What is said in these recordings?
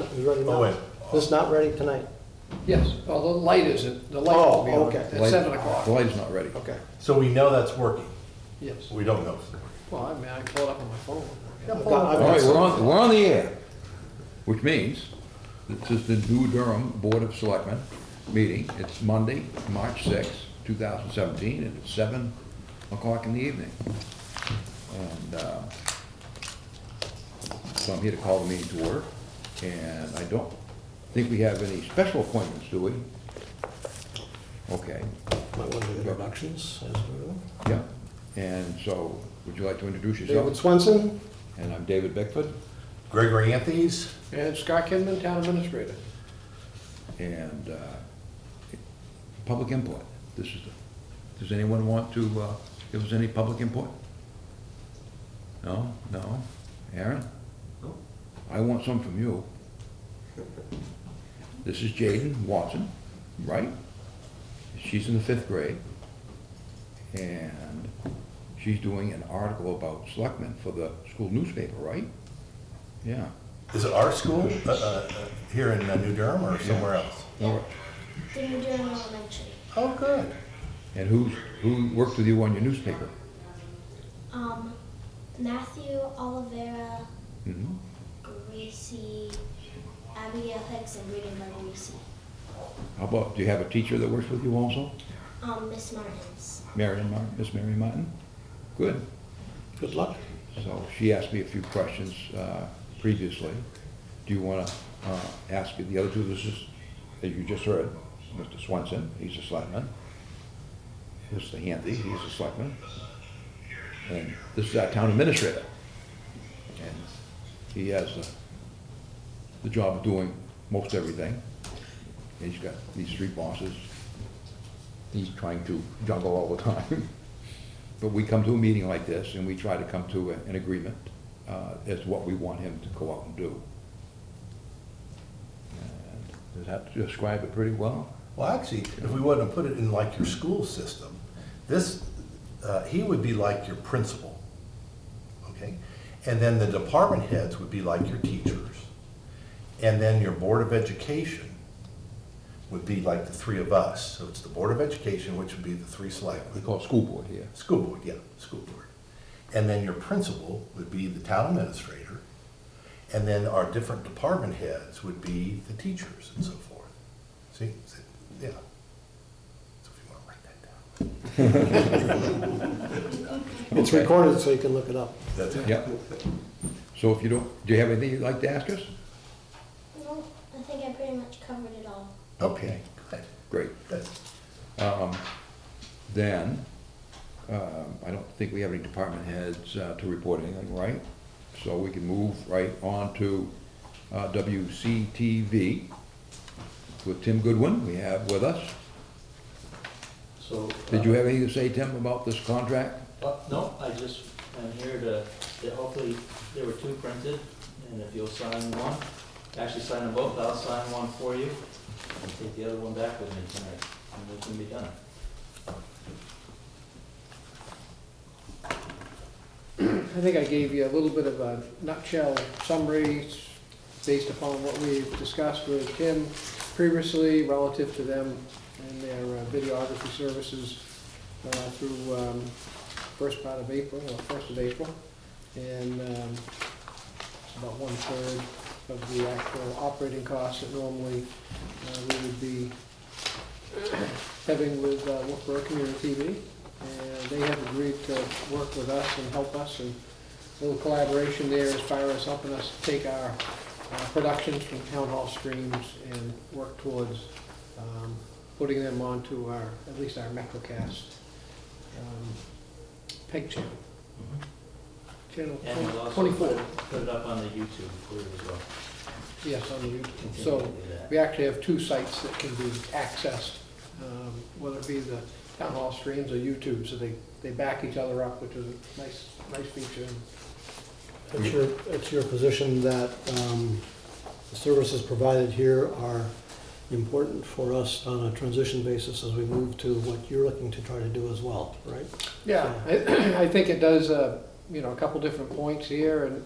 is ready now. Oh, wait. This not ready tonight? Yes, well, the light isn't, the light Oh, will be on okay. at 7 o'clock. The light is not ready. Okay. So we know that's working. Yes. We don't know. if it's working. Well, I mean, I can pull it up on my phone. Yeah, I've pull it got- up. All right, we're on the air, which means this is the new Durham Board of Selectmen meeting. It's Monday, March 6th, 2017, and it's 7 o'clock in the evening. And so I'm here to call the meeting to order, and I don't think we have any special appointments, do we? Okay, Might want to do introductions as well. yeah. And so, would you like to introduce David yourself? Swenson? And I'm David Bickford, Gregory Anthony's, And Scott Kinman, Town Administrator. and public input. Does anyone want to give us any public input? No? No? Aaron? No. I want some from you. This is Jaden Watson, right? She's in the 5th grade, and she's doing an article about selectmen for the school newspaper, right? Yeah. is it our school here in New Durham or somewhere else? All right. The New Durham Elementary. Oh, good. And who worked with you on your newspaper? Matthew Oliveira, Mhm. Gracie, Abigail Hicks, and Rita Marisi. How about, do you have a teacher that works with you also? Miss Martins. Miss Mary Martin? Good. Good luck. So she asked me a few questions previously. Do you want to ask the other two? This is, as you just heard, Mr. Swenson, he's a selectman. Mr. Hanty, he's a selectman. And this is our town administrator. And he has the job of doing most everything. And he's got these 3 bosses he's trying to juggle all the time. But we come to a meeting like this and we try to come to an agreement as to what we want him to go out and do. And does that describe it pretty well? Well, actually, if we wouldn't have put it in like your school system, this, he would be like your principal, okay? And then the department heads would be like your teachers. And then your Board of Education would be like the 3 of us. So it's the Board of Education, which would be the 3 We selectmen. call it school board here. School board, yeah, school board. And then your principal would be the town administrator. And then our different department heads would be the teachers and so forth. See, yeah. So if you want to write that down. It's recorded so you can look it up. That's it. Yep. So if you don't, do you have anything you'd like to ask us? No, I think I pretty much covered it all. Okay, good, Great. good. Then, I don't think we have any department heads to report anything, right? So we can move right on to WCTV with Tim Goodwin, we have with us. So. Did you have anything to say, Tim, about this contract? No, I just am here to hopefully, there were 2 printed, and if you'll sign one, actually sign them both, I'll sign one for you, and take the other one back with me tonight, and we can be done. I think I gave you a little bit of a nutshell summary based upon what we've discussed with Tim previously relative to them and their videography services through first part of April, or 1st of April. And it's about 1/3 of the actual operating costs that normally we would be having with Wolfboro Community TV. And they have agreed to work with us and help us, and a little collaboration there as far as helping us take our productions from town hall streams and work towards putting them onto our, at least our MetroCast PEG channel. Channel And we'll also 24. put it up on the YouTube for you as well. Yes, on the YouTube. Continue So to do that. we actually have 2 sites that can be accessed, whether it be the town hall streams or YouTube, so they back each other up, which is a nice feature. It's your position that the services provided here are important for us on a transition basis as we move to what you're looking to try to do as well, right? Yeah, I think it does, a couple different points here, and,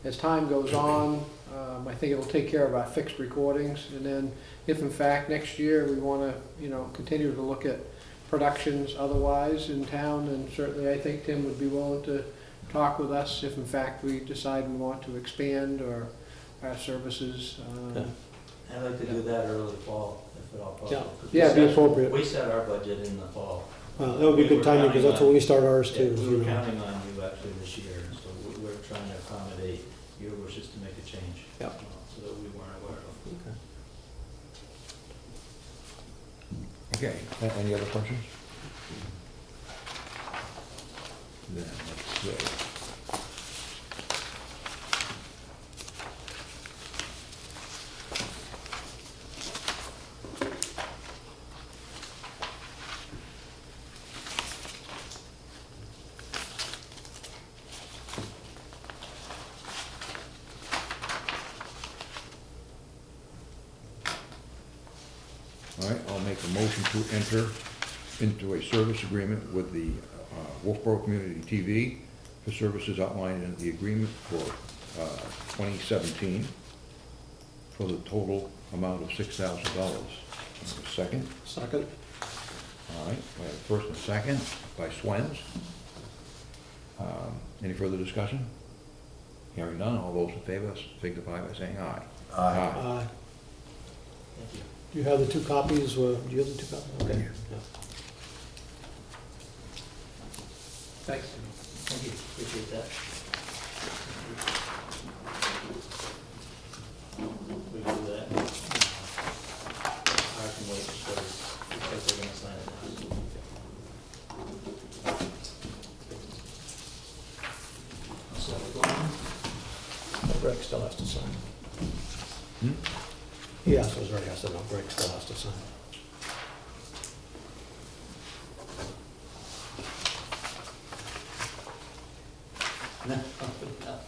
as time goes on, I think it'll take care of our fixed recordings, and then if in fact next year we wanna, continue to look at productions otherwise in town, then certainly I think Tim would be willing to talk with us if in fact we decide we want to expand our services. Okay. I'd like to do that early fall, if at all possible. 'Cause Yeah, It'd be appropriate. We set our budget in the fall. That would be good timing, because that's when we start ours Yeah, too. we were counting on you actually this year, so we're trying to accommodate your wishes to make a change. Yeah. So that we weren't aware of. Okay. Okay, any other questions? Then, let's see. All right, I'll make a motion to enter into a service agreement with the Wolfboro Community TV for services outlined in the agreement for 2017 for the total amount of $6,000. Second? Second? All right, we have first and second by Swens. Any further discussion? Hearing none, all those in favor signify by saying aye. Aye. Thank you. Do you have the two copies? Do you have the two copies? Okay. Yeah. Thanks. Thank you, appreciate that. We do that. I can wait, because they're gonna sign it now. So we're going. Greg still has to sign. Hmm? He asked us already, I said, no, Greg still has to sign. No, no.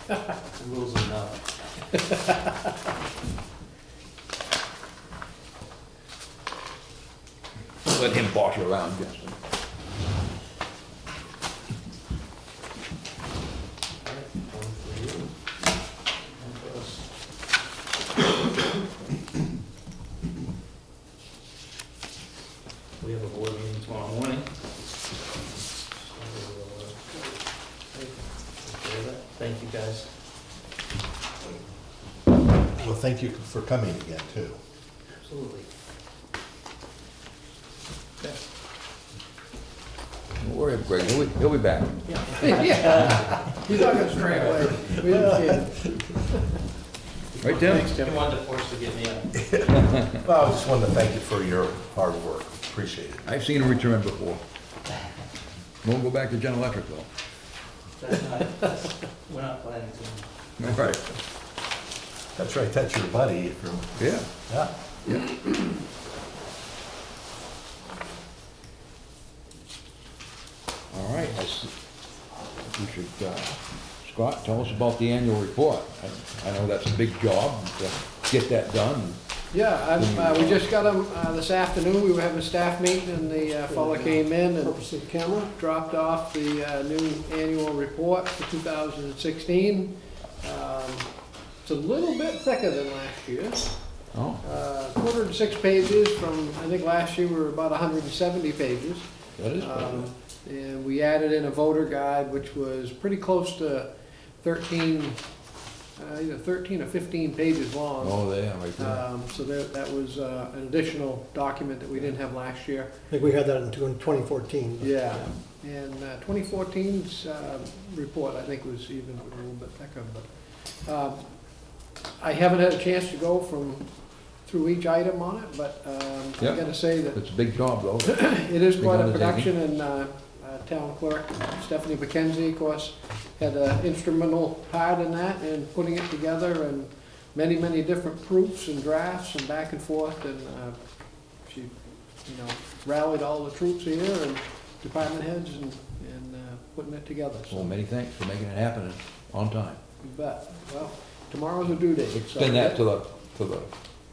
The rules are no. Let him boss you around, Justin. One for you, and for us. We have a board meeting tomorrow morning. Thank you, guys. Well, thank you for coming again, too. Absolutely. Don't worry, Greg, he'll be back. Yeah. He's not gonna stray away. We understand. Right, Tim? Thanks, Tim. You wanted to force to get me up. Well, I just wanted to thank you for your hard work. Appreciate it. I've seen him return before. Won't go back to General Electric, though. We're not planning to. All right. That's right, that's your buddy from, Yeah. yeah. All right, we should, Scott, tell us about the annual report. I know that's a big job to get that done. Yeah, we just got them this afternoon. We were having a staff meeting, and the fellow came in and Purpose of the camera? dropped off the new annual report for 2016. It's a little bit thicker than last year. Oh, 206 pages from, I think last year we were about 170 pages. that is better. And we added in a voter guide, which was pretty close to 13, either 13 or 15 pages long. Oh, there, right there. So that was an additional document that we didn't have last year. I think we had that in 2014. but, Yeah. And 2014's report, I think, was even a little bit thicker, but I haven't had a chance to go through each item on it, but I Yeah. gotta say that It's a big job, though. it is Big quite a undertaking. production, and town clerk Stephanie McKenzie, of course, had an instrumental part in that, and putting it together, and many, many different proofs and drafts and back and forth, and she, rallied all the troops here and department heads and putting it together, so. Well, many thanks for making it happen on time. You bet. Well, tomorrow's a due date. so- Extend that to the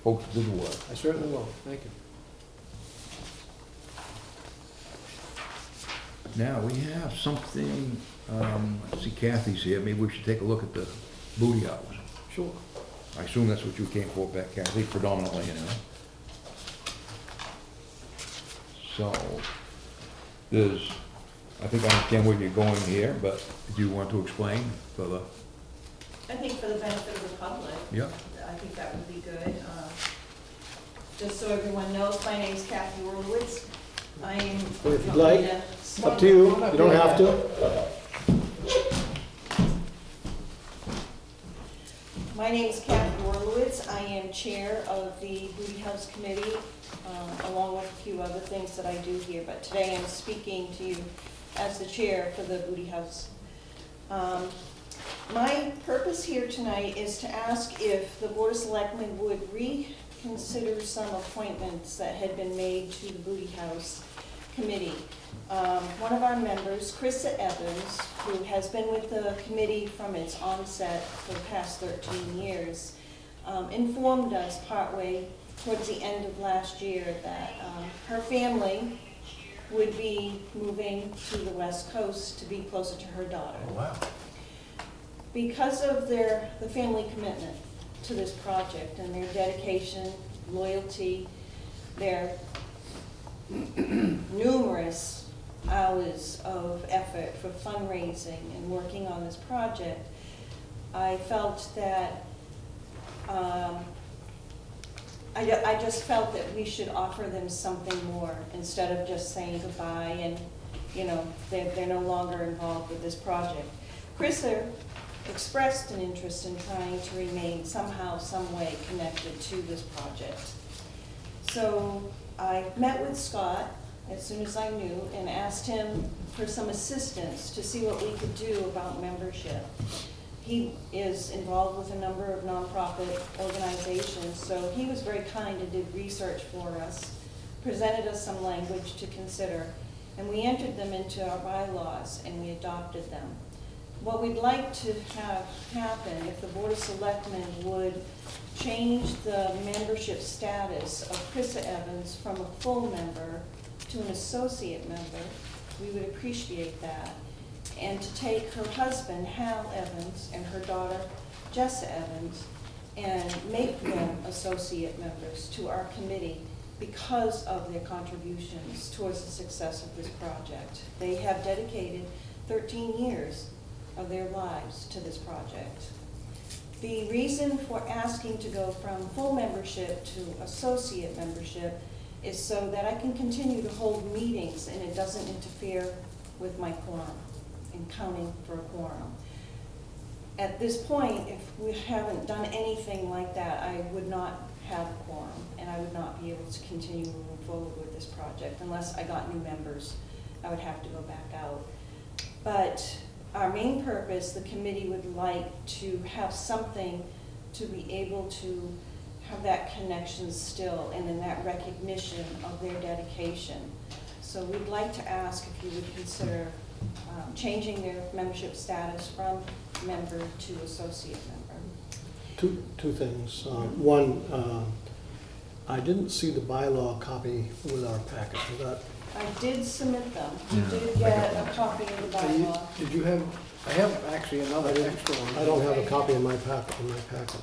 folks who did the work. I certainly will, thank you. Now, we have something, I see Kathy's here, maybe we should take a look at the booty house. Sure. I assume that's what you came for, Kathy, predominantly, So, there's, I think I understand where you're going here, but do you want to explain for the, I think for the benefit of the public, yeah? I think that would be good. Just so everyone knows, my name's Kathy Orlowitz. I am. Or if you'd like, Up to you, you don't have to. My name is Kathy Orlowitz. I am chair of the Booty House Committee, along with a few other things that I do here. But today I'm speaking to you as the chair for the Booty House. My purpose here tonight is to ask if the Board of Selectmen would reconsider some appointments that had been made to the Booty House Committee. One of our members, Krista Evans, who has been with the committee from its onset for the past 13 years, informed us partway towards the end of last year that her family would be moving to the West Coast to be closer to her daughter. Oh, wow. Because of the family commitment to this project and their dedication, loyalty, their numerous hours of effort for fundraising and working on this project, I felt that, I just felt that we should offer them something more instead of just saying goodbye and, they're no longer involved with this project. Krista expressed an interest in trying to remain somehow, some way connected to this project. So I met with Scott as soon as I knew and asked him for some assistance to see what we could do about membership. He is involved with a number of nonprofit organizations, so he was very kind and did research for us, presented us some language to consider, and we entered them into our bylaws and we adopted them. What we'd like to have happen, if the Board of Selectmen would change the membership status of Krista Evans from a full member to an associate member, we would appreciate that. And to take her husband, Hal Evans, and her daughter, Jessa Evans, and make them associate members to our committee because of their contributions towards the success of this project. They have dedicated 13 years of their lives to this project. The reason for asking to go from full membership to associate membership is so that I can continue to hold meetings and it doesn't interfere with my quorum and counting for a quorum. At this point, if we haven't done anything like that, I would not have a quorum and I would not be able to continue moving forward with this project. Unless I got new members, I would have to go back out. But our main purpose, the committee would like to have something to be able to have that connection still and in that recognition of their dedication. So we'd like to ask if you would consider changing their membership status from member to associate member. Two things. One, I didn't see the bylaw copy with our packet. Was that? I did submit them. You did get a copy of the bylaw. Did you have, I have actually another extra one. I don't have a copy in my packet.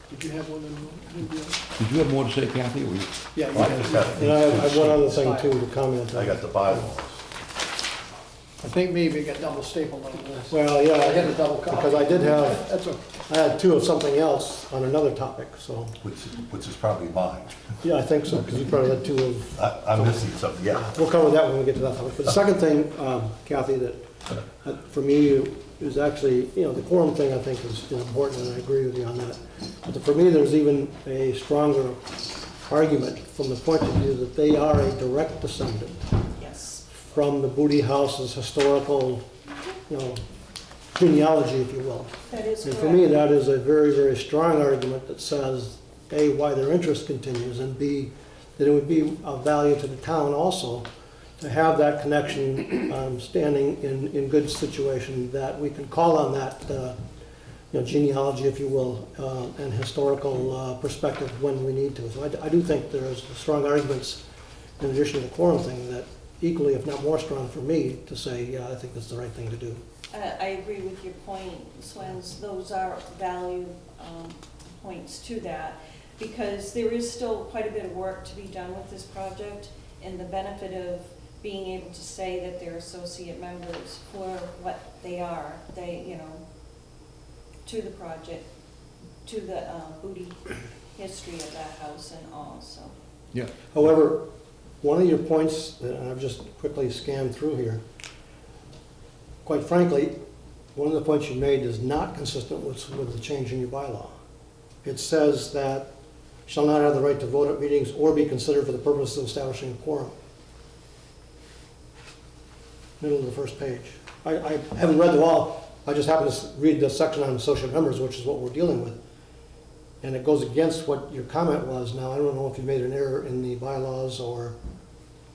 Did you have one in? Did you have more to say, Kathy, or you? Yeah. I just got And I have one other thing too to comment on. I got the bylaws. I think maybe it got double stapled like this. Well, yeah, I had a double copy. because I did have, That's okay. I had two of something else on another topic, so, Which is probably mine. yeah, I think so, because you probably had two of, I'm missing something, yeah. we'll cover that when we get to that topic. But the second thing, Kathy, that for me is actually, the quorum thing I think is important, and I agree with you on that. But for me, there's even a stronger argument from the point of view that they are a direct descendant Yes. from the Booty House's historical, genealogy, if you will. That is And correct. for me, that is a very, very strong argument that says, A, why their interest continues, and B, that it would be of value to the town also to have that connection standing in good situation, that we can call on that genealogy, if you will, and historical perspective when we need to. So I do think there's strong arguments, in addition to the quorum thing, that equally, if not more strong for me, to say, yeah, I think that's the right thing to do. I agree with your point, Swens. Those are value points to that, because there is still quite a bit of work to be done with this project, and the benefit of being able to say that they're associate members for what they are, to the project, to the booty history of that house and all, so. Yeah. However, one of your points that I've just quickly scanned through here, quite frankly, one of the points you made is not consistent with the change in your bylaw. It says that shall not have the right to vote at meetings or be considered for the purpose of establishing a quorum. Middle of the first page. I haven't read them all. I just happened to read the section on associate members, which is what we're dealing with. And it goes against what your comment was. Now, I don't know if you made an error in the bylaws or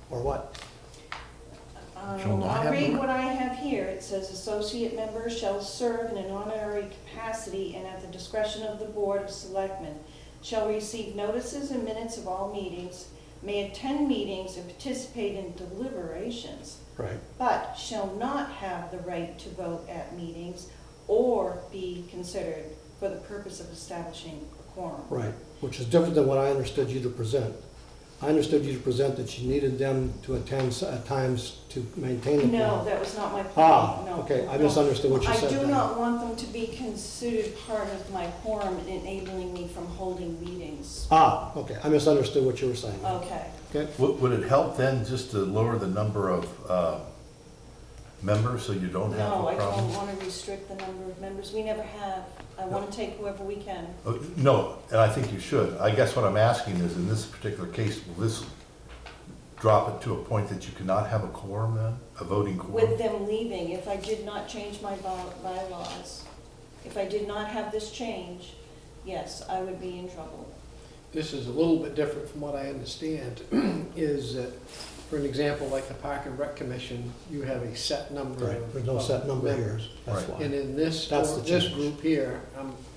what. Shall not I'll have read the- what I have here. It says, associate members shall serve in an honorary capacity and at the discretion of the Board of Selectmen, shall receive notices and minutes of all meetings, may attend meetings and participate in deliberations, Right. but shall not have the right to vote at meetings or be considered for the purpose of establishing a quorum. Right, which is different than what I understood you to present. I understood you to present that you needed them to attend at times to maintain the No, quorum. that was not my point. Ah, No, okay, I no. misunderstood what you said I do then. not want them to be considered part of my quorum in enabling me from holding meetings. Ah, okay, I misunderstood what you were saying. Okay. Okay, Would it help then just to lower the number of members so you don't have No, a I problem? don't want to restrict the number of members. We never have. I want to take whoever we can. No, and I think you should. I guess what I'm asking is, in this particular case, will this drop it to a point that you cannot have a quorum then, a voting quorum? With them leaving, if I did not change my bylaws, if I did not have this change, yes, I would be in trouble. This is a little bit different from what I understand, is that, for an example, like the Park and Rec Commission, you have a set number right, of there's no set number here, members. that's Right. why. And in this, That's the this change. group here,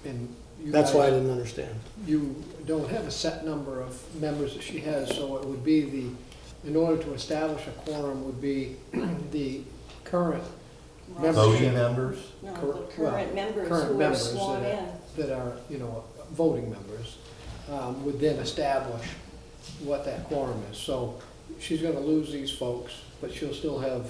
and you That's why I guys, didn't understand. you don't have a set number of members that she has, so it would be in order to establish a quorum would be the current Roster. Voting members? No, Cor- the current members current who are members sworn that in. that are, voting members, would then establish what that quorum is. So she's gonna lose these folks, but she'll still have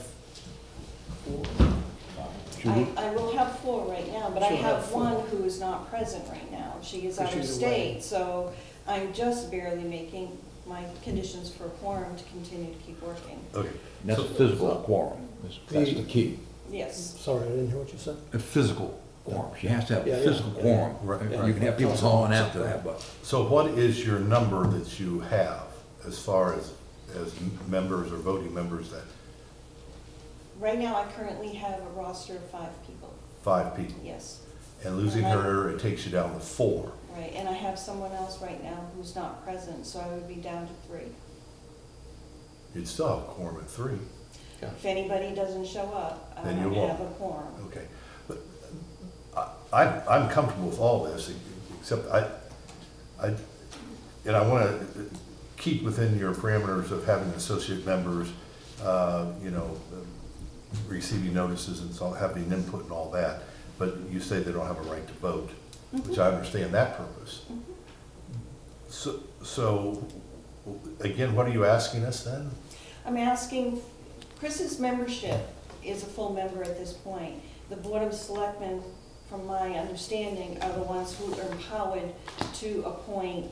Should we- I will have 4 right now, but I She'll have have 4. one who is not present right now. She is Because out of she's away. state, so I'm just barely making my conditions for a quorum to continue to keep working. Okay. And that's a physical quorum, that's the key. Yes. Sorry, I didn't hear what you said. A physical quorum, she has to have Yeah, a yeah. physical quorum. Right, You right. can have people calling after that, but So what is your number that you have as far as members or voting members, that Right now, I currently have a roster of 5 people, 5 people? yes. And losing her, it takes you down to 4. Right, and I have someone else right now who's not present, so I would be down to 3. You'd still have a quorum at 3. If anybody doesn't show up, I Then you won't won't. have a quorum. Okay. But I'm comfortable with all this, except and I want to keep within your parameters of having associate members, receiving notices and so having input and all that. But you say they don't have a right to vote, which I understand that purpose. So, again, what are you asking us then? I'm asking, Chris's membership is a full member at this point. The Board of Selectmen, from my understanding, are the ones who are empowered to appoint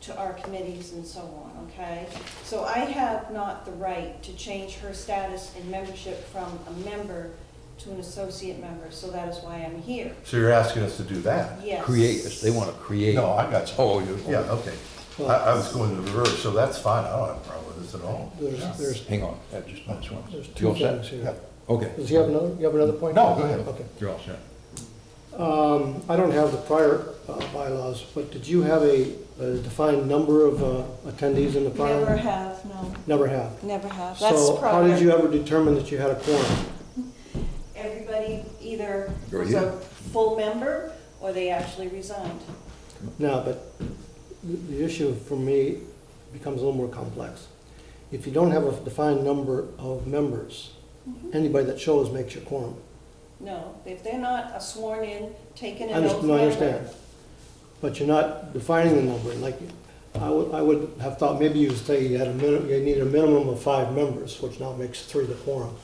to our committees and so on, okay? So I have not the right to change her status in membership from a member to an associate member, so that is why I'm here. So you're asking us to do that? Yes. they want to create. No, I got you. Oh, you. Yeah, okay. I was going to the reverse, so that's fine. I don't have a problem with this at all. There's Hang on, just one second. there's You 2 all set? things here. Okay, Does he have another, you have another point? No, go ahead. Okay. you're all set. I don't have the prior bylaws, but did you have a defined number of attendees in the prior? Never have, no, Never have. never have. That's So how did prior. you ever determine that you had a quorum? Everybody either Go was a ahead. full member or they actually resigned. No, but the issue for me becomes a little more complex. If you don't have a defined number of members, anybody that shows makes your quorum. No, if they're not a sworn in, taken I an oath understand, no, I member. understand. But you're not defining the number, like, I would have thought maybe you'd say you had you need a minimum of 5 members, which now makes 3 the quorum.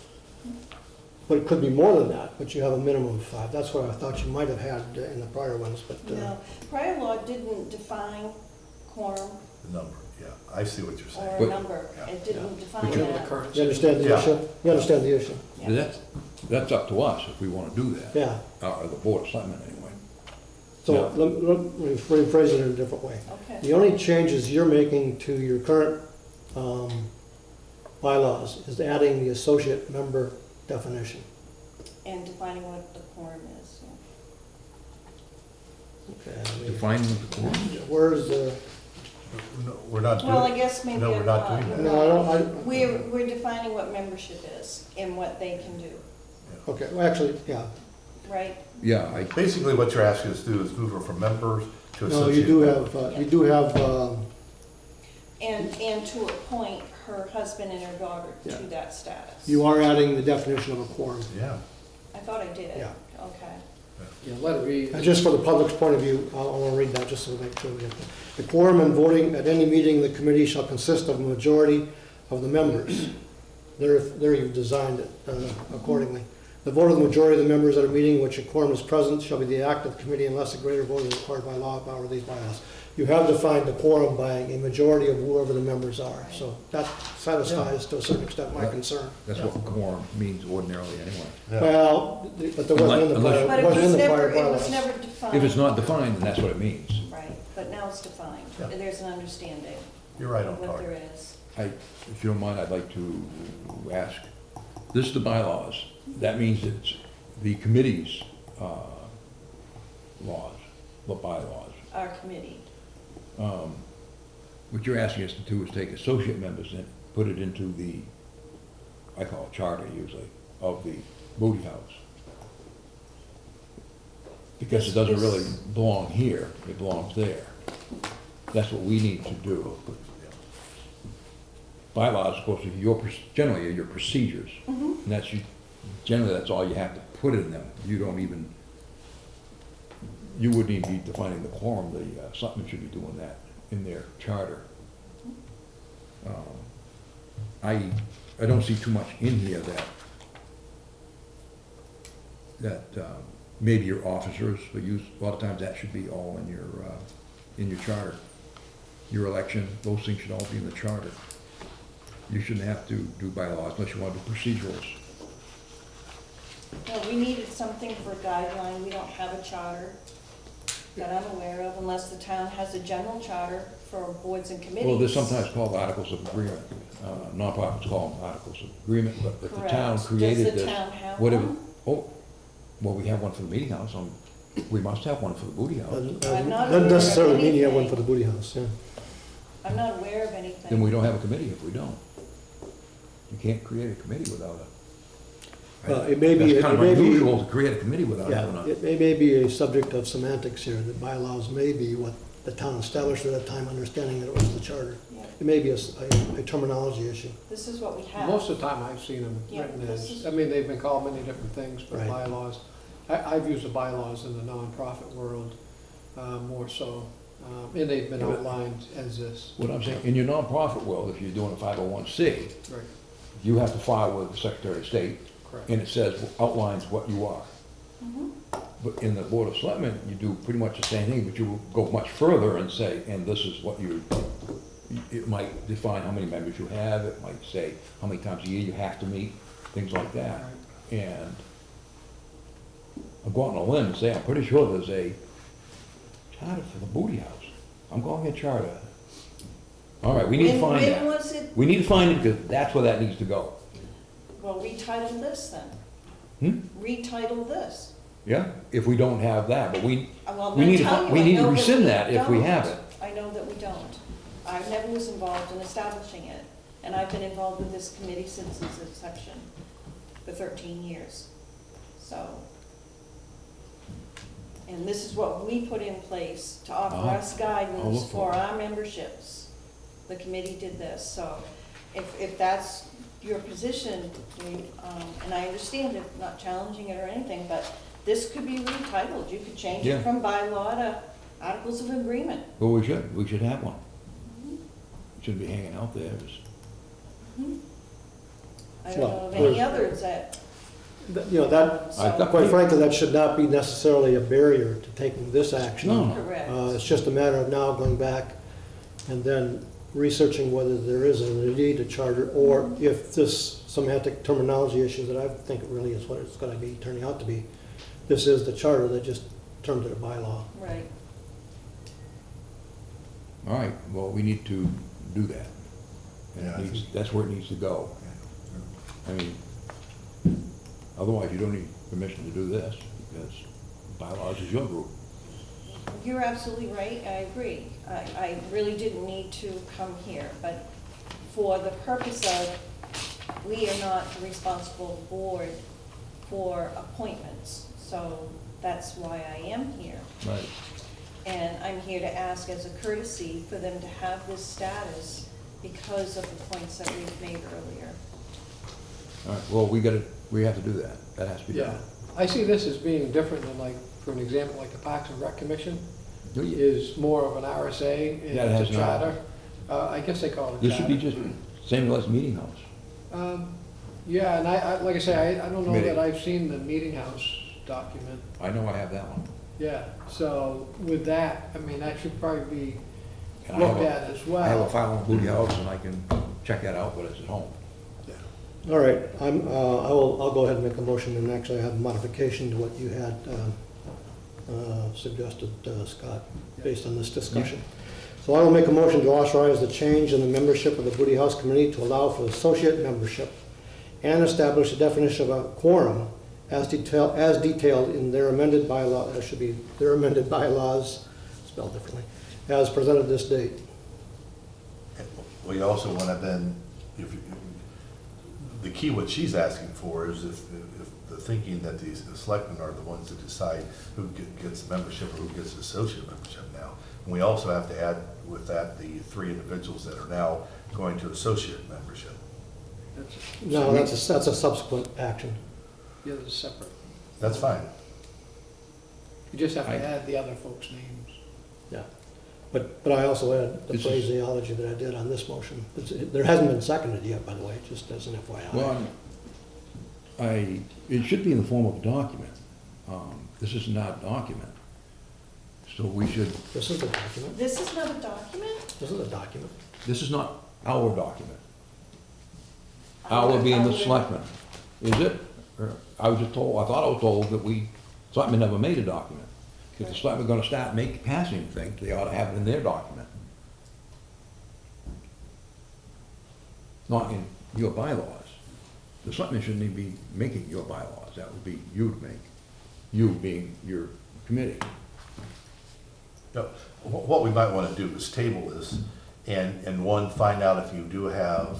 But it could be more than that, but you have a minimum of 5. That's what I thought you might have had in the prior ones, but. No, prior law didn't define quorum The number, yeah, I see what you're or saying. a But- number. It didn't define But you're- The that. current. You understand the Yeah. issue? You understand the issue? Yeah. That's up to us if we wanna do that. Yeah. Or the Board of Selectmen anyway. So Yeah. let me rephrase it in a different way. Okay. The only changes you're making to your current bylaws is adding the associate member definition. And defining what the quorum is. Yeah. Okay, I mean, Defining the quorum. where's the, No, we're not doing. Well, I guess maybe. No, we're not doing that. no, I don't, We're defining what membership is and what they can do, okay, well, actually, yeah. right? Yeah, Basically, what you're asking us to do is move her from members to No, associate. you do members. have, you do have, And to appoint her husband and her daughter Yeah. to that status. you are adding the definition of a quorum. Yeah, I thought I did. Yeah. Okay. Yeah, let it read. And just for the public's point of view, I want to read that just to make sure we get that. The quorum and voting at any meeting of the committee shall consist of a majority of the members. There you've designed it accordingly. The vote of the majority of the members at a meeting which a quorum is present shall be the act of the committee unless a greater vote is required by law or these bylaws. You have defined the quorum by a majority of whoever the members are, so that satisfies to a certain extent my concern. that's what quorum means ordinarily anyway. yeah. Well, but there wasn't in the Unless- prior, But it wasn't in was the never, prior it was bylaws. never defined. If it's not defined, then that's what it means. Right, but now it's defined. Yeah. There's an understanding You're right on of what there target. is. If you don't mind, I'd like to ask, this is the bylaws, that means it's the committee's, laws, the bylaws. Our committee. What you're asking us to do is take associate members and put it into the, I call it charter usually, of the Booty House. Because it doesn't really belong here, it belongs there. That's what we need to do. Bylaws, of course, are generally are your procedures. And that's, generally, that's all you have to put in them. You don't even, you wouldn't even be defining the quorum, the Selectmen should be doing that in their charter. I don't see too much in here that maybe your officers, but a lot of times that should be all in your charter. Your election, those things should all be in the charter. You shouldn't have to do bylaws unless you want to do procedurals. No, we needed something for a guideline. We don't have a charter that I'm aware of unless the town has a general charter for boards and committees. Well, they're sometimes called articles of agreement. Nonprofits call them articles of agreement, but if the town Correct. created Does this. the town have whatever- one? Oh, well, we have one for the meeting house. We must have one for the Booty House. I'm not Doesn't aware of necessarily mean you have one anything. for the booty house, yeah. I'm not aware of anything. Then we don't have a committee if we don't. You can't create a committee without It may be, That's kind it of may be, unusual to create a committee without having yeah, a. it may be a subject of semantics here, that bylaws may be what the town established at that time, understanding that it was the charter. Yeah. It may be a terminology issue. This is what we have. Most of the time I've seen them Yeah, written this as, is- I mean, they've been called many different things, but Right. bylaws. I've used the bylaws in the nonprofit world more so, and they've been Yeah, but- outlined as this. What I'm saying, in your nonprofit world, if you're doing a 501c, Right, you have to file with the Secretary of State, correct. and it says, outlines what you are. Mhm. But in the Board of Selectmen, you do pretty much the same thing, but you go much further and say, and this is what it might define how many members you have, it might say how many times a year you have to meet, things like that. And I'll go out on a limb and say, I'm pretty sure there's a charter for the Booty House. I'm calling it charter. All right, we need to find When that. was it, We need to find it, because that's where that needs to go. well, retitle this then. Retitle this. Yeah, if we don't have that, but we Well, I'm need gonna to, tell you, we I need to know that rescind we that if we don't. have it. I know that we don't. I never was involved in establishing it, and I've been involved with this committee since its inception for 13 years. So, and this is what we put in place to offer Uh-huh. us I'll guidance look for for it. our memberships. The committee did this, so if that's your position, Dave, and I understand it, not challenging it or anything, but this could be retitled. You could change Yeah. it from bylaw to articles of agreement. Well, we should have one. It shouldn't be hanging out there. I don't Well, know of any there's- others that, You know, that, so, quite frankly, that should not be necessarily a barrier to taking this action. No. correct. It's just a matter of now going back and then researching whether there is indeed a charter, or if this semantic terminology issue that I think it really is what it's gonna be turning out to be, this is the charter, they just termed it a bylaw. Right. All right, well, we need to do that. And Yeah, I it needs, think- that's where it needs to go. I mean, otherwise you don't need permission to do this, because bylaws is your group. You're absolutely right, I agree. I really didn't need to come here, but for the purpose of, we are not the responsible board for appointments, so that's why I am here. Right. And I'm here to ask as a courtesy for them to have this status because of the points that we've made earlier. All right, well, we have to do that. That has to be Yeah, done. I see this as being different than like, for an example, like the Parks and Rec Commission Do you? is more of an RSA, and Yeah, it has it's a no- charter. I guess they call it a charter. This should be just same as meeting house. Yeah, and like I say, I don't know Committee. that I've seen the Meeting House document. I know I have that one. Yeah, so with that, I mean, that should probably be And I have looked a- at as I have a well. file in Booty House and I can check that out, but it's at home. All right, I'll go ahead and make a motion, and actually I have a modification to what you had suggested, Scott, based on this discussion. So I will make a motion to authorize the change in the membership of the Booty House Committee to allow for associate membership and establish a definition of a quorum as detailed in their amended bylaw, there should be their amended bylaws, spelled differently, as presented this date. We also want to then, the key what she's asking for is if the thinking that the selectmen are the ones that decide who gets membership or who gets associate membership now. And we also have to add with that the 3 individuals that are now going to associate membership. No, that's a subsequent action. The other's separate. That's fine. You just have to I- add the other folks' names. Yeah, but I also had the This is- phraseology that I did on this motion. There hasn't been seconded yet, by the way, just as an FYI. Well, it should be in the form of a document. This is not a document. So we should, This is the document, This is not a document? this is a document. this is not our document. Our being the selectmen. Is it? Or I was just told, I thought I was told that selectmen never made a document. If the selectmen are gonna start passing things, they ought to have it in their document. Not in your bylaws. The selectmen shouldn't even be making your bylaws, that would be you to make. You being your committee. No, what we might want to do is table this and one, find out if you do have,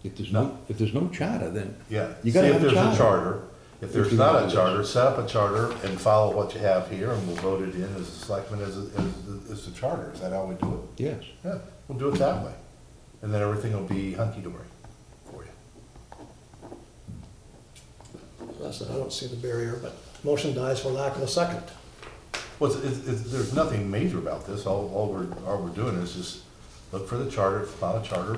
If there's no charter, then yeah, You see gotta if have a there's a charter. charter. If there's If you not wanna a do charter, this. set up a charter and follow what you have here, and we'll vote it in as a selectman as the charter. Is that how we do it? yes. Yeah, we'll do it that way. And then everything will be hunky-dory for you. I said, I don't see the barrier, but motion dies for lack of a second. Well, there's nothing major about this. All we're doing is just look for the charter. If it's not a charter,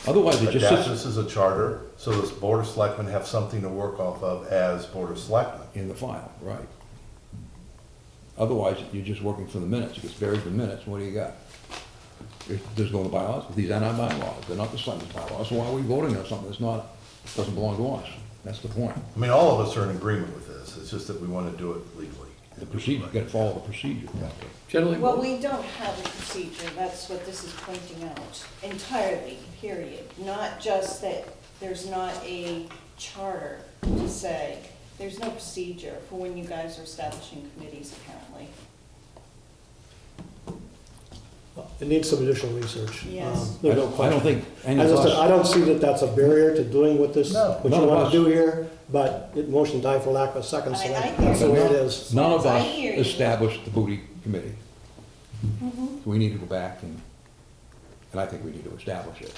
Otherwise, it just adapt sits this as a charter, so this Board of Selectmen have something to work off of as Board of Selectmen. in the file, right. Otherwise, you're just working for the minutes. It gets buried in the minutes, what do you got? There's no bylaws, these are not bylaws, they're not the selectmen's bylaws, so why are we voting on something that's not, doesn't belong to us? That's the point. I mean, all of us are in agreement with this. It's just that we want to do it legally. The procedure, you gotta follow the procedure. Generally, Well, we don't have a procedure, that's what this is pointing out, entirely, period. Not just that there's not a charter to say, there's no procedure for when you guys are establishing committees, apparently. It needs some additional research. Yes. There's no I don't question. think any As of I said, I us, don't see that that's a barrier to doing what this, No, what none you of want us. to do here, but motion died for lack of a second, so I that's the way it hear you. is. none of I us hear you. established the booty committee. Mhm. So we need to go back and I think we need to establish it.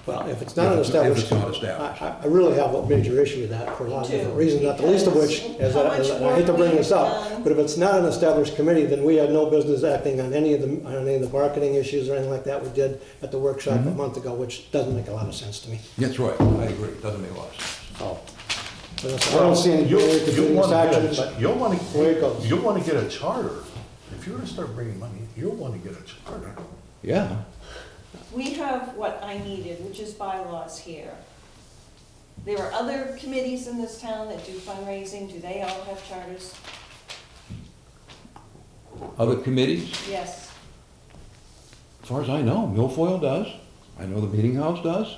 Well, if it's not an established. If it's not established. I really have a major issue with that for a lot of Me too, different reasons, not the least of which is that, because and I hate to bring this how much up, work we've but if it's not an established committee, then we had no business acting on any of the marketing issues or anything like that we did at the workshop a month ago, which doesn't make a lot of sense to me. That's right, I agree, it doesn't make a lot of sense. So, but I don't see any You'll continuous want action, to but you'll want the way it goes. to, you'll want to get a charter. If you were to start bringing money, you'll want to get a charter. Yeah, We have what I needed, which is bylaws here. There are other committees in this town that do fundraising. Do they all have charters? other committees, Yes. as far as I know, Milfoil does, I know the Meeting House does.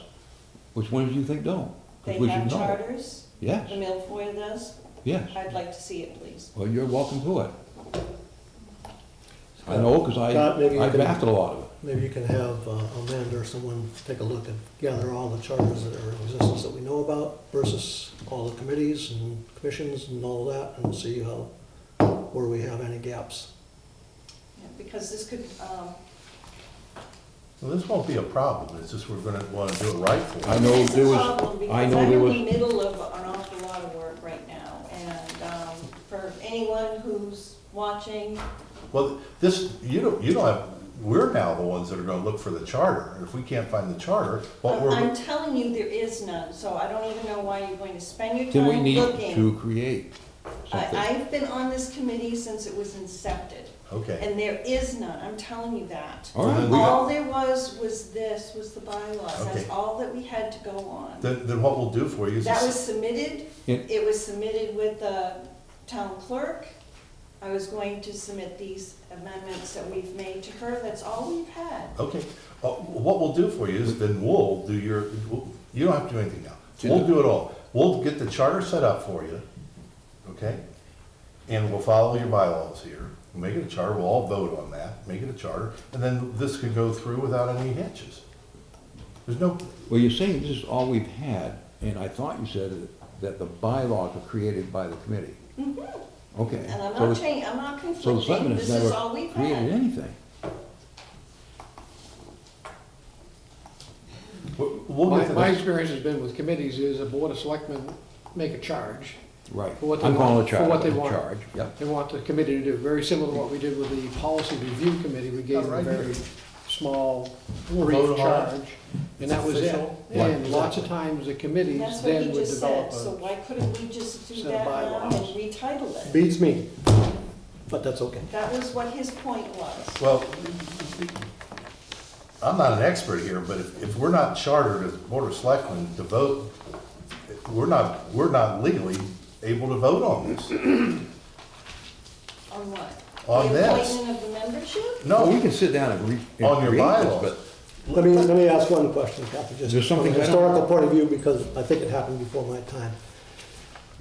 Which ones do you think don't? 'Cause They we have should know. charters? Yes, The milfoil does? yes, I'd like to see it, please. well, you're welcome to it. I know, because Scott, maybe you I can- drafted a lot of it. maybe you can have Amanda or someone take a look and gather all the charters that are in existence that we know about versus all the committees and commissions and all that, and see where we have any gaps. Yeah, because this could, Well, this won't be a problem, it's just we're gonna want to do it right for you. I know it's there a was, problem because I I'm know there in was, the middle of an awful lot of work right now. And for anyone who's watching, Well, this, you don't have, we're now the ones that are gonna look for the charter. And if we can't find the charter, what I'm we're, telling you, there is none. So I don't even know why you're going to spend your then we time need looking. to create something. I've been on this committee since it was incepted, okay. and there is none, I'm telling you that. All right, we got- All there was this, was the bylaws, Okay. that's all that we had to go on. Then what we'll do for you is. That was submitted, Yeah. it was submitted with the town clerk. I was going to submit these amendments that we've made to her, that's all we've had. Okay, what we'll do for you is then we'll do you don't have to do anything now. We'll do it all. We'll get the charter set up for you, okay? And we'll follow your bylaws here. We'll make it a charter, we'll all vote on that, make it a charter, and then this could go through without any hitches. There's no, Well, you're saying this is all we've had, and I thought you said that the bylaws were created by the committee. Okay. And I'm so not the- I'm not So the conflicting, selectmen this has is all never we've created had. anything. we'll My get to my that. experience has been with committees is a board of selectmen make a charge. Right. For what they I'm calling want- a for charge, what they a want. charge, yep. They want the committee to do, very similar to what we did with the policy review committee. We gave them a Right here. very small, We'll brief vote on it. charge, and that was it. Official. And Right. lots of times the committees That's what then he would just develop said, so a, why couldn't we just do set of that now and bylaws. retitle it? Beats me, but that's okay. That was what his point was. Well, I'm not an expert here, but if we're not chartered as Board of Selectmen to vote, we're not legally able to vote on this. On what? On The this. appointment of the membership? Well, we No, can sit down and On your create this, bylaws. but Let me ask one question, Kathy, just There's from a something I don't- historical point of view, because I think it happened before my time.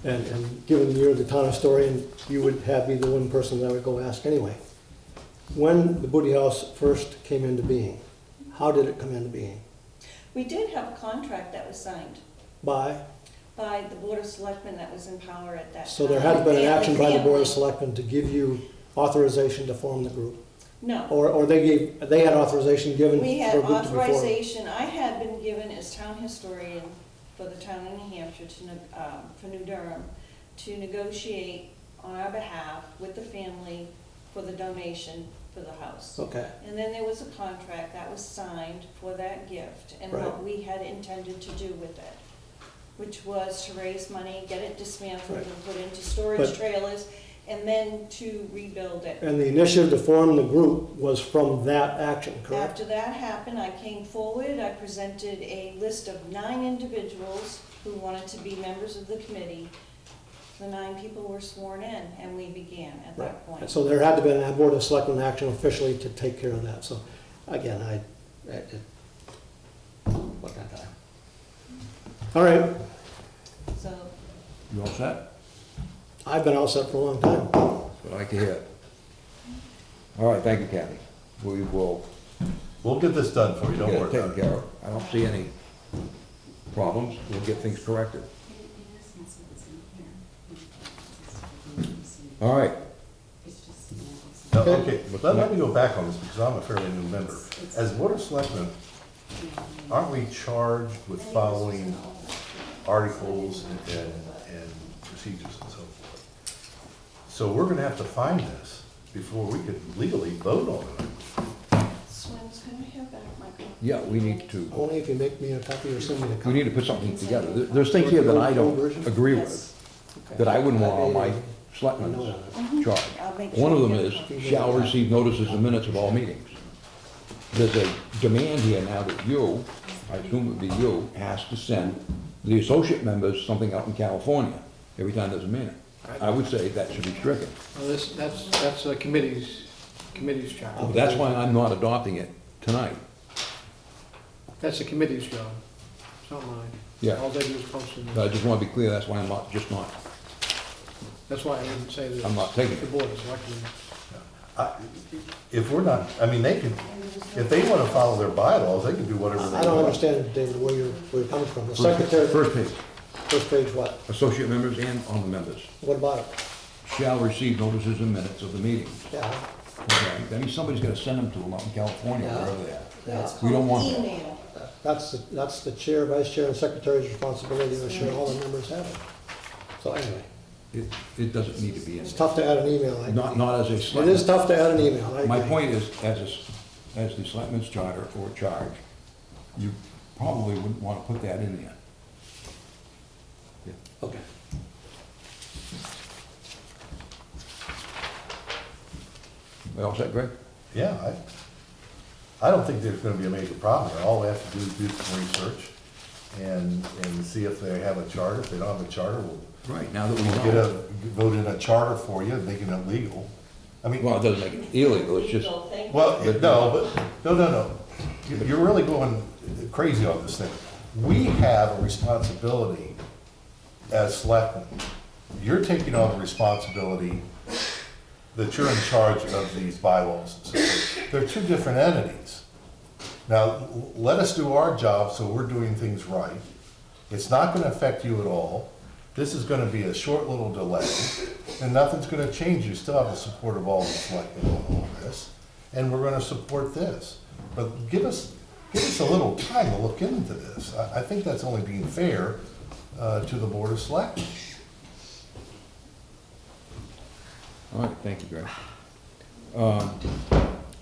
And given you're the town historian, you would be the one person that I would go ask anyway. When the Booty House first came into being, how did it come into being? We did have a contract that was signed By? by the Board of Selectmen that was in power at that time. So there had been an And the action by the Board of family. Selectmen to give you authorization to form the group? No. Or they had authorization given for We a had group to be formed? authorization, I had been given as town historian for the town of New Hampshire for New Durham, to negotiate on our behalf with the family for the donation for the house. Okay, And then there was a contract that was signed for that gift and what Right. we had intended to do with it, which was to raise money, get it dismantled Right. and put into storage But- trailers, and then to rebuild it. and the initiative to form the group was from that action, correct? After that happened, I came forward, I presented a list of 9 individuals who wanted to be members of the committee. The 9 people were sworn in, and we began at that And point. so there had to be a Board of Selectmen action officially to take care of that, so, again, what kind of time? All right, So, you all set? I've been all set for a long time. I'd like to hear it. All right, thank you, Kathy. We will we'll get this done for you, don't get it worry taken about it. care of. I don't see any problems. We'll get things corrected. All right, No, okay, let me go back on this because I'm a fairly new member. As Board of Selectmen, aren't we charged with following articles and procedures and so forth? So we're gonna have to find this before we could legally vote on it. Swen's gonna have back my copy. Yeah, we need to, Only if you make me a copy or send me a we copy. need to put something together. There's things here that I don't agree with, that I wouldn't want on my selectmen's charge. I'll make One of sure them you is, get a copy. shall receive notices and minutes of all meetings. There's a demand here now that you, I assume it would be you, has to send the associate members something out in California every time there's a meeting. I would say that should be stricken. Well, that's a committee's charge. That's why I'm not adopting it tonight. That's the committee's job, it's not mine. Yeah. All they do is post it. But I just want to be clear, that's why I'm not, That's why I didn't say that. I'm not taking it. The board is elected. If we're not, I mean, they can, if they wanna follow their bylaws, they can do whatever they want. I don't understand, David, where you're coming from. The secretary, First page, first page what? associate members and on the members What about it? shall receive notices and minutes of the meeting. Yeah, Okay, that means somebody's gotta send them to them out in California, Yeah. wherever they are. yeah. We don't want that. Email. That's the chair, vice chair, and secretary's responsibility to ensure all the members have it. So anyway, It doesn't need to be in it's there. tough to add an email. Not as a It is selectman. tough to add an email, I My agree. point is, as the selectman's charter or charge, you probably wouldn't wanna put that in there. Okay. We all set, Greg? Yeah, I don't think there's gonna be a major problem there. All we have to do is do some research and see if they have a charter. If they don't have a charter, we'll Right, now that we get know. vote in a charter for you, making it legal. I mean, Well, it doesn't make it illegal, it's just, well, no. You're really going crazy on this thing. We have a responsibility as selectmen. You're taking on the responsibility that you're in charge of these bylaws. They're two different entities. Now, let us do our job so we're doing things right. It's not gonna affect you at all. This is gonna be a short little delay, and nothing's gonna change. You still have the support of all the selectmen on all this, and we're gonna support this. But give us a little time to look into this. I think that's only being fair to the Board of Selectmen. all right, thank you, Greg.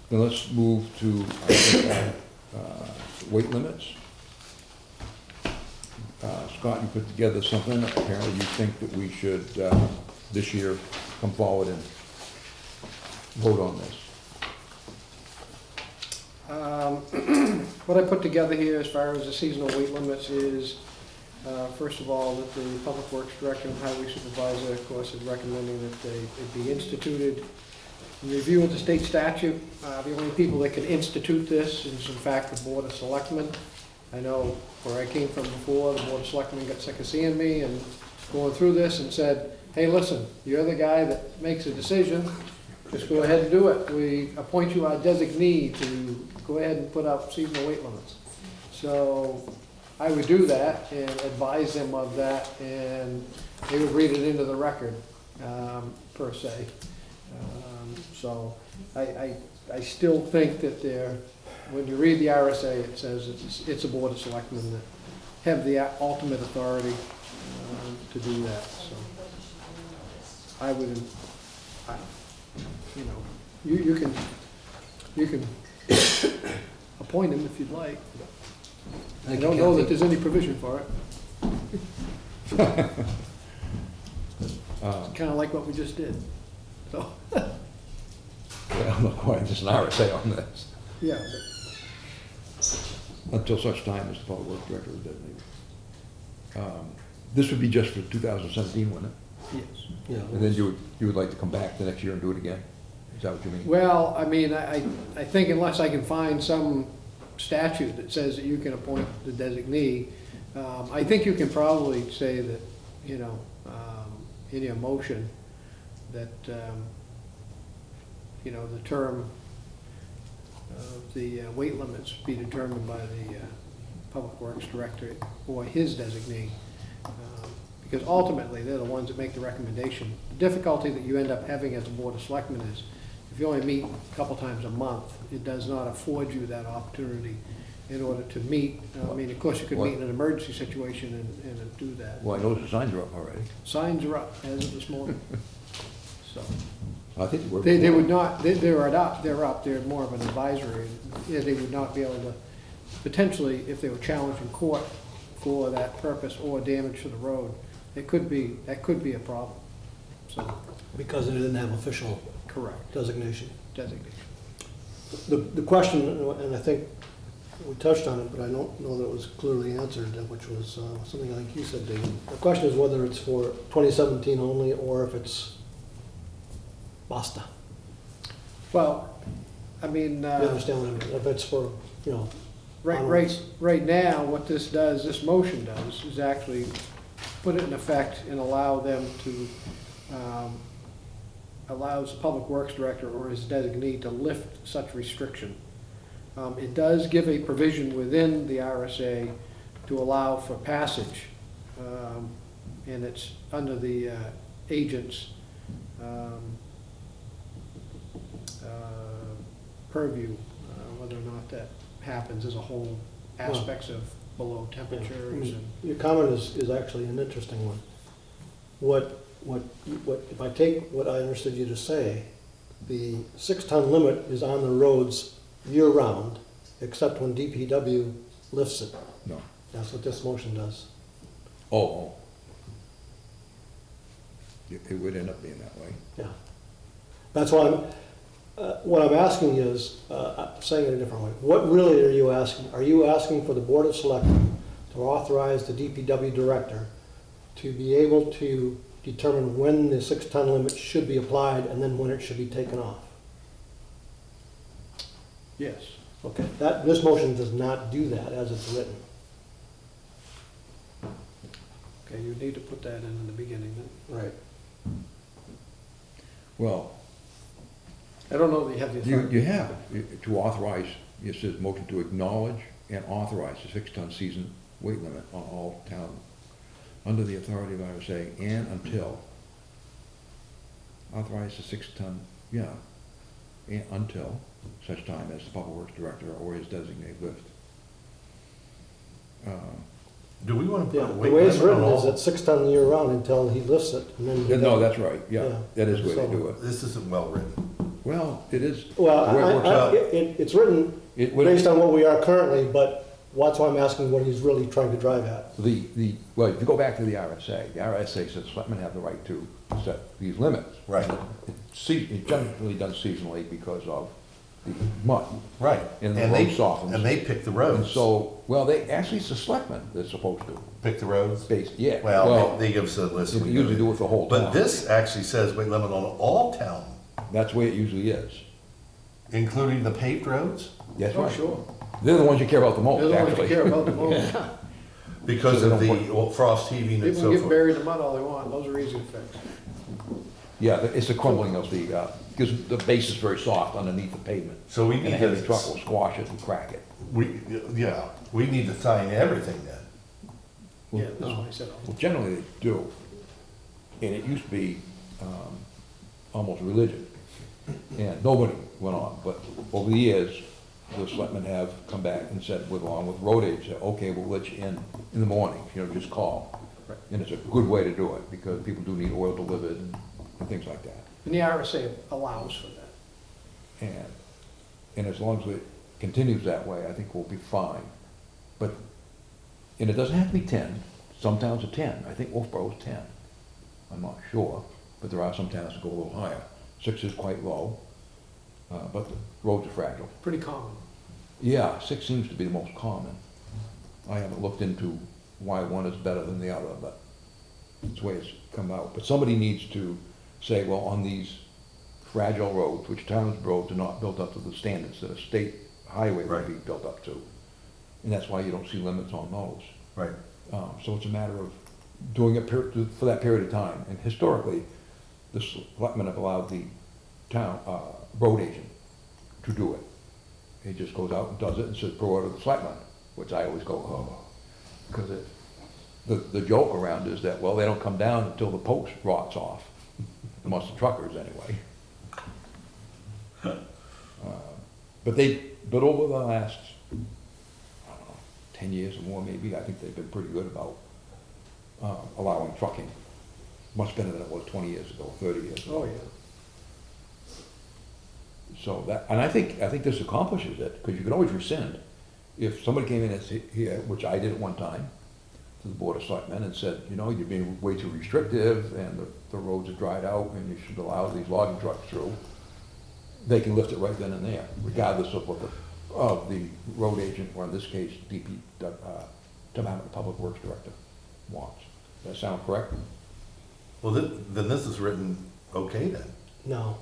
Then let's move to weight limits. Scott, you put together something, apparently you think that we should, this year, come forward and vote on this. What I put together here as far as the seasonal weight limits is, first of all, that the Public Works Director and Highway Supervisor, of course, is recommending that it be instituted. In review of the state statute, the only people that can institute this is in fact the Board of Selectmen. I know where I came from before, the Board of Selectmen got sick of seeing me and going through this and said, hey, listen, you're the guy that makes a decision, just go ahead and do it. We appoint you our designee to go ahead and put up seasonal weight limits. So I would do that and advise them of that, and they would read it into the record, per se. So I still think that when you read the RSA, it says it's a Board of Selectmen that have the ultimate authority to do that, so. I would, you can appoint him if you'd like. I don't know that there's any provision for it. Kind of like what we just did, so, I'm not quite, just an RSA on this, yeah. until such time as the Public Works Director is designated. This would be just for 2017, wouldn't it? Yes. Yeah. And then you would like to come back the next year and do it again? Is that what you mean? Well, I mean, I think unless I can find some statute that says that you can appoint the designee, I think you can probably say that, in your motion, that, the term of the weight limits be determined by the Public Works Director or his designee. Because ultimately, they're the ones that make the recommendation. The difficulty that you end up having as a Board of Selectmen is, if you only meet a couple times a month, it does not afford you that opportunity in order to meet. I mean, of course, you could meet in an emergency situation and do that. Well, I noticed the signs are up already. Signs are up as of this morning. So, I think they were. they would not, they're up, they're more of an advisory. Yeah, they would not be able to, potentially, if they were challenged in court for that purpose or damage to the road, that could be a problem. So, Because it didn't have official correct, designation. designation. The question, and I think we touched on it, but I don't know that it was clearly answered, which was something I think you said, David. The question is whether it's for 2017 only or if it's basta. Well, I mean, You understand what I mean? If it's for, you know, right now, what this does, this motion does, is actually put it in effect and allow them to, allows the Public Works Director or his designee to lift such restriction. It does give a provision within the RSA to allow for passage, and it's under the agent's purview, whether or not that happens as a whole, aspects of below temperatures and. your comment is actually an interesting one. What, if I take what I understood you to say, the 6-ton limit is on the roads year-round, except when DPW lifts it. No. That's what this motion does. Oh. It would end up being that way. Yeah. That's why what I'm asking is, I'm saying it a different way. What really are you asking? Are you asking for the Board of Selectmen to authorize the DPW director to be able to determine when the 6-ton limit should be applied and then when it should be taken off? Yes. Okay, this motion does not do that as it's written. Okay, you need to put that in the beginning then. Right. Well, I don't know that you have the authority. you have to authorize, it says motion to acknowledge and authorize the 6-ton season weight limit on all town, under the authority of RSA and until. Authorize the 6-ton, yeah, and until such time as the Public Works Director or his designated lift. Do we want to Yeah, put a the weight way it's limit on written is all? it's 6-ton year-round until he lifts it and then. No, that's right, yeah, Yeah. that is the way to do it. This isn't well written. Well, it is. Well, the way it works out. it's written It would- based on what we are currently, but that's why I'm asking what he's really trying to drive at. Well, if you go back to the RSA says selectmen have the right to set these limits. Right. It's generally done seasonally because of the mud. Right. And the And road they, softens. and they pick the And roads. so, well, actually, it's the selectmen that's supposed to, Pick the roads? yeah. Well, they give us a list. They usually do it the whole But town. this actually says weight limit on all town, That's the way it usually is. including the paved roads? That's Oh, right. sure. They're the ones you care about the most, They're the ones actually. you care about the most. Because So of they the don't well, frost heaving and People so can get forth. buried in the mud all they want, those are easy to fix. Yeah, it's the crumbling of the, because the base is very soft underneath the pavement. So we And a need heavy to, truck will squash it and crack it. we need to sign everything then. Yeah, that's what I said. Well, generally they do, and it used to be almost religion, and nobody went on, but over the years, the selectmen have come back and said, along with road agents, said, okay, we'll let you in the morning, just call. Right. And it's a good way to do it, because people do need oil delivered and things like that. And the RSA allows for that. And as long as it continues that way, I think we'll be fine. But, and it doesn't have to be 10, some towns are 10, I think Wolfboro's 10. I'm not sure, but there are some towns that go a little higher. 6 is quite low, but the roads are fragile. Pretty common. Yeah, 6 seems to be the most common. I haven't looked into why one is better than the other, but it's the way it's come out. But somebody needs to say, well, on these fragile roads, which town's roads are not built up to the standards that a state highway would Right. be built up to. And that's why you don't see limits on those. Right. So it's a matter of doing it for that period of time. And historically, the selectmen have allowed the town, road agent to do it. He just goes out and does it and says, per order of the selectmen, which I always go, oh. Because the joke around is that, well, they don't come down until the post rots off, amongst the truckers anyway. But over the last 10 years or more maybe, I think they've been pretty good about allowing trucking. Much better than it was 20 years ago, 30 years ago. Oh, yeah. So that, and I think this accomplishes it, because you can always rescind. If somebody came in and said here, which I did at one time, to the Board of Selectmen, and said, you know, you're being way too restrictive, and the roads are dried out, and you should allow these logging trucks through, they can lift it right then and there, regardless of what the road agent, or in this case, Department of Public Works Director wants. Does that sound correct? Well, then this is written okay then. No.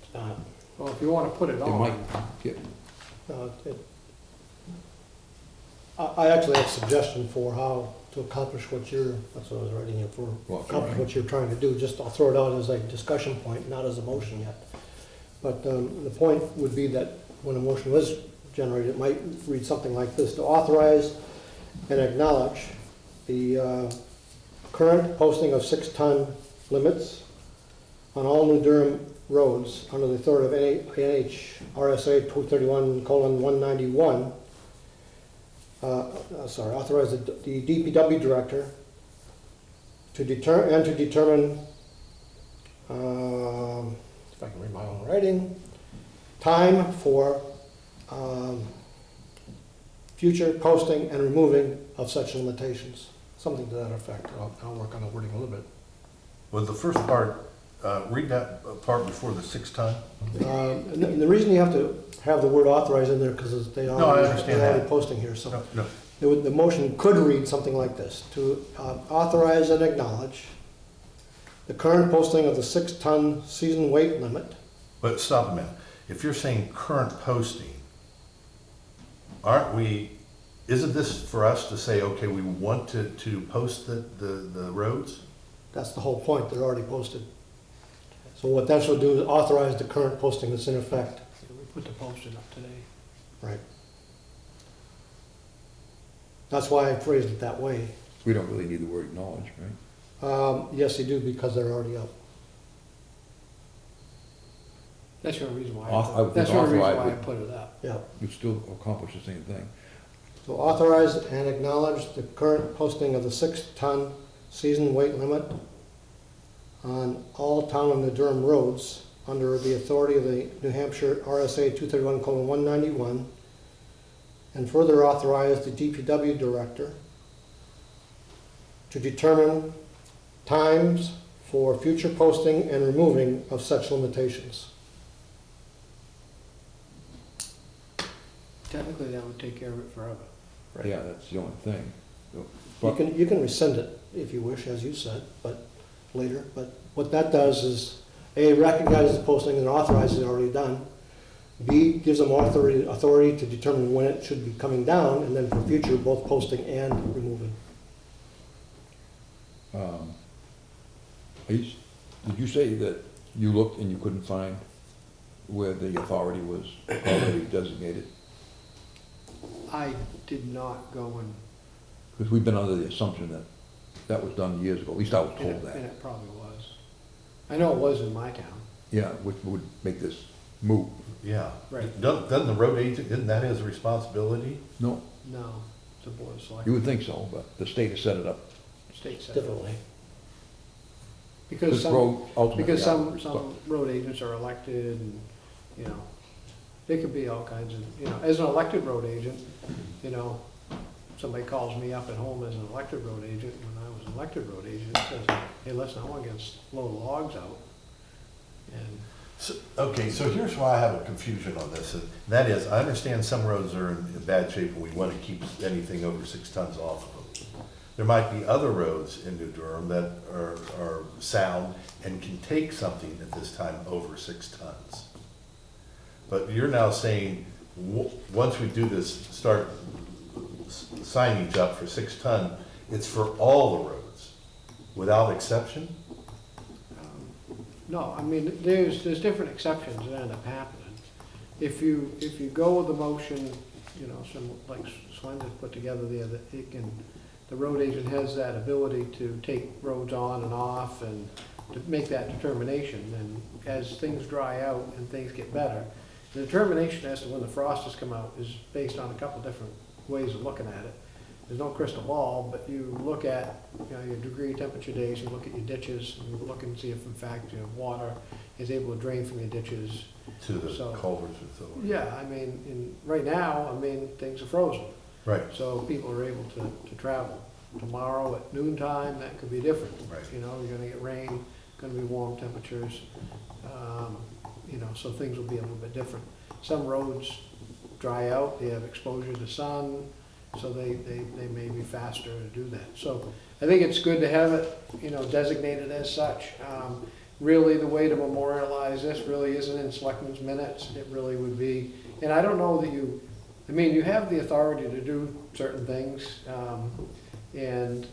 It's not. Well, if you wanna put it It on. might get, No, I actually have a suggestion for how to accomplish that's what I was writing here for, Well, accomplish sure. what you're trying to do. Just, I'll throw it out as a discussion point, not as a motion yet. But the point would be that when a motion is generated, it might read something like this: to authorize and acknowledge the current posting of 6-ton limits on all New Durham roads under the authority of RSA 231:191. Authorize the DPW director to determine, if I can read my own writing, time for future posting and removing of such limitations. Something to that effect. I'll work on the wording a little bit. Was the first part, read that part before the 6-ton? And the reason you have to have the word authorize in there, because they I are understand already that. posting here, so. No. The motion could read something like this: to authorize and acknowledge the current posting of the 6-ton season weight limit. But stop a minute. If you're saying current posting, isn't this for us to say, okay, we want to post the roads? That's the whole point, they're already posted. So what that should do is authorize the current posting that's in effect. We put the posting up today. Right. That's why I phrased it that way. we don't really need the word acknowledge, right? Yes, you do, because they're already up. That's the only reason why, I would that's the think only reason authorize why I would- put it up. Yeah. You'd still accomplish the same thing. So authorize and acknowledge the current posting of the 6-ton season weight limit on all town and the Durham roads under the authority of the New Hampshire RSA 231:191, and further authorize the DPW director to determine times for future posting and removing of such limitations. Technically, that would take care of it forever. Yeah, that's the only thing. You can rescind it if you wish, as you said, but later. But what that does is, A, recognizes posting and authorizes it already done. B, gives them authority to determine when it should be coming down, and then for future, both posting and removing. Did you say that you looked and you couldn't find where the authority was already designated? I did not go and, Because we've been under the assumption that that was done years ago, at least I was told and that. it probably was. I know it was in my town. Yeah, which would make this moot. Yeah. Right. Doesn't the road agent, isn't that his responsibility? No, No, it's a board of you selectmen. would think so, but the state has set it up. State said. Differently. Because This some, road ultimately. because some road agents are elected and, you know, there could be all kinds of, you know, as an elected road agent, you know, somebody calls me up at home as an elected road agent, when I was an elected road agent, says, hey, listen, I want to get a load of logs out. And Okay, so here's why I have a confusion on this, and that is, I understand some roads are in bad shape and we want to keep anything over 6 tons off of them. There might be other roads in New Durham that are sound and can take something at this time over 6 tons. But you're now saying, once we do this, start signage up for 6 ton, it's for all the roads, without exception? no, I mean, there's different exceptions that end up happening. If you go with the motion, you know, some, like Swen has put together there, that it can, the road agent has that ability to take roads on and off and to make that determination. And as things dry out and things get better, the determination as to when the frost has come out is based on a couple different ways of looking at it. There's no crystal ball, but you look at, you know, your degree temperature days, you look at your ditches, and you look and see if in fact, you know, water is able to drain from your ditches. To the So- culverts and so on. Yeah, I mean, right now, I mean, things are frozen, Right, so people are able to travel. Tomorrow at noontime, that could be different. Right. You know, you're gonna get rain, gonna be warm temperatures, you know, so things will be a little bit different. Some roads dry out, they have exposure to sun, so they may be faster to do that. So I think it's good to have it, you know, designated as such. Really, the way to memorialize this really isn't in selectmen's minutes, it really would be, and I don't know that you, I mean, you have the authority to do certain things, and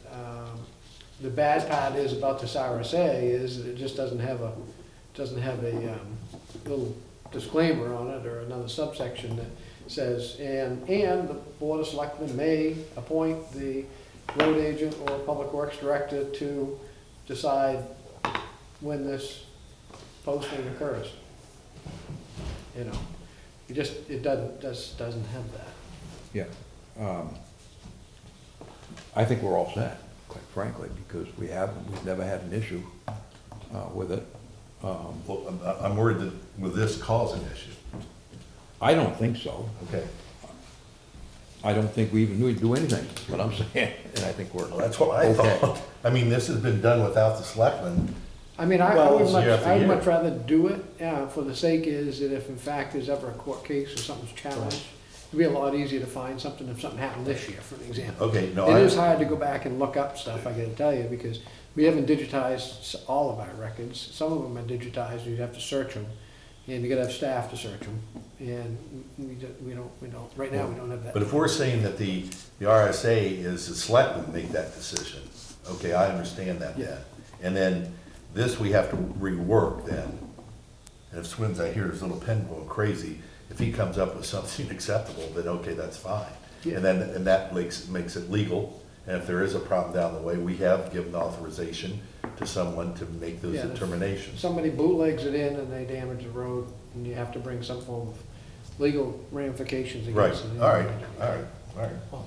the bad part is about this RSA is that it just doesn't have a little disclaimer on it or another subsection that says, and the Board of Selectmen may appoint the road agent or public works director to decide when this posting occurs. You know, it doesn't have that. Yeah. I think we're all set, quite frankly, because we've never had an issue with it. well, I'm worried that will this cause an issue? I don't think so. Okay, I don't think we even need to do anything, but I'm saying, and I think we're. well, that's what I okay. thought. I mean, this has been done without the selectmen. I mean, I Well, would it's much, year after I'd year. much rather do it, for the sake is that if in fact there's ever a court case or something's challenged, it'd be a lot easier to find something if something happened this year, for an example. Okay, no, It is hard to go back and look up stuff, I gotta tell you, because we haven't digitized all of our records. Some of them are digitized, you'd have to search them, and you gotta have staff to search them, and we don't, right now, we don't have that. But if we're saying that the RSA is the selectmen make that decision, okay, I understand that Yeah. then. And then this we have to rework then. And if Swin's, I hear his little pen going crazy, if he comes up with something acceptable, then okay, that's fine. Yeah. And that makes it legal. And if there is a problem down the way, we have given authorization to someone to make those Yeah, if determinations. Somebody bootlegs it in and they damage the road, and you have to bring some form of legal ramifications Right, against it. all right, all right, all right.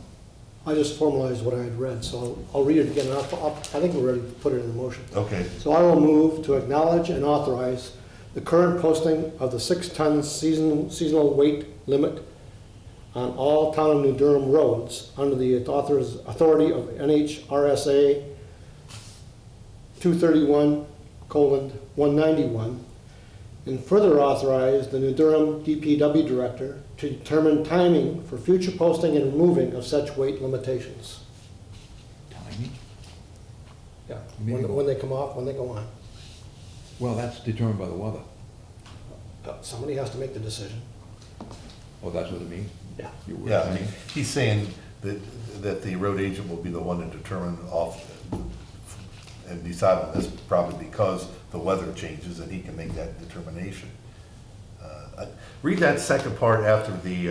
I just formalized what I had read, so I'll read it again. I think we're ready to put it in motion. Okay, So I will move to acknowledge and authorize the current posting of the 6-ton seasonal weight limit on all town of New Durham roads under the authority of NHRSA 231:191, and further authorize the New Durham DPW Director to determine timing for future posting and removing of such weight limitations. Timing? Yeah. You mean- When they come off, when they go on. Well, that's determined by the weather. Somebody has to make the decision. Oh, that's what it means? Yeah. You were yeah, I saying? mean, he's saying that the road agent will be the one to determine off and decide on this, probably because the weather changes and he can make that determination. Read that second part after the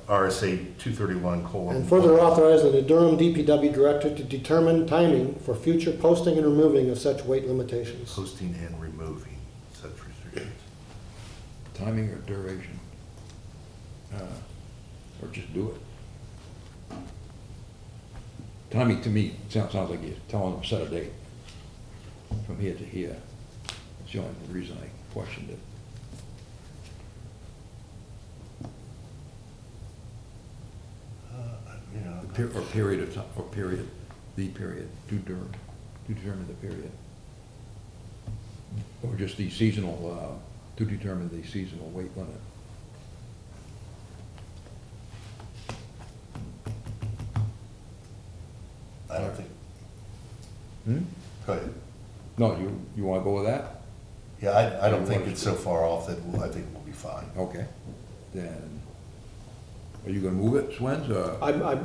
RSA 231:1. And further authorize the Durham DPW Director to determine timing for future posting and removing of such weight limitations. Posting and removing such restrictions. Timing or duration? Or just do it? Timing, to me, sounds like you're telling them set a date from here to here. That's the only reason I questioned it. Or period of time, or period, the period, to determine the period. Or just the seasonal, to determine the seasonal weight limit. I don't think, Hmm? go ahead. No, you wanna go with that? Yeah, I don't think it's so far off that I think we'll be fine. Okay, then, are you gonna move it, Swens, or, I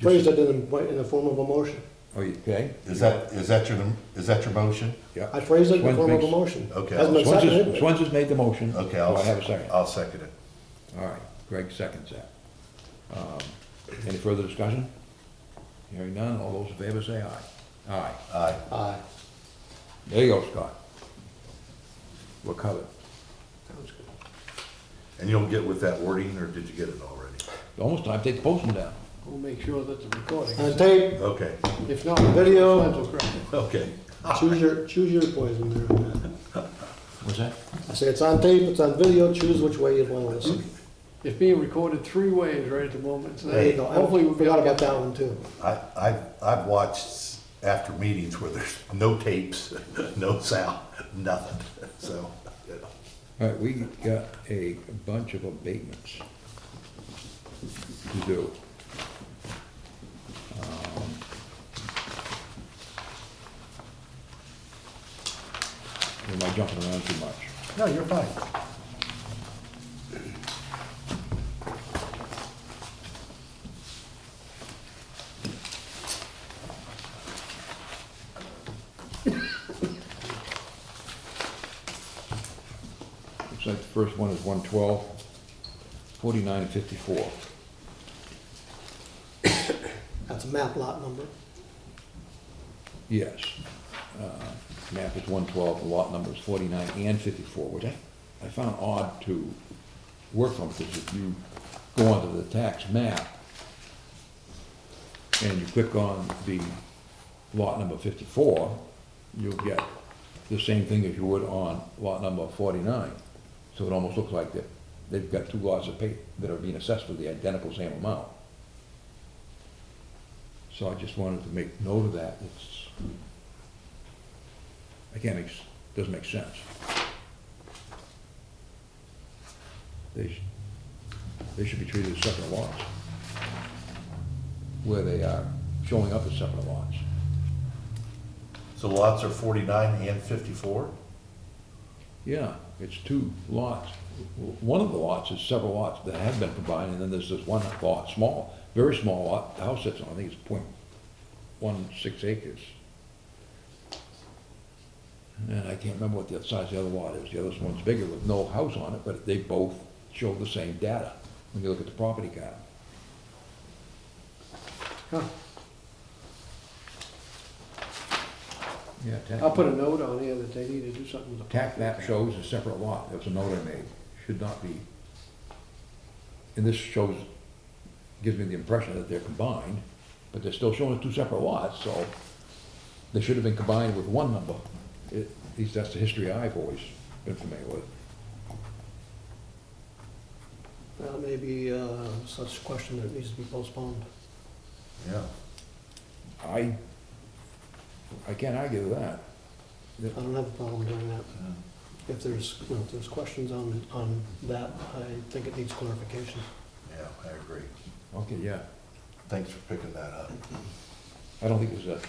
phrased it in the form of a motion. are you, okay? Is that your motion? Yeah. I phrased it in the Swens form of a makes- motion. Okay, Hasn't been seconded, but- Swens has made the motion. Okay, Do I have a second? I'll second it. All right, Greg seconds that. Any further discussion? Hearing none, all those in favor say aye. Aye. Aye. Aye. There you go, Scott. We're covered. Sounds good. And you'll get with that wording, or did you get it already? almost time to take the posting down. We'll make sure that the recording, On tape, Okay, if not, Video. Slides will correct it. okay. choose your poison there on that. What's that? I say it's on tape, it's on video, choose which way you want to listen. It's being recorded 3 ways right at the moment, so There you go. hopefully I we'll be forgot able to about get that one too. I've watched after meetings where there's no tapes, no sound, nothing, so, you know. All right, we got a bunch of abatements to do. Am I jumping around too much? No, you're fine. Looks like the first one is 112, 49, and 54. That's a map lot number. Yes. Map is 112, the lot number is 49 and 54, which I found odd to work from, because if you go onto the tax map and you click on the lot number 54, you'll get the same thing as you would on lot number 49. So it almost looks like they've got two lots of pay that are being assessed for the identical same amount. So I just wanted to make note of that. It's, again, doesn't make sense. They should be treated as separate lots, where they are showing up as separate lots. So lots are 49 and 54? Yeah, it's two lots. One of the lots is several lots that have been combined, and then there's this one lot, small, very small lot, the house sits on, I think it's .16 acres. And I can't remember what the size of the other lot is. The other one's bigger with no house on it, but they both show the same data when you look at the property card. Huh. Yeah, I'll put a note on here that they need to do something with the. tax map shows a separate lot. That's a note I made. Should not be. And this shows, gives me the impression that they're combined, but they're still showing two separate lots, so they should have been combined with one number. At least that's the history I've always been familiar with. That may be such a question that needs to be postponed. Yeah. I can't argue with that. I don't have a problem doing that. If there's, if there's questions on that, I think it needs clarification. Yeah, I agree. Okay, yeah. Thanks for picking that up. I don't think there's a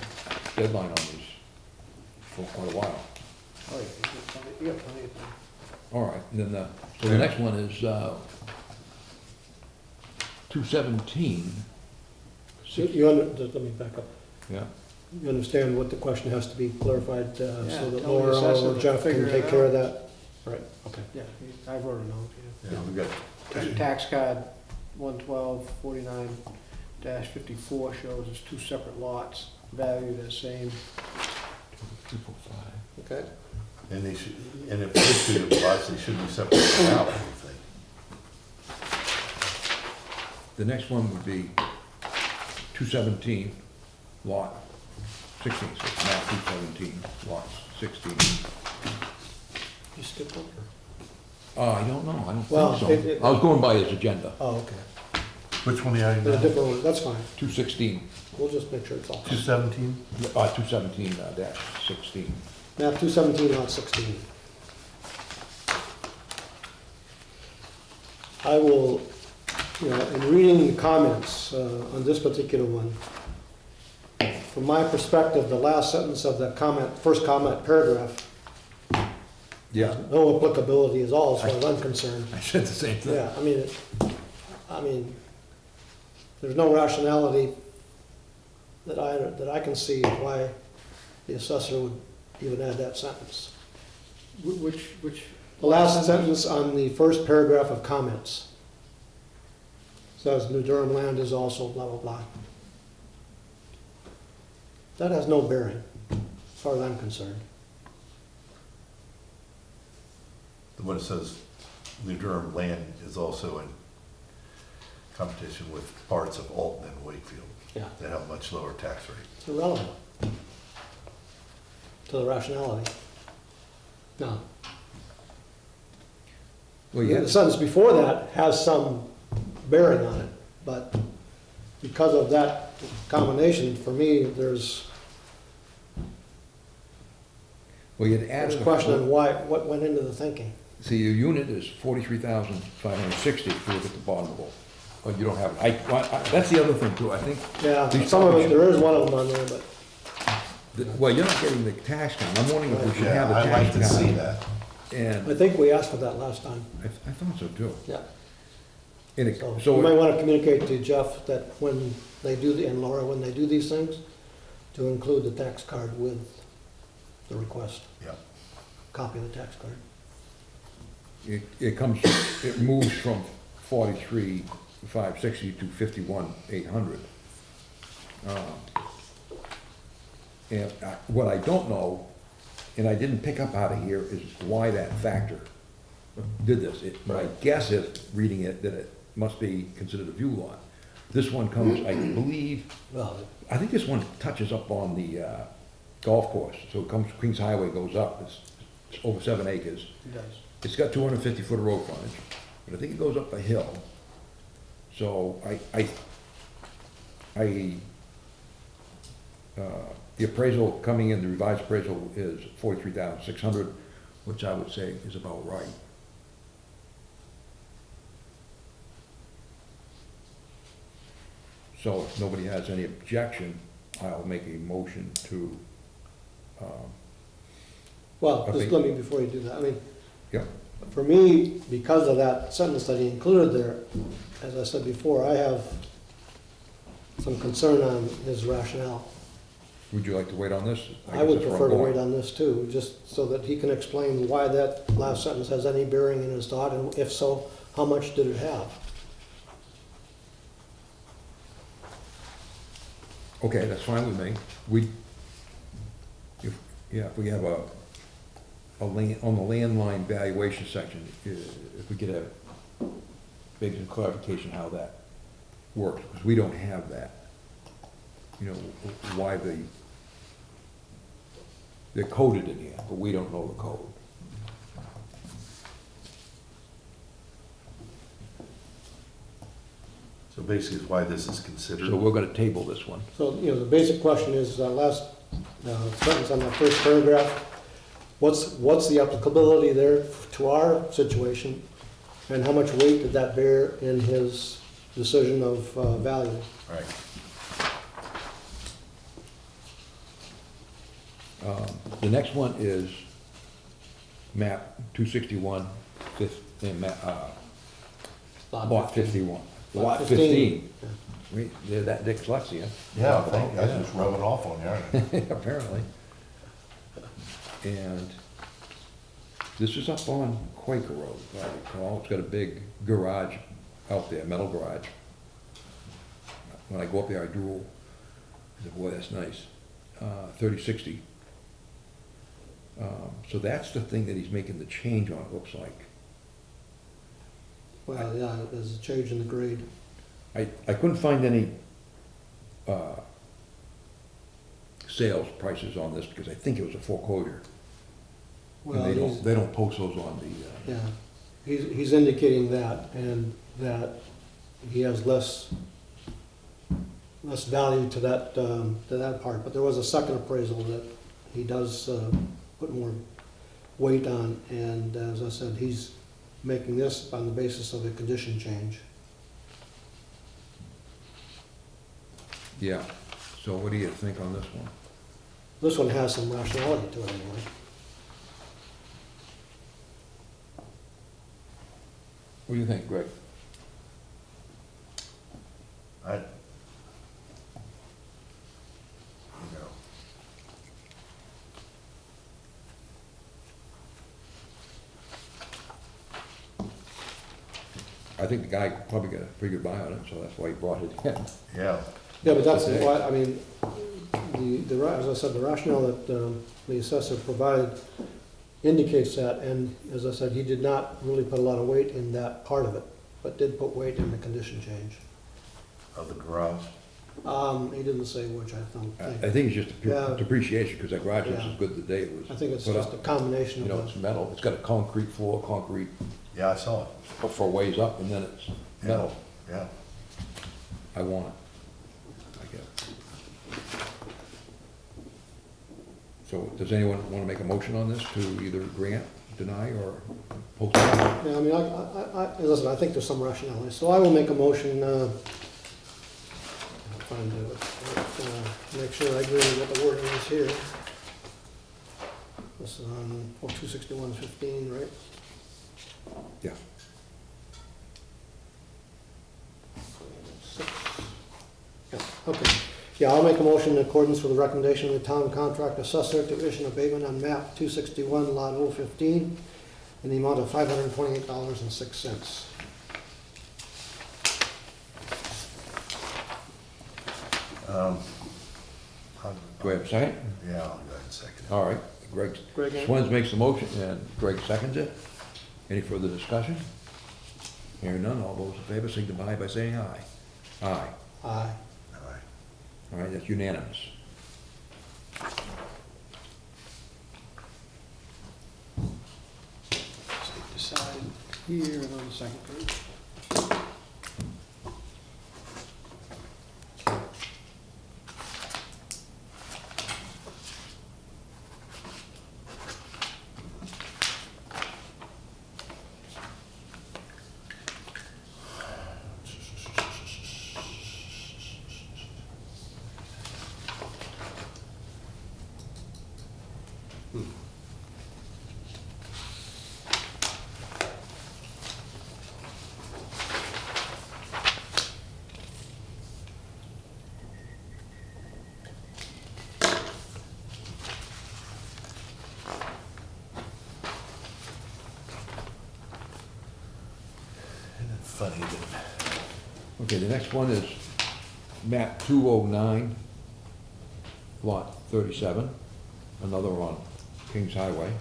deadline on these for quite a while. Oh, yeah, you got plenty of time. All right, and then so the next one is 217. Let me back up. Yeah. You understand what the question has to be clarified, so Yeah, that tell the Laura assessor or to Jeff figure can it take care of out. that? Right, okay. Yeah, I wrote a note, Yeah, we got, yeah. Tax card 112-49-54 shows it's two separate lots, valued as same. 245. Okay. and they should, and if there's two lots, they should be separated out, I would think. The next one would be 217, lot 16, so it's map 217, lot 16. You skipped over? I don't know, I don't Well, think so. I was going by his agenda, Oh, okay. Which one are you There's a now? different one, that's fine. 216, We'll just make sure it's all. 217? 217-16. Map 217, lot 16. I will, in reading the comments on this particular one, from my perspective, the last sentence of the comment, first comment paragraph, Yeah, no applicability is all, as far as I'm concerned. I said the same thing. Yeah, I mean, there's no rationality that I can see why the assessor would even add that sentence. Which? The last sentence on the first paragraph of comments says New Durham land is also blah, blah, blah. That has no bearing, as far as I'm concerned. The one that says New Durham land is also in competition with parts of Alton and Wakefield Yeah, that have much lower tax rates. it's irrelevant to the rationality. No. Well, you The had, sentence before that has some bearing on it, but because of that combination, for me, there's well, you had a asked. question on why, what went into the thinking. See, your unit is 43,560 if you look at the bottom of it. Oh, you don't have it. That's the other thing too, I think. Yeah, these some of it, should- there is one of them on there, but Well, you're not getting the tax count. I'm wondering if we should have Yeah, the I'd like tax to count. see that. And I think we asked for that last time. I thought so too. Yeah. And it- So you might so, want to communicate to Jeff that when they do, and Laura, when they do these things, to include the tax card with the request, Yeah. copy of the tax card. it moves from 43,560 to 51,800. And what I don't know, and I didn't pick up out of here, is why that factor did this. My guess is, reading it, that it must be considered a view lot. This one comes, I believe, Well, I think this one touches up on the golf course. So it comes, Queens Highway goes up, it's over 7 acres. it does. It's got 250-foot road frontage, but I think it goes up a hill. So the appraisal coming in, the revised appraisal is 43,600, which I would say is about right. So if nobody has any objection, I'll make a motion to, Well, Okay. just let me, before you do that, I mean, yeah, for me, because of that sentence that he included there, as I said before, I have some concern on his rationale. would you like to wait on this? I would guess that's where I'm prefer to going. wait on this too, just so that he can explain why that last sentence has any bearing in his thought, and if so, how much did it have? Okay, that's fine with me. If we have a land, on the landline valuation section, if we get maybe some clarification how that works, because we don't have that. You know, why they're coded in here, but we don't know the code. So basically, it's why this is considered. So we're gonna table this one. So, the basic question is, that last sentence on that first paragraph, what's the applicability there to our situation? And how much weight did that bear in his decision of value? Right. The next one is map 261, lot 51. Lot 15. Wait, they're that dyslexia. Yeah, I think, I just rubbing off on you, aren't I? Apparently. And this is up on Quaker Road, if I recall. It's got a big garage out there, metal garage. When I go up there, I drool. I said, boy, that's nice. 3060. So that's the thing that he's making the change on, it looks like. Well, yeah, there's a change in the grade. I couldn't find any sales prices on this because I think it was a foreclosure. Well, And they don't post those on the, yeah, he's indicating that, and that he has less value to that part, but there was a second appraisal that he does put more weight on, and as I said, he's making this on the basis of a condition change. yeah. So what do you think on this one? This one has some rationality to it anyway. What do you think, Greg? I, you know, I think the guy probably got a pretty good buy on it, so that's why he brought it in. yeah, Yeah, but that's why, I mean, as I said, the rationale that the assessor provided indicates that, and as I said, he did not really put a lot of weight in that part of it. but did put weight in the condition change. Of the garage. He didn't say which, I don't I think. think it's just a Yeah. depreciation, because that garage looks Yeah. as good the day it was. I think it's put just a up. combination You know, of it's metal, it's got a concrete floor, concrete Yeah, I saw it. for ways up, and then it's metal. Yeah. I want it, I guess. So, does anyone want to make a motion on this to either grant, deny, or postpone? Yeah, I mean, listen, I think there's some rationale. So I will make a motion, I'll try and do it, make sure I agree with what the wording is here. This is on 26115, right? Yeah. Six. Yeah, okay. Yeah, I'll make a motion in accordance with the recommendation of the town contract assessor to issue an abatement on map 261, lot 015, in the amount of $528.06. Do I have a second? Yeah, I'll go ahead and second it. All right, Greg Swens makes the motion, and Greg seconds it. Any further discussion? Hearing none, all those in favor signify by saying aye. Aye. Aye. All right. All right, that's unanimous. Decide here and on the second page. Isn't it funny that, Okay, the next one is map 209, lot 37, another on Kings Highway.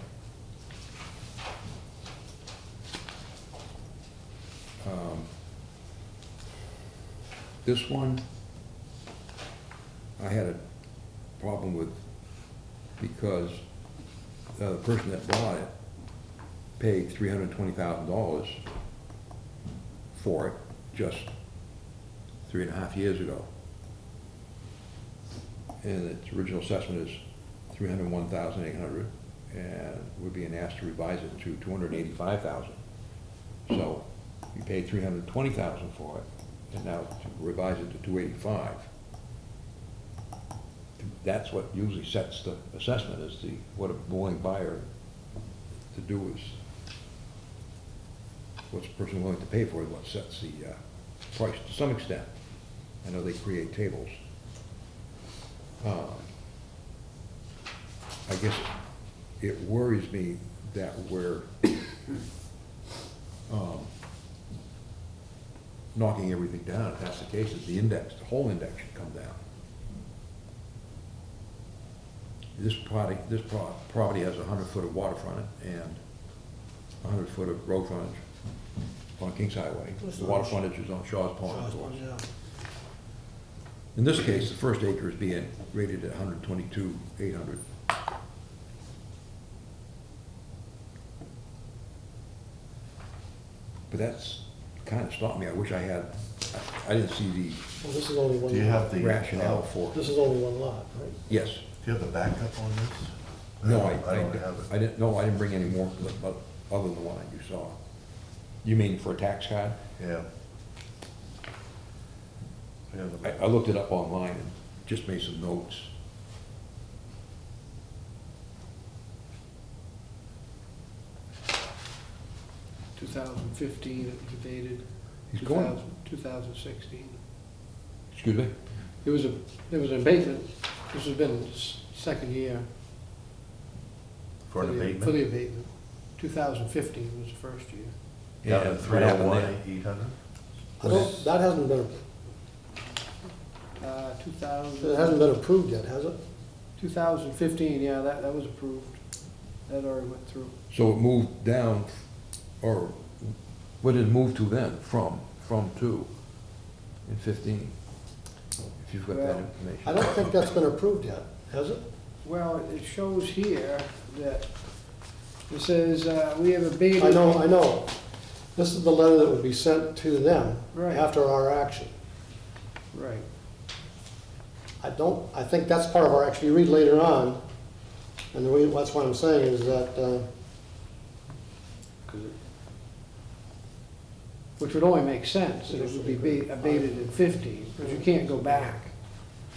This one, I had a problem with because the person that bought it paid $320,000 for it just 3.5 years ago. And its original assessment is $301,800, and we're being asked to revise it to $285,000. So we paid $320,000 for it, and now to revise it to $285,000. That's what usually sets the assessment, is what a willing buyer to do is, what's the person willing to pay for it, what sets the price to some extent. I know they create tables. I guess it worries me that we're knocking everything down. If that's the case, the whole index should come down. This property has 100 foot of waterfront and 100 foot of road frontage on Kings Highway. The water frontage is on Shaw's Pond, of course. Yeah. In this case, the first acre is being rated at 122,800. But that's kind of stopped me. I wish I didn't see Well, this is only one do you lot. have the? the rationale for This it. is only one lot, right? Yes. Do you have the backup on this? No, I don't have I it. didn't bring any more, but other than the one that you saw. You mean for a tax card? Yeah. Yeah, the- I looked it up online and just made some notes. Two 2015, it was dated. He's going. 2016. Excuse me? There was an abatement, this has been second year. For an For abatement? the abatement. 2015 was the first year. Down Yeah, to what happened 301, there? 800? That hasn't been, it 2000. hasn't been approved yet, has it? 2015, yeah, that was approved. That already went through. So it moved down, or What did it move to then, from to, in 15? If you've got that Well, information. I don't think that's been approved yet, has it? Well, it shows here that, it says, we have abated. I know. This is the letter that would be sent to them Right. after our action. Right. I think that's part of our action. You read later on, and that's what I'm saying is that, Which would only make sense, that it would be abated in 15, because you can't go back.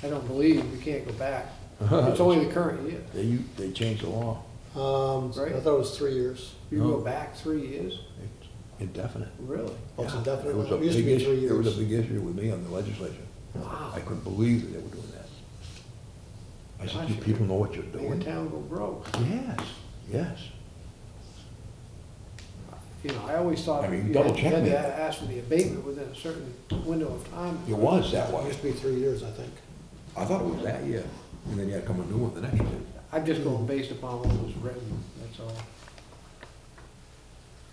I don't believe you can't go back. It's only the current year. They changed the law, Right. I thought it was 3 years. You No. go back 3 years? it's indefinite. Really? Oh, it's Yeah. indefinite? It was a It used to big be 3 issue, it was a years. big issue with me on the legislature. Wow. I couldn't believe that they were doing that. I said, Gosh, "You people know what you're Make a doing?" town go broke. Yes, yes. You know, I always thought I mean, you double had check to me. ask for the abatement within a certain window of time. It was that It way. used to be 3 years, I think. I thought it was that year, and then you had to come a new one the next year. I'm just going based upon what was written, that's all.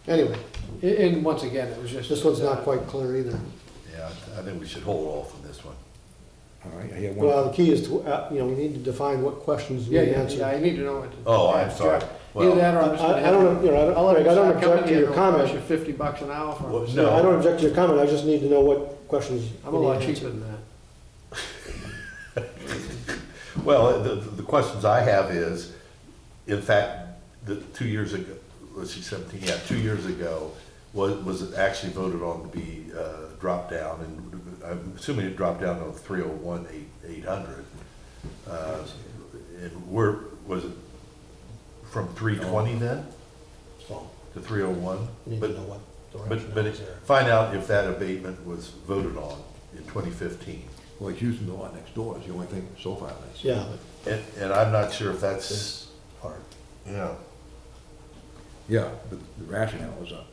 Anyway, And once again, it was just. this one's not quite clear either. Yeah, I think we should hold off on this one. All right, I have Well, one. the key is to, we need to define what questions we Yeah, yeah, answer. yeah, I need to know what to. Oh, I'm ask sorry. Jeff. Well, Either that or I'm just gonna I don't, I'll let Greg, I don't him start object to coming your in, it'll cost you comment. $50 an hour for Well, him. no. I don't object to your comment, I just need to know what questions. I'm a we lot need cheaper answered. than that. Well, the questions I have is, in fact, 2 years ago, let's see, 17, yeah, 2 years ago, was it actually voted on to be dropped down, and I'm assuming it dropped down to 301,800. And was it from 320 then So, to 301? you need to know what But direction is there. find out if that abatement was voted on in 2015. Well, it's using the lot next door, is the only thing so far that's. Yeah, And I'm not sure if that's, this part. yeah. Yeah, the rationale is up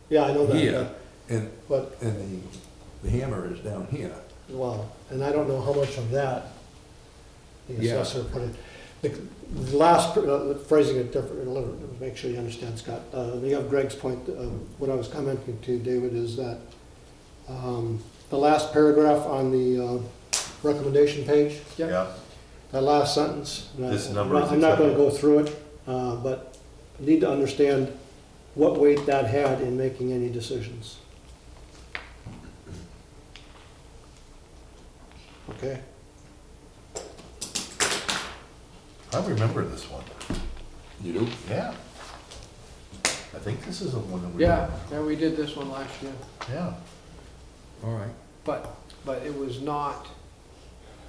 Yeah, I know that. here, and, But, and the hammer is down here. well, and I don't know how much of that the Yeah. assessor put in. The last, phrasing it different, a little, to make sure you understand, Scott. You have Greg's point, what I was commenting to, David, is that the last paragraph on the recommendation page, Yep. Yeah, that last sentence. This number is I'm not gonna acceptable. go through it, but I need to understand what weight that had in making any decisions. Okay? I remember this one. You do? Yeah. I think this is the one that we. Yeah, we did this one last year, Yeah. All right. but it was not,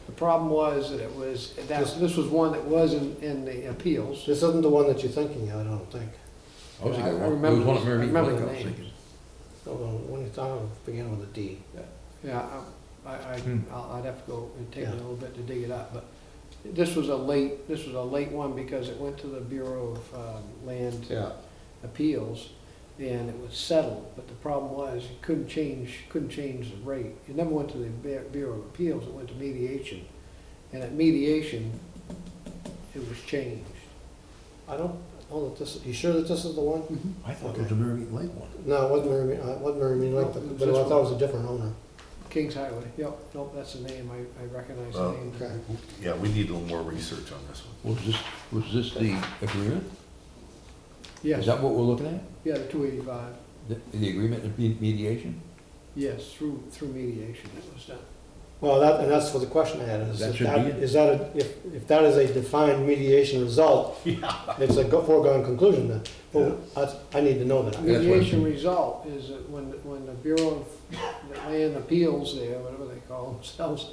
the problem was that it was, this was one that was in the appeals. This isn't the one that you're thinking of, I don't think. I was thinking, I there was remember one this- at Mary I remember Lake, the I was names. thinking. No, no, when you thought of beginning with a D. Yeah, Hmm. I'd have to go and take a Yeah. little bit to dig it up, but this was a late one because it went to the Bureau of Land Yeah. Appeals, and it was settled, but the problem was, you couldn't change the rate. It never went to the Bureau of Appeals, it went to mediation, and at mediation, it was changed. I don't, know that this, you sure that this is the one? I thought it was a Mary Lake one. No, it wasn't Mary Mean Lake, No, it was but I this thought it was a different owner. Kings Highway, yep, nope, that's the name, I recognize the Oh. name. Okay. Yeah, we need a little more research on this one. Was this the agreement? Yes, Is that what we're looking at? yeah, the 285, The agreement of mediation? yes, through mediation it was done. Well, and that's for the question I had, is That if should that, be it. is that, if that is a defined mediation result, it's a foregone conclusion then. Well, I need to know that. what- Mediation result is that when the Bureau of Land Appeals there, whatever they call themselves,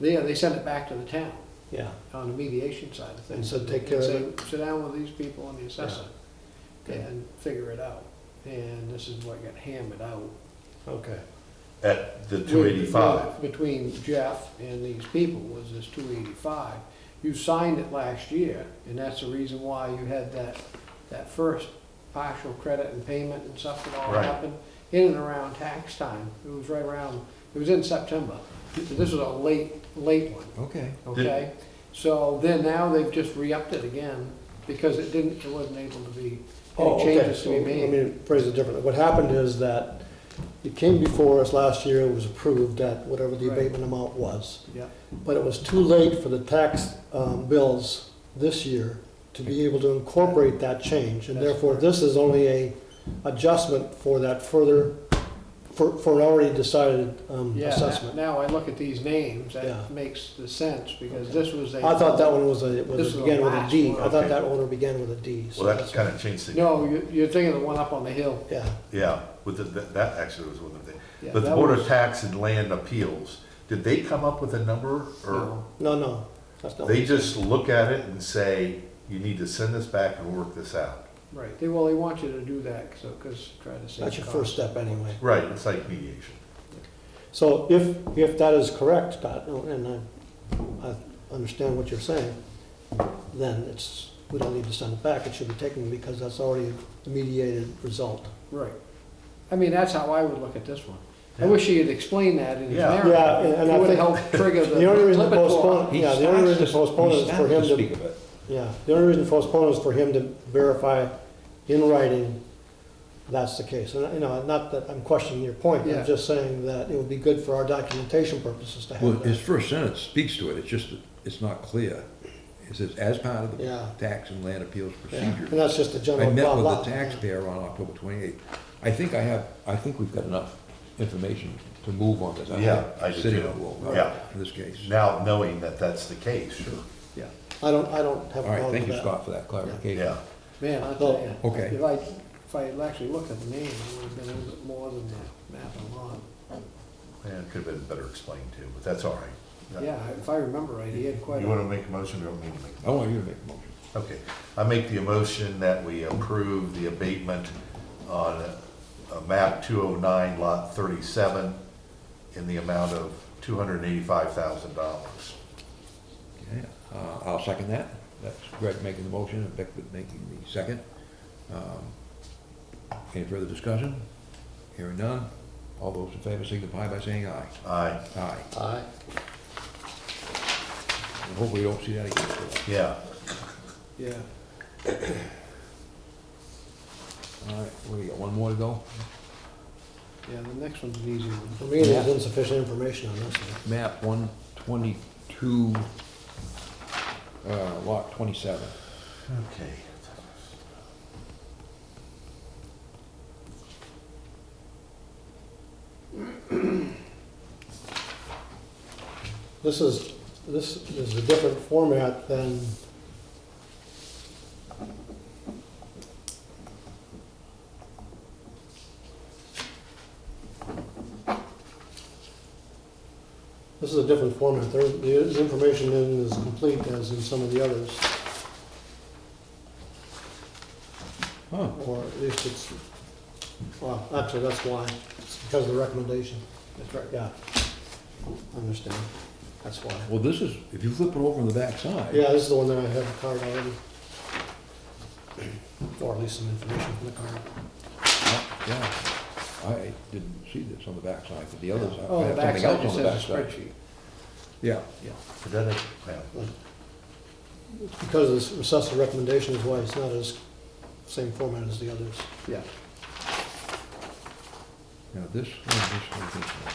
they send it back to the town Yeah, on the mediation side of things. And so take care of say, it. Sit down with these people and the assessor and figure it out. And this is what got hammered out. okay. At the 285. Between Jeff and these people was this 285. You signed it last year, and that's the reason why you had that first partial credit and payment and stuff that all Right. happened in and around tax time. It was right around, it was in September. So this was a late one, Okay. okay? So then now they've just re-upped it again because it wasn't able to be, Oh, any okay, changes to so be let made. me phrase it differently. What happened is that it came before us last year, it was approved at whatever the Right. abatement amount was. Yeah, But it was too late for the tax bills this year to be able to incorporate that change. And That's therefore, correct. this is only a adjustment for that further, for an already decided yeah, assessment. now I look at these names, Yeah. that makes the sense, because this was a. I thought that one was This is the began with a last D. one. I thought Okay. that order began with a D. so Well, that that's- kind of changed things. No, you're thinking of the one up on the hill. Yeah, Yeah, with that actually was one of the things. Yeah, But the that Board of was- Tax and Land Appeals, did they come up with a number, or No. that's not. they just look at it and say, you need to send this back and work this out? Right, they want you to do that, because try to save That's your costs. first step anyway. Right, it's like mediation. So if that is correct, Scott, and I understand what you're saying, then we don't need to send it back, it should be taken because that's already a mediated result. Right. I mean, that's how I would look at this one. I Yeah. wish he had explained that in his Yeah. narrative. Yeah, and I It would think help trigger the the only reason to Lipitor. postpone, He yeah, the only starts reason to postpone he is for starts him to, speak of it. yeah, the only reason to postpone is for him to verify in writing that's the case. And, not that I'm questioning your point, Yeah. I'm just saying that it would be good for our documentation purposes to Well, have his that. first sentence speaks to it, it's just, that it's not clear. It says, as part of the Yeah. tax and land appeals Yeah, procedure. and that's just a I general met blah, with blah. the taxpayer on October 28th. I think we've got enough information to move on this. Yeah, I do Sitting too. on will, Yeah. in this case. Now, knowing that that's the case, sure. Yeah, I don't have a All problem right, with thank you, that. Scott, for that clarification. Yeah, man, I'll tell you. Okay. If I had actually looked at the name, it would have been a little bit more than the map I'm on. yeah, it could have been better explained too, but that's all right. Yeah, if I remember right, he had quite You a. want to make a motion, or you want me to make a I want you to make a motion. Okay, I make the motion that we approve the abatement on map 209, lot 37, in the amount of $285,000. Okay, I'll second that. That's Greg making the motion and Beckford making the second. Any further discussion? Hearing none. All those in favor signify by saying aye. Aye, Aye. Aye. And hopefully you don't see that again. yeah. Yeah, All right, what do you got, one more to go? yeah, the next one's an easy one. For me, there's insufficient information on this one. Map 122, lot 27. Okay. This is a different format than, this is a different format. The information in is complete as in some of the others, Huh, or at least it's, well, actually, that's why. It's because of the recommendation. That's right. Yeah, I understand. That's why. well, this is, if you flip it over on the back side. Yeah, this is the one that I have the card already. Or at least some information from the card. Yeah, I didn't see this on the back side, but the others, I Oh, the have back something side else just on the says a back side. spreadsheet. Yeah, But that is- yeah. It's because of this recessive recommendation is why it's not as, same format as the others. Yeah. now this one, this one.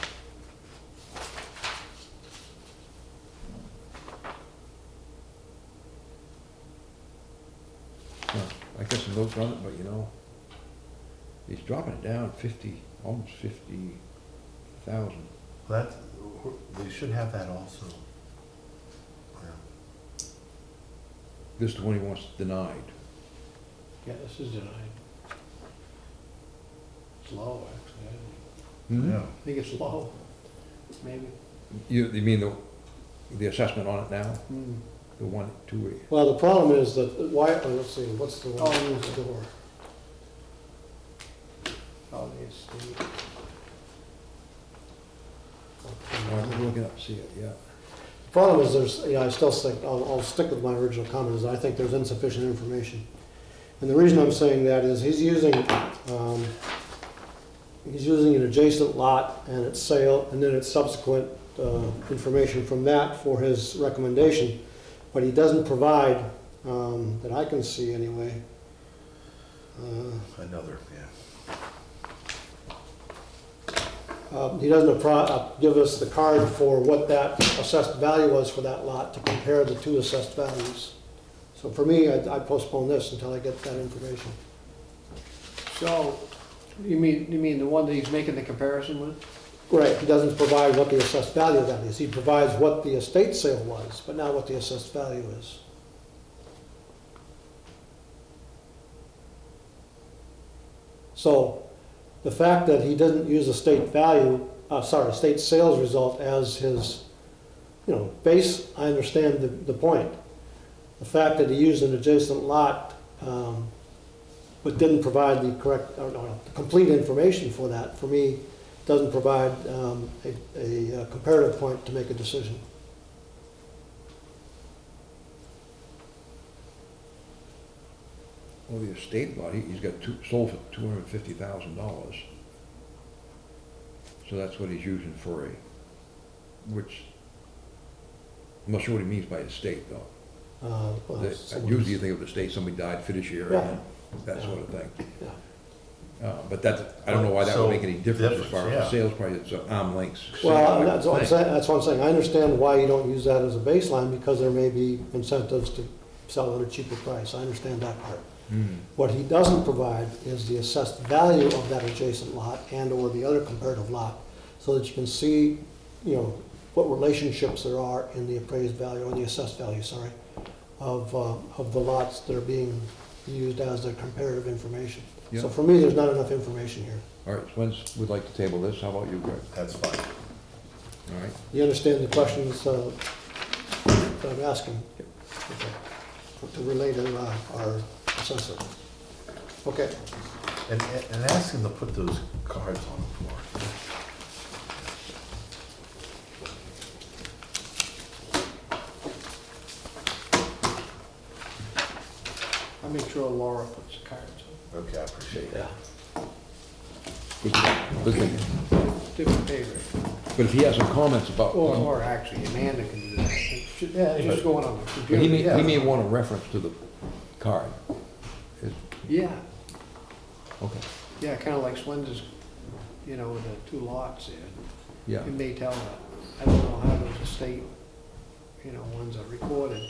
Huh, I got some notes on it, but he's dropping it down 50, almost 50,000. That, they should have that also. Yeah. This is the one he wants denied. Yeah, this is denied. It's low, actually. Yeah. I think it's low, maybe. You mean the assessment on it now? Hmm. The 128? Well, the problem is that, let's see, what's the one Oh, next door? Oh, the estate. I'm looking up to see it, yeah. The problem is I still think, I'll stick with my original comment, is I think there's insufficient information. And the reason I'm saying that is he's using an adjacent lot and its sale, and then its subsequent information from that for his recommendation. But he doesn't provide, that I can see anyway. Another, yeah. He doesn't give us the card for what that assessed value was for that lot to compare the two assessed values. So for me, I postpone this until I get that information. So, you mean the one that he's making the comparison with? Right, he doesn't provide what the assessed value of that is. He provides what the estate sale was, but not what the assessed value is. So the fact that he doesn't use a state value, state sales result as his, base, I understand the point. The fact that he used an adjacent lot, but didn't provide the correct, the complete information for that, for me, doesn't provide a comparative point to make a decision. Well, the estate lot, he's got sold for $250,000. So that's what he's using for which, I'm not sure what he means by estate though. Well, Usually you think of estate, somebody died, fiduciary, Yeah. that sort of thing. Yeah. But I don't know why that would make any difference as far as the Yeah. sales price, it's an arm length. Well, that's what I'm saying. I understand why you don't use that as a baseline, because there may be incentives to sell at a cheaper price. I understand that part. What he doesn't provide is the assessed value of that adjacent lot and/or the other comparative lot, so that you can see, what relationships there are in the appraised value, or the assessed value, sorry, of the lots that are being used as the comparative information. Yeah. So for me, there's not enough information here. All right, Swens would like to table this, how about you, Greg? That's fine. All right, You understand the questions that I'm asking? Okay. To relay to our assessor. Okay. And ask him to put those cards on the floor. I'll make sure Laura puts the cards on. Okay, I appreciate that. good thing. Different pay rate. But if he has some comments about, Or actually, Amanda can do that. It's just going on the but computer. he may want a reference to the card. Yeah, Okay, yeah, kind of like Swens's, with the two lots there. yeah. It may tell that, I don't know how those estate, ones are recorded.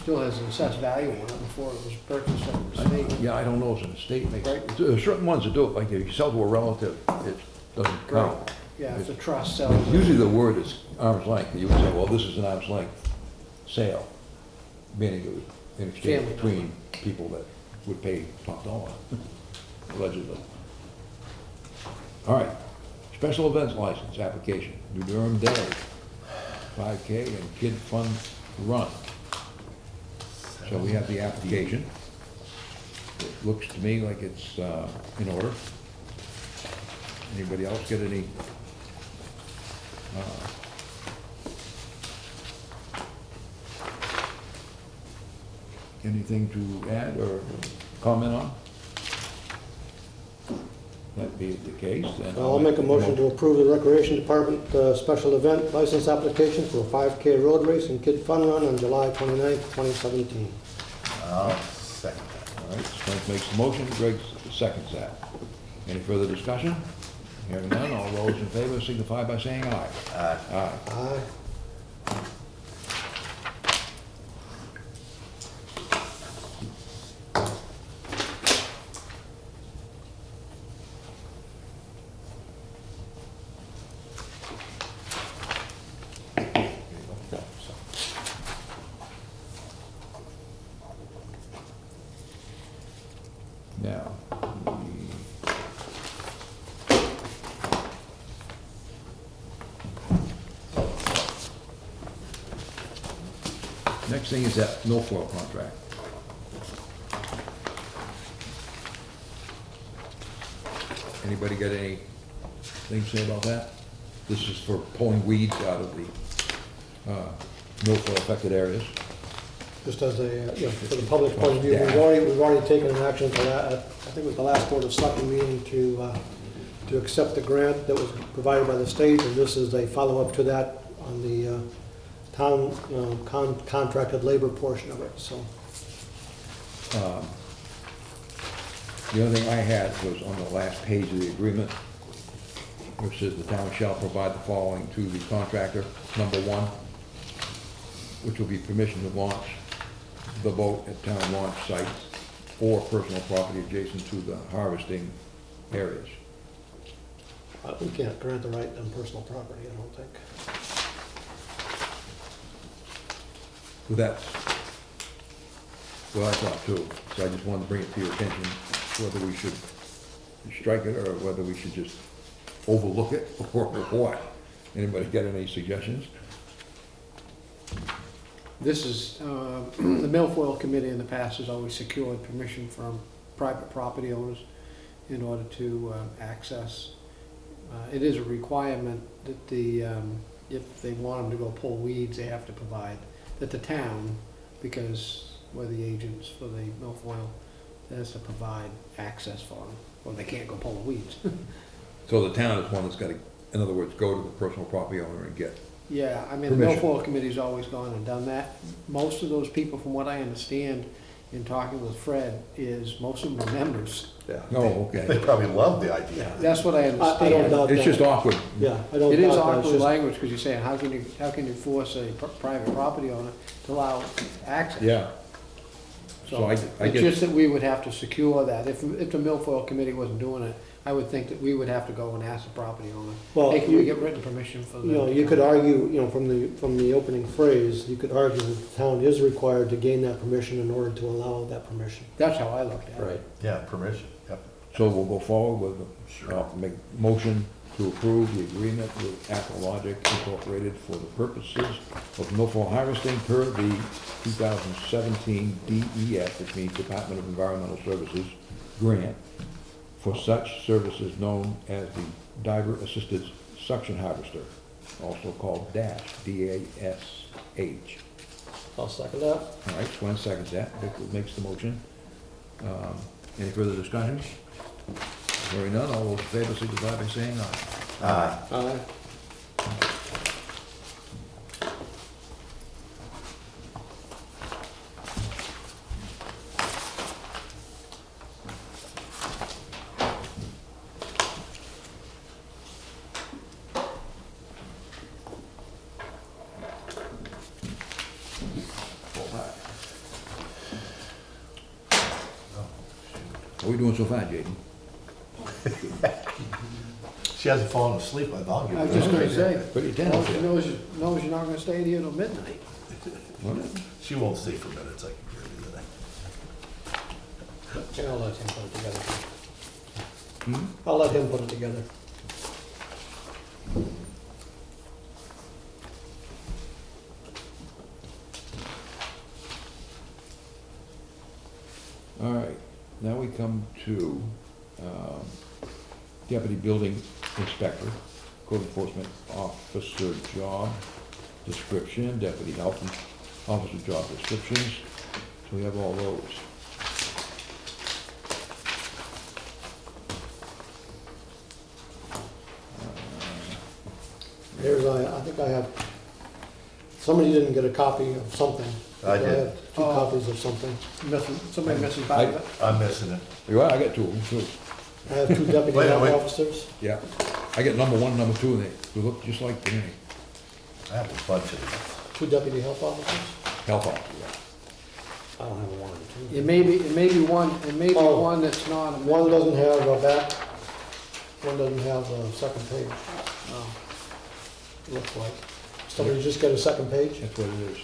Still has an assessed value on it before it was purchased at the estate. Yeah, I don't know if an estate makes, Right. there are certain ones that do it, like if you sell to a relative, it doesn't count. Yeah, if the trust sells. it. Usually the word is arm's length, you would say, well, this is an arm's length sale, meaning it was in exchange Family. between people that would pay top dollar, allegedly. All right, special events license application, New Durham Day, 5K and Kid Fun Run. So we have the application. It looks to me like it's in order. Anybody else get any? Anything to add or comment on? That be the case, then. I'll make a motion to approve the Recreation Department special event license application for a 5K road race and kid fun run on July 29th, 2017. I'll second that. All right, Spence makes the motion, Greg seconds that. Any further discussion? Hearing none, all those in favor signify by saying aye. Aye. Aye. Now, next thing is that milfoil contract. Anybody got anything to say about that? This is for pulling weeds out of the milfoil affected areas. Just as a, for the public's point of view, we've already taken an action for that. I think it was the last Board of Selectmen meeting to accept the grant that was provided by the state, and this is a follow-up to that on the town contracted labor portion of it, so. The other thing I had was on the last page of the agreement. which says the town shall provide the following to the contractor. Number one, which will be permission to launch the boat at town launch site or personal property adjacent to the harvesting areas. We can't grant the right on personal property, I don't think. Well, that's what I thought too. So I just wanted to bring it to your attention, whether we should strike it or whether we should just overlook it or what. Anybody got any suggestions? This is, the Milfoil Committee in the past has always secured permission from private property owners in order to access. It is a requirement that if they want them to go pull weeds, they have to provide, that the town, because we're the agents for the milfoil, has to provide access for them, or they can't go pull the weeds. So the town is one that's got to, in other words, go to the personal property owner and get. Yeah, I mean, the Permission. Milfoil Committee's always gone and done that. Most of those people, from what I understand in talking with Fred, is most of them are members. Yeah. Oh, They okay. probably love the idea. That's what I I don't understand. doubt that. It's just awkward. Yeah, I don't It is doubt that, it's awkward just, language, because you're saying, how can you force a private property owner to allow access? Yeah. So I It's guess, just that we would have to secure that. If the Milfoil Committee wasn't doing it, I would think that we would have to go and ask the property owner, well, hey, can we you get written permission for the? know, you could argue, you know, from the opening phrase, you could argue that the town is required to gain that permission in order to allow that permission. That's how I looked at it. Yeah, permission, yep. so we'll go forward with, make motion to approve the agreement with Aqualogic Incorporated for the purposes of milfoil harvesting per the 2017 DES, which means Department of Environmental Services grant, for such services known as the Diver Assisted Suction Harvester, also called DASH, D-A-S-H. I'll second that. All right, Swen seconds that, Vic makes the motion. Any further discussion? Hearing none, all those in favor signify by saying aye. Aye. How we doing so far, Jaden? She hasn't fallen asleep, I'll give I her. was just gonna say, Pretty as attentive long as she here. knows you're not gonna stay here till midnight. Well, She won't stay for minutes, I can guarantee you that. I'll let him put it together. hmm? I'll let him put it together. All right, now we come to Deputy Building Inspector, Code Enforcement Officer job description, Deputy Health Officer job descriptions. So we have all those. Here's, I think I have, somebody didn't get a copy of something. I did. have two Oh. copies of something. Somebody missing part of it? I'm missing it. Well, I got two of them too. I have two deputy Wait, health wait. officers. Yeah, I got number one, number two, and they look just like the I have a bunch of Two deputy health officers? health officer. I don't have one or two. It may be Oh. one that's not. a One doesn't have a back, one doesn't have a second page, Oh. looks like. Somebody just got a second page? That's what it is.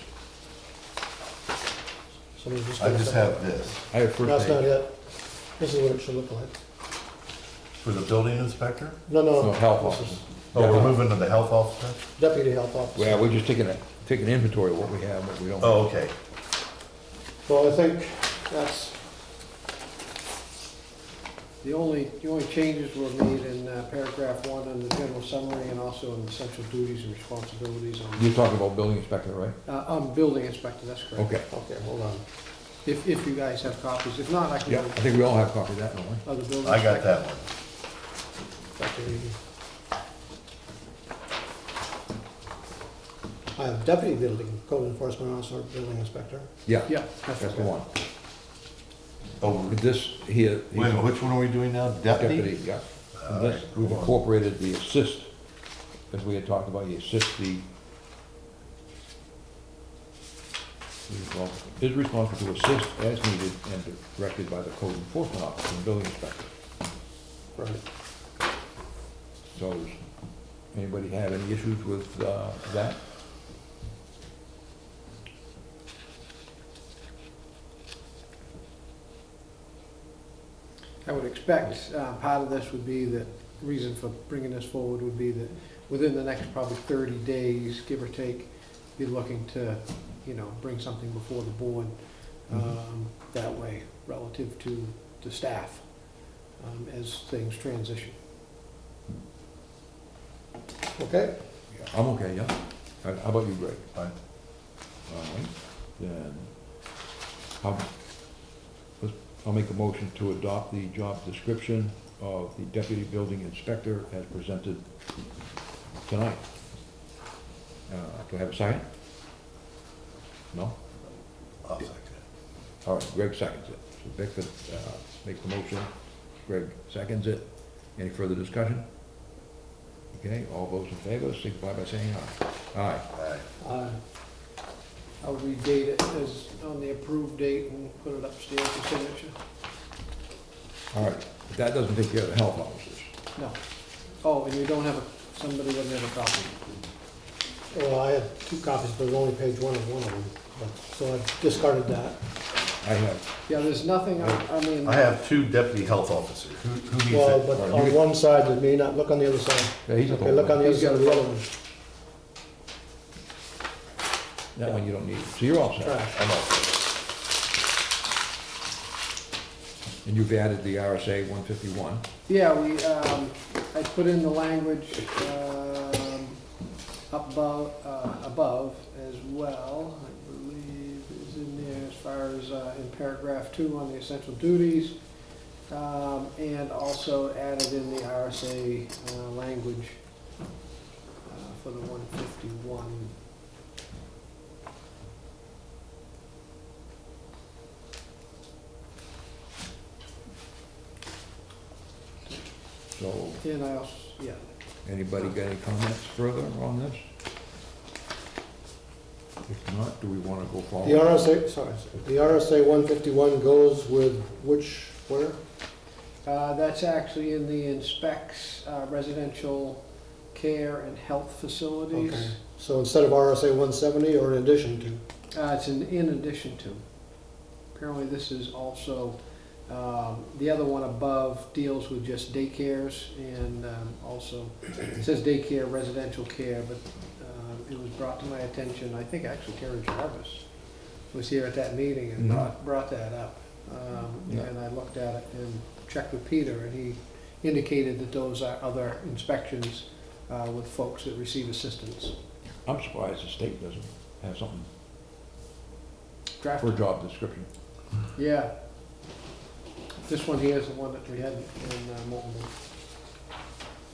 Somebody just it. I got a just second. have this. I have first That's not page. it. This is what it should look like. For the building inspector? No, no. No, health this is officer. Oh, we're moving to the health officer? Deputy health officer. Well, we're just taking inventory of what we have, what we don't. Oh, okay. So I think that's, The only changes were made in paragraph 1 in the general summary and also in the essential duties and responsibilities You're talking about building inspector, right? on building inspector, that's correct. Okay. okay, hold on. If you guys have copies, if not, I can. Yeah, I think we all have copy of that, don't we? Of the building I got inspector. that one. Deputy. I have deputy building, code enforcement officer, building inspector. Yeah, Yeah, that's the okay. one. Oh, But this here, wait a minute, which one are we doing now? Deputy? deputy, yeah. Unless we've incorporated the assist, as we had talked about, you assist is responsible to assist as needed and directed by the code enforcement officer and building inspector. Right. So, does anybody have any issues with that? I would expect, part of this would be that, reason for bringing this forward would be that within the next probably 30 days, give or take, be looking to, bring something before the board, that way, relative to the staff, as things transition. Okay? Yeah, I'm okay, yeah. How about you, Greg? Fine. All right, then, I'll make a motion to adopt the job description of the deputy building inspector as presented tonight. Do I have a second? No? I'll second it. All right, Greg seconds it. So Bickford makes the motion, Greg seconds it. Any further discussion? Okay, all those in favor, signify by saying aye. Aye. Aye. I'll redate it as on the approved date and put it upstairs for signature. All right, but that doesn't take care of the health officers. No. Oh, and you don't have somebody doesn't have a copy. Well, I had 2 copies, but it was only page 1 of one of them, so I discarded that. I have, Yeah, there's nothing, I mean. I have 2 deputy health officers. Who needs Well, it? but Right, on you- one side, it may not look on the other side. yeah, he's a Okay, look on the other He's got side of the a other phone. one. that one you don't need, so you're all set. Trash. I'm all And you've added the RSA 151. Yeah, I put in the language, above as well, I believe is in there as far as, in paragraph 2 on the essential duties. And also added in the RSA, language, for the 151. So, And I also, yeah, anybody got any comments further on this? If not, do we want to go The forward? the RSA 151 goes with where? that's actually in the inspects, residential care and health facilities. Okay. So instead of RSA 170 or in addition to? It's in addition to. Apparently this is also, the other one above deals with just daycares and also, it says daycare, residential care, but it was brought to my attention, I think actually Terry Jarvis was here at that meeting and brought that up. Yeah. And I looked at it and checked with Peter and he indicated that those are other inspections with folks that receive assistance. I'm surprised the state doesn't have something Draft. for a job description. Yeah. This one here is the one that we had in Molten.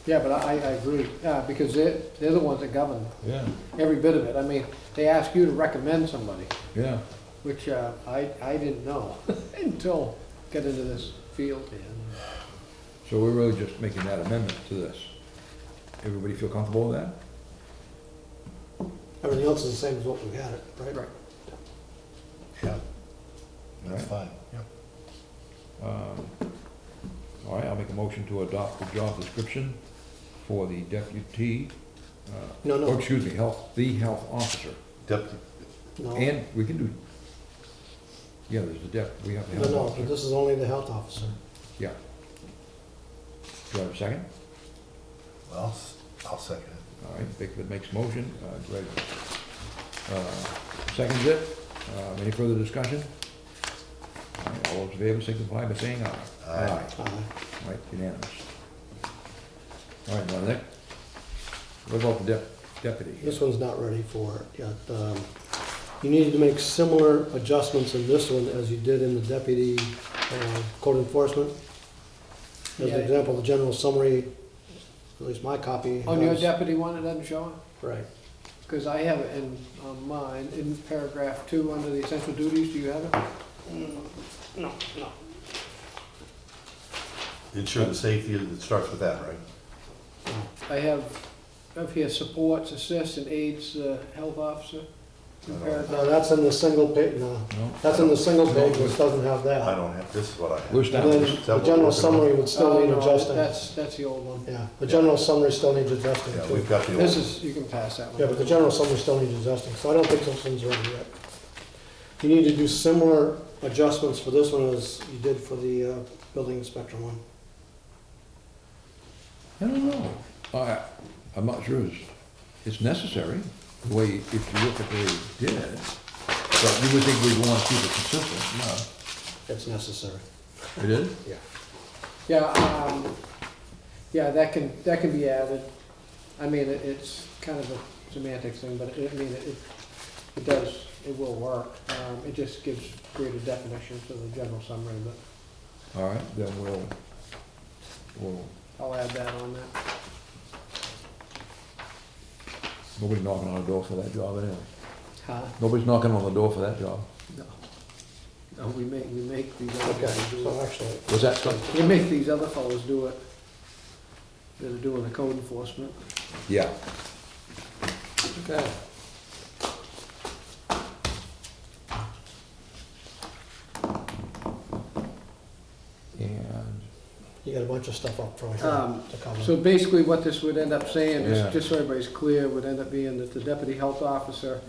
Yeah, but I agree, because they're the ones that govern Yeah, every bit of it. I mean, they ask you to recommend somebody, yeah. which I didn't know until got into this field. So we're really just making that amendment to this. Everybody feel comfortable with that? Everything else is the same as what we had it, right? Right. Yeah, that's Right. fine. Yeah. All right, I'll make a motion to adopt the job description for the deputy, No, no. oh, excuse me, the health officer. Deputy, No, And we can do, yeah, there's the we have the health no, officer. but this is only the health officer. Yeah. Do I have a second? well, I'll second it. All right, Bickford makes motion, Greg seconds it. Any further discussion? All right, all those in favor signify by saying aye. Aye. Aye. All right, unanimous. All right, now Nick, what about the deputy? This one's not ready for it yet. You needed to make similar adjustments in this one as you did in the deputy code enforcement. As Yeah. an example, the general summary, at least my copy. On your has- deputy one, it doesn't show it? Right. Because I have it on mine, in paragraph 2 under the essential duties, do you have it? No, no. ensure the safety, it starts with that, right? I have here supports, assists, and aids the health officer. Compared No, to- that's in the single page, no, No? that's in the single page, which doesn't have I that. don't have, this is what I have. Where's And that? then Is that the what general we're summary would still Oh, need no, adjusting. That's the old one. Yeah, the general summary still needs adjusting Yeah, too. we've got the old. This is, you can pass that one. Yeah, but the general summary still needs adjusting, so I don't think those things are ready yet. You need to do similar adjustments for this one as you did for the building inspector one. I don't know. I'm not sure it's necessary, the way, if you look at the way he did it. But you would think we'd want to keep it consistent, It's necessary. no? It is? Yeah, that can be added. I mean, it's kind of a semantics thing, but it does, it will work. It just gives greater definition to the general summary, but All right, then we'll, I'll add that on there. nobody's knocking on the door for that job anyway. Huh? Nobody's knocking on the door for that job. No. No, we make these other Okay, guys do so it. actually, Was that something? We make these other fellows do it. That are doing the code enforcement. Yeah. okay. And, You got a bunch of stuff up front here to cover. So basically what this would end up saying Yeah. is, just so everybody's clear, would end up being that the deputy health officer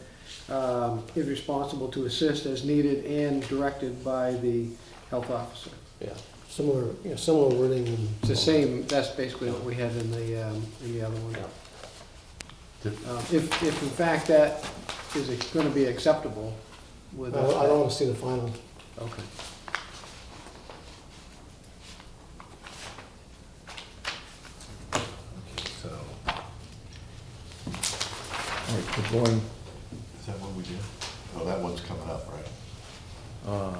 is responsible to assist as needed and directed by the health officer. Yeah, similar wording and. It's the same, that's basically what we had in the other one. If in fact that is gonna be acceptable with. I don't want to see the final. Okay. So, all right, so going, is that what we did? Oh, that one's coming up, right? uh,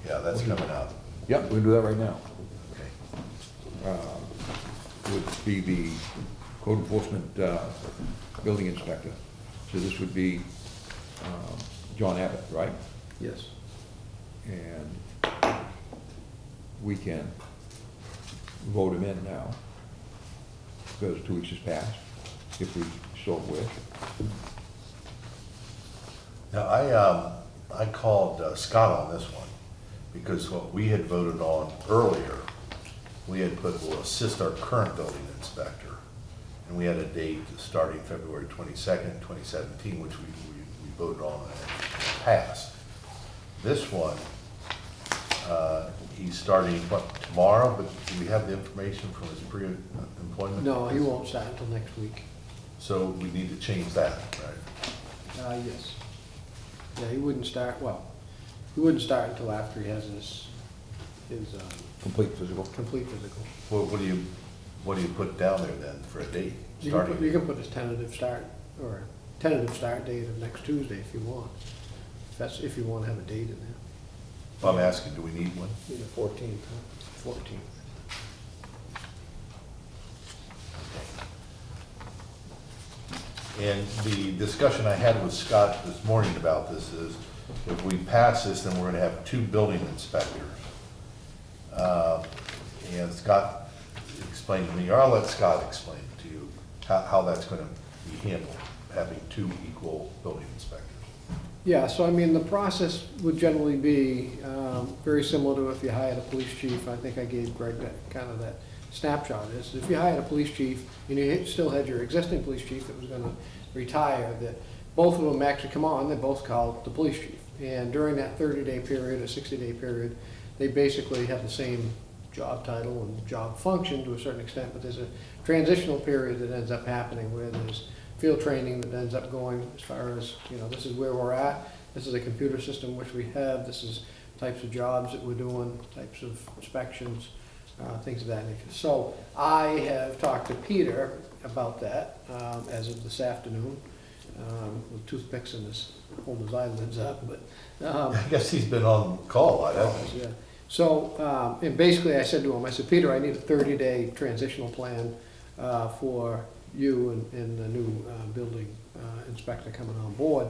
Yeah, that's coming up. yep, we can do that right now. Okay. Would be the code enforcement, building inspector. So this would be, John Abbott, right? Yes. And we can vote him in now, because 2 weeks has passed, if we so wish. Now, I called Scott on this one, because what we had voted on earlier, we had put, will assist our current building inspector. And we had a date starting February 22nd, 2017, which we voted on and passed. This one, he's starting, what, tomorrow, but do we have the information from his pre-employment? No, he won't start until next week. So we need to change that, right? Yes. Yeah, he wouldn't start until after he has his Complete physical. complete physical. Well, what do you put down there then for a date? You Starting can put his tentative start, or tentative start date of next Tuesday if you want. If you want to have a date in there. I'm asking, do we need one? Need a 14th, 14th. And the discussion I had with Scott this morning about this is, if we pass this, then we're gonna have 2 building inspectors. And Scott explained to me, or I'll let Scott explain to you, how that's gonna be handled, having 2 equal building inspectors. Yeah, so I mean, the process would generally be very similar to if you hired a police chief. I think I gave Greg that kind of that snapshot is, if you hired a police chief and you still had your existing police chief that was gonna retire, that both of them actually come on, they're both called the police chief. And during that 30-day period or 60-day period, they basically have the same job title and job function to a certain extent, but there's a transitional period that ends up happening where there's field training that ends up going as far as, this is where we're at, this is a computer system which we have, this is types of jobs that we're doing, types of inspections, things of that nature. So I have talked to Peter about that as of this afternoon, with toothpicks in his, holding his eyelids up, but. I guess he's been on call a lot, hasn't he? Yeah. So, and basically I said to him, I said, Peter, I need a 30-day transitional plan for you and the new building inspector coming on board,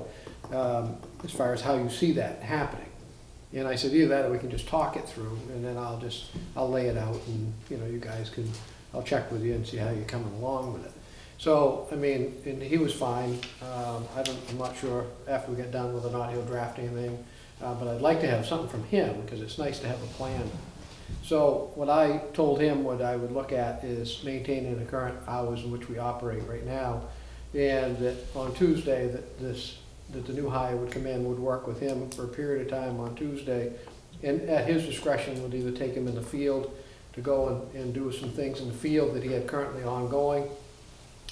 as far as how you see that happening. And I said, either that or we can just talk it through, and then I'll lay it out, and, you know, you guys can, I'll check with you and see how you're coming along with it. So, I mean, and he was fine. I'm not sure after we get done whether or not he'll draft anything, but I'd like to have something from him, because it's nice to have a plan. So what I told him what I would look at is maintaining the current hours in which we operate right now, and that on Tuesday, that the new hire would come in, would work with him for a period of time on Tuesday, and at his discretion would either take him in the field to go and do some things in the field that he had currently ongoing,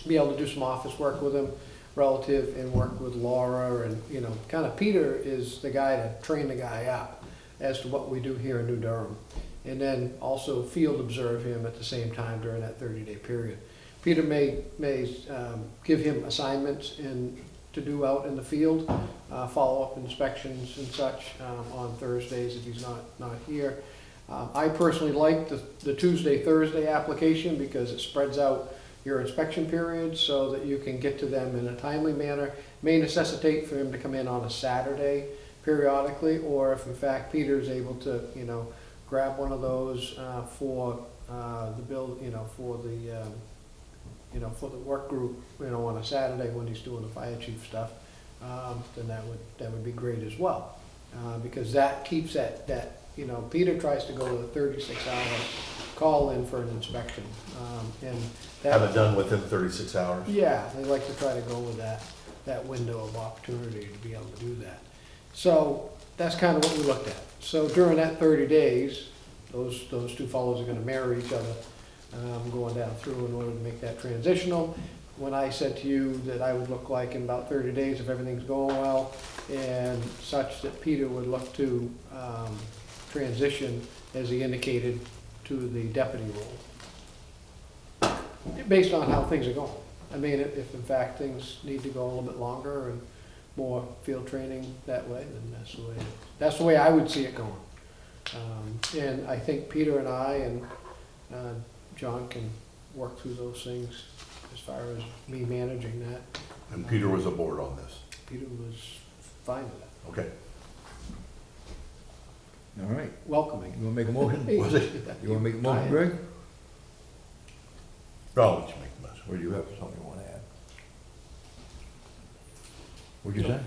be able to do some office work with him relative, and work with Laura, and, you know, kind of Peter is the guy to train the guy up as to what we do here in New Durham. And then also field observe him at the same time during that 30-day period. Peter may give him assignments to do out in the field, follow-up inspections and such on Thursdays if he's not here. I personally like the Tuesday, Thursday application, because it spreads out your inspection periods so that you can get to them in a timely manner. May necessitate for him to come in on a Saturday periodically, or if in fact Peter's able to, you know, grab one of those for the build, you know, for the work group, you know, on a Saturday when he's doing the fire chief stuff, then that would be great as well, because that keeps that, you know, Peter tries to go with a 36-hour call in for an inspection, and that, Have it done within 36 hours? yeah, they like to try to go with that window of opportunity to be able to do that. So that's kind of what we looked at. So during that 30 days, those two fellows are gonna marry each other, going down through in order to make that transitional. When I said to you that I would look like in about 30 days if everything's going well, and such that Peter would look to transition, as he indicated, to the deputy role, based on how things are going. I mean, if in fact things need to go a little bit longer and more field training that way, then that's the way I would see it going. And I think Peter and I and John can work through those things as far as me managing that. And Peter was aboard on this? Peter was fine with that, Okay. All right, welcoming. you wanna make a motion? Was it? You wanna make a motion, Greg? I'll let you make the motion. Or do you have something you wanna add? What'd you say?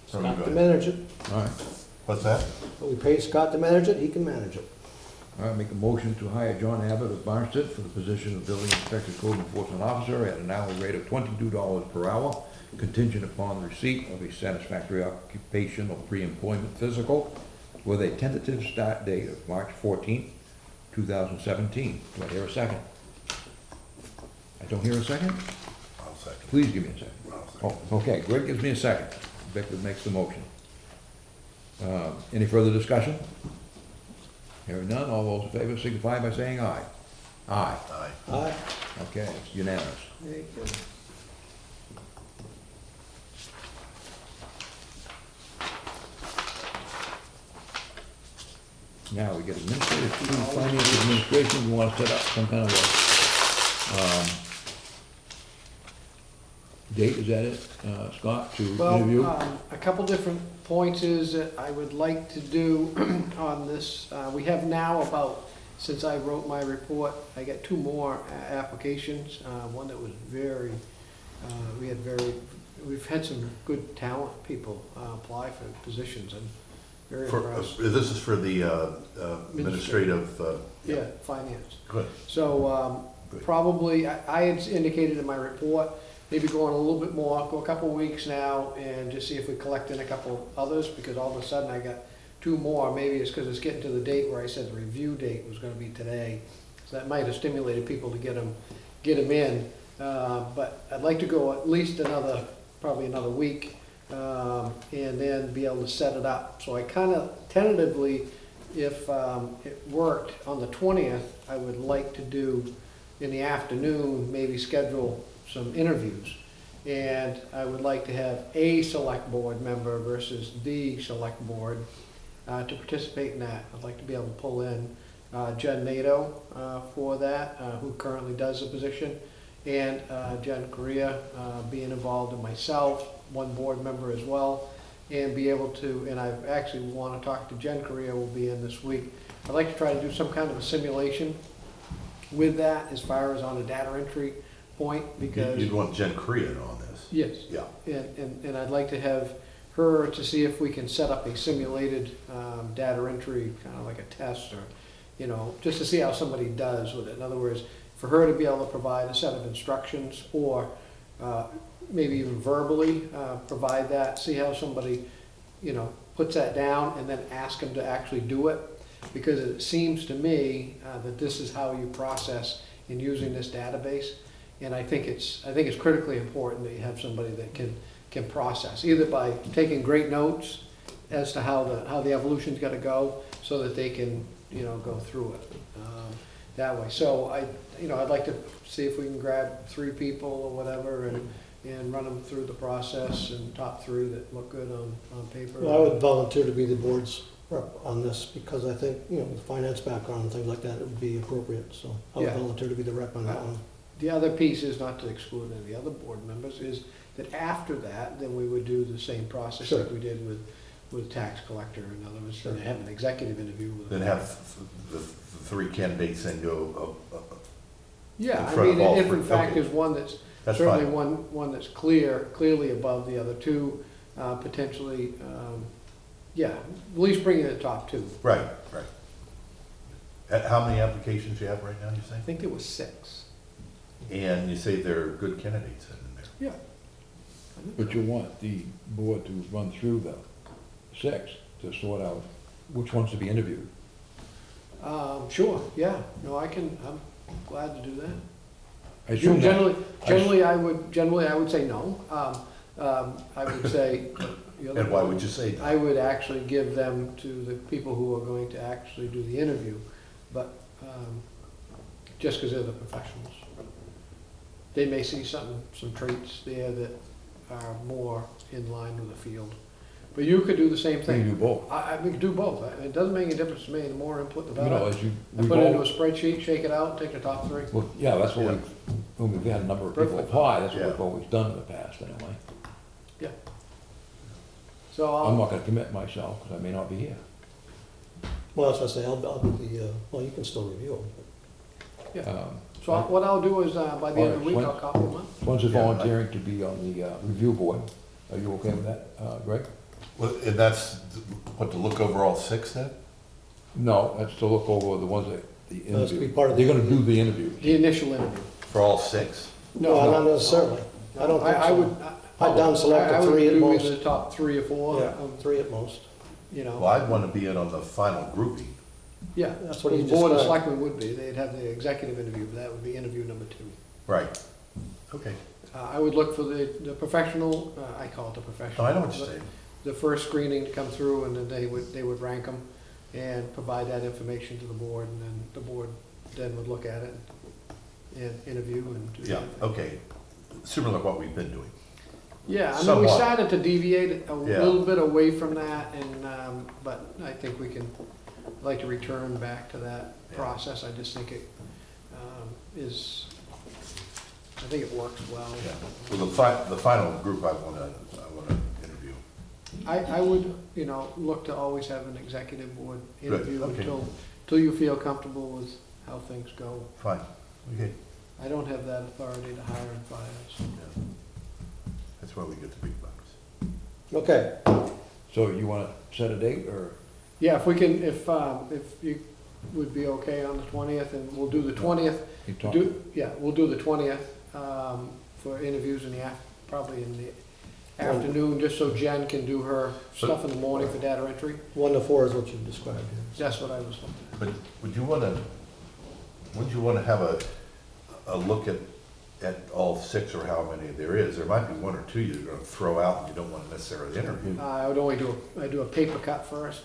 So Scott go to ahead. manage it. All right, What's that? We pay Scott to manage it, he can manage it. all right, make a motion to hire John Abbott of Mar6th for the position of Building Inspector Code Enforcement Officer at an hourly rate of $22 per hour, contingent upon the receipt of a satisfactory occupational pre-employment physical, with a tentative start date of March 14th, 2017. Do I hear a second? I don't hear a second? I'll second. Please give me a second. I'll second. Oh, okay, Greg gives me a second. Victor makes the motion. Any further discussion? Hearing none, all those in favor signify by saying aye. Aye. Aye. Aye. Okay, it's unanimous. Now, we get administrative, finance administration, we want to set up some kind of a date, is that it, Scott, to interview? Well, a couple different points is that I would like to do on this. We have now about, since I wrote my report, I got two more applications. One that was we've had some good talent people apply for positions, and very impressed. This is for the administrative, Yeah, finance. good. So, Good. probably, I had indicated in my report, maybe going a little bit more, go a couple weeks now, and just see if we collect in a couple others, because all of a sudden I got two more. Maybe it's because it's getting to the date where I said the review date was gonna be today. So that might have stimulated people to get them in. But I'd like to go at least probably another week, and then be able to set it up. So I kind of tentatively, if it worked, on the 20th, I would like to do in the afternoon, maybe schedule some interviews. And I would like to have a select board member versus the select board to participate in that. I'd like to be able to pull in Jen Nato for that, who currently does the position, and Jen Correa being involved, and myself, one board member as well, and be able to, and I actually want to talk to Jen Correa, will be in this week. I'd like to try to do some kind of a simulation with that as far as on a data entry point, because. You'd want Jen Correa on this. Yes. Yeah. And I'd like to have her to see if we can set up a simulated data entry, kind of like a test, or, you know, just to see how somebody does with it. In other words, for her to be able to provide a set of instructions, or maybe even verbally provide that, see how somebody, you know, puts that down, and then ask them to actually do it. Because it seems to me that this is how you process in using this database. And I think it's critically important that you have somebody that can process, either by taking great notes as to how the evolution's got to go, so that they can, you know, go through it that way. So I'd like to see if we can grab 3 people or whatever, and run them through the process, and top 3 that look good on paper. Well, I would volunteer to be the board's rep on this, because I think, you know, with finance background and things like that, it would be appropriate, so I would Yeah. volunteer to be the rep on that one. The other piece is, not to exclude any of the other board members, is that after that, then we would do the same process Sure. that we did with tax collector. In other words, then have an executive interview with. Then have the 3 candidates then go, Yeah, in I front of mean, all if 3, in fact okay. there's one that's, that's certainly fine. one that's clearly above the other 2, potentially, yeah, at least bring in the top 2. Right, right. How many applications you have right now, you say? I think there was 6. And you say they're good candidates in there? Yeah. But you want the board to run through the 6 to sort out which ones to be interviewed. Sure, yeah, no, I'm glad to do that. I assume that- Generally, I would say no. I would say. the other And why one, would you say that? I would actually give them to the people who are going to actually do the interview, but just because they're the professionals. They may see some traits there that are more in line with the field. But you could do the same You can thing. do both. We could do both. It doesn't make any difference to me. The more input, the You know, better. as you, I we've put it into a all, spreadsheet, shake it out, take the top 3. well, yeah, that's what Yeah. when we've had a number of people Perfect. apply, that's what Yeah. we've always done in the past anyway. So I'm not gonna commit myself, because I may not be here. Well, that's what I say, I'll be the, well, you can still review them. So what I'll do is, by the end of the week, I'll copy them up. One's Yeah, volunteering to be on the review board. Are you okay with that, Greg? Well, and that's, what, to look over all 6 then? No, that's to look over the ones that, the That's to be interview. part of They're the- gonna do the interviews. The initial interview. For all 6? No, not necessarily. I don't think I so. would. I'd down select the I would 3 at do most. either the top 3 or 4. Yeah, 3 at most. You Well, know, I'd want to be in on the final grouping. yeah. That's what he The board of described. selectmen would be. They'd have the executive interview, but that would be interview number 2. Right. Okay. I would look for the professional, I call it the No, professional. I know what you're saying. The first screening to come through, and then they would rank them and provide that information to the board, and then the board then would look at it and interview and do Yeah, that. okay. Similar to what we've been doing. Yeah, I mean, we Somewhat. started to deviate a Yeah. little bit away from that, and, but I think we can, like to return back to that Yeah. process. I just think it I think it works well. Yeah. Well, the final group I want to interview. I would, you know, look to always have an executive board Good, interview okay. until you feel comfortable with how things go. Fine. Okay. I don't have that authority to hire and fire, so. Yeah. That's why we get the big bucks. Okay, So you wanna set a date, or? Yeah, if we can, if you would be okay on the 20th, and we'll do the 20th. You talk- We'll do the 20th for interviews in the probably in the afternoon, just so Jen can do her stuff in the morning for data entry. 1 to 4 is what you've described here. That's what I was looking at. But wouldn't you want to have a look at all 6 or how many there is? There might be 1 or 2 you're going to throw out and you don't want to necessarily interview. I would only do a paper cut first.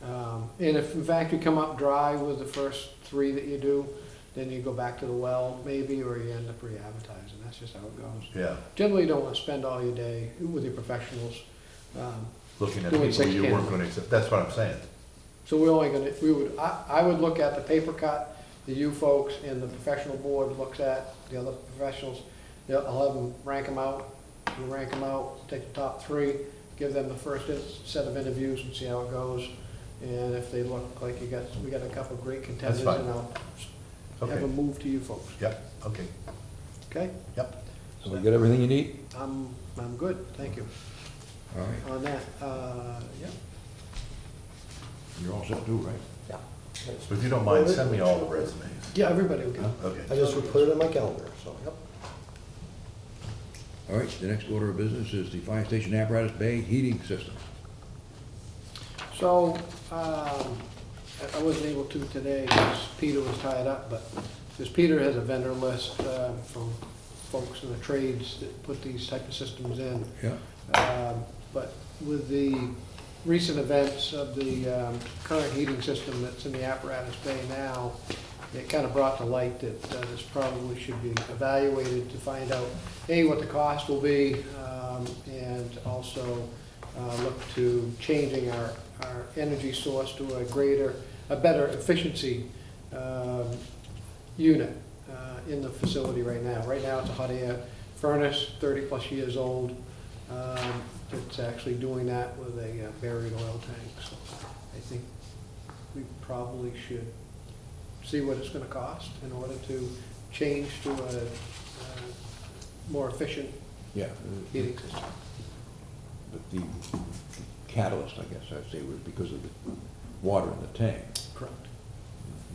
And if in fact you come up dry with the first 3 that you do, then you go back to the well maybe, or you end up re-advertising. That's just how it goes. Yeah. Generally, you don't want to spend all your day with your professionals. Looking at Doing people 6 you weren't candidates. going to accept. That's what I'm saying. So I would look at the paper cut that you folks and the professional board looks at, the other professionals. I'll have them rank them out. We'll rank them out, take the top 3, give them the first set of interviews and see how it goes. And if they look like we got a couple of great contenders, fine. and I'll have Okay. them move to you folks, Yep, okay, okay? yep. So we got everything you need? I'm good, thank you. All right, On that, yeah. you're all set too, right? Yeah. So if you don't mind, send me all the resumes. Yeah, everybody will get it. I Okay. just would put it in my calendar, so, yep. All right, the next order of business is the fire station apparatus bay heating system. So, I wasn't able to today because Peter was tied up, but, because Peter has a vendor list from folks in the trades that put these type of systems in. Yeah, But with the recent events of the current heating system that's in the apparatus bay now, it kind of brought to light that this probably should be evaluated to find out, A, what the cost will be, and also look to changing our energy source to a better efficiency unit in the facility right now. Right now, it's a hot air furnace, 30-plus years old. It's actually doing that with a buried oil tank. So I think we probably should see what it's gonna cost in order to change to a more efficient yeah. heating system. But the catalyst, I guess I'd say, was because of the water in the tank. Correct.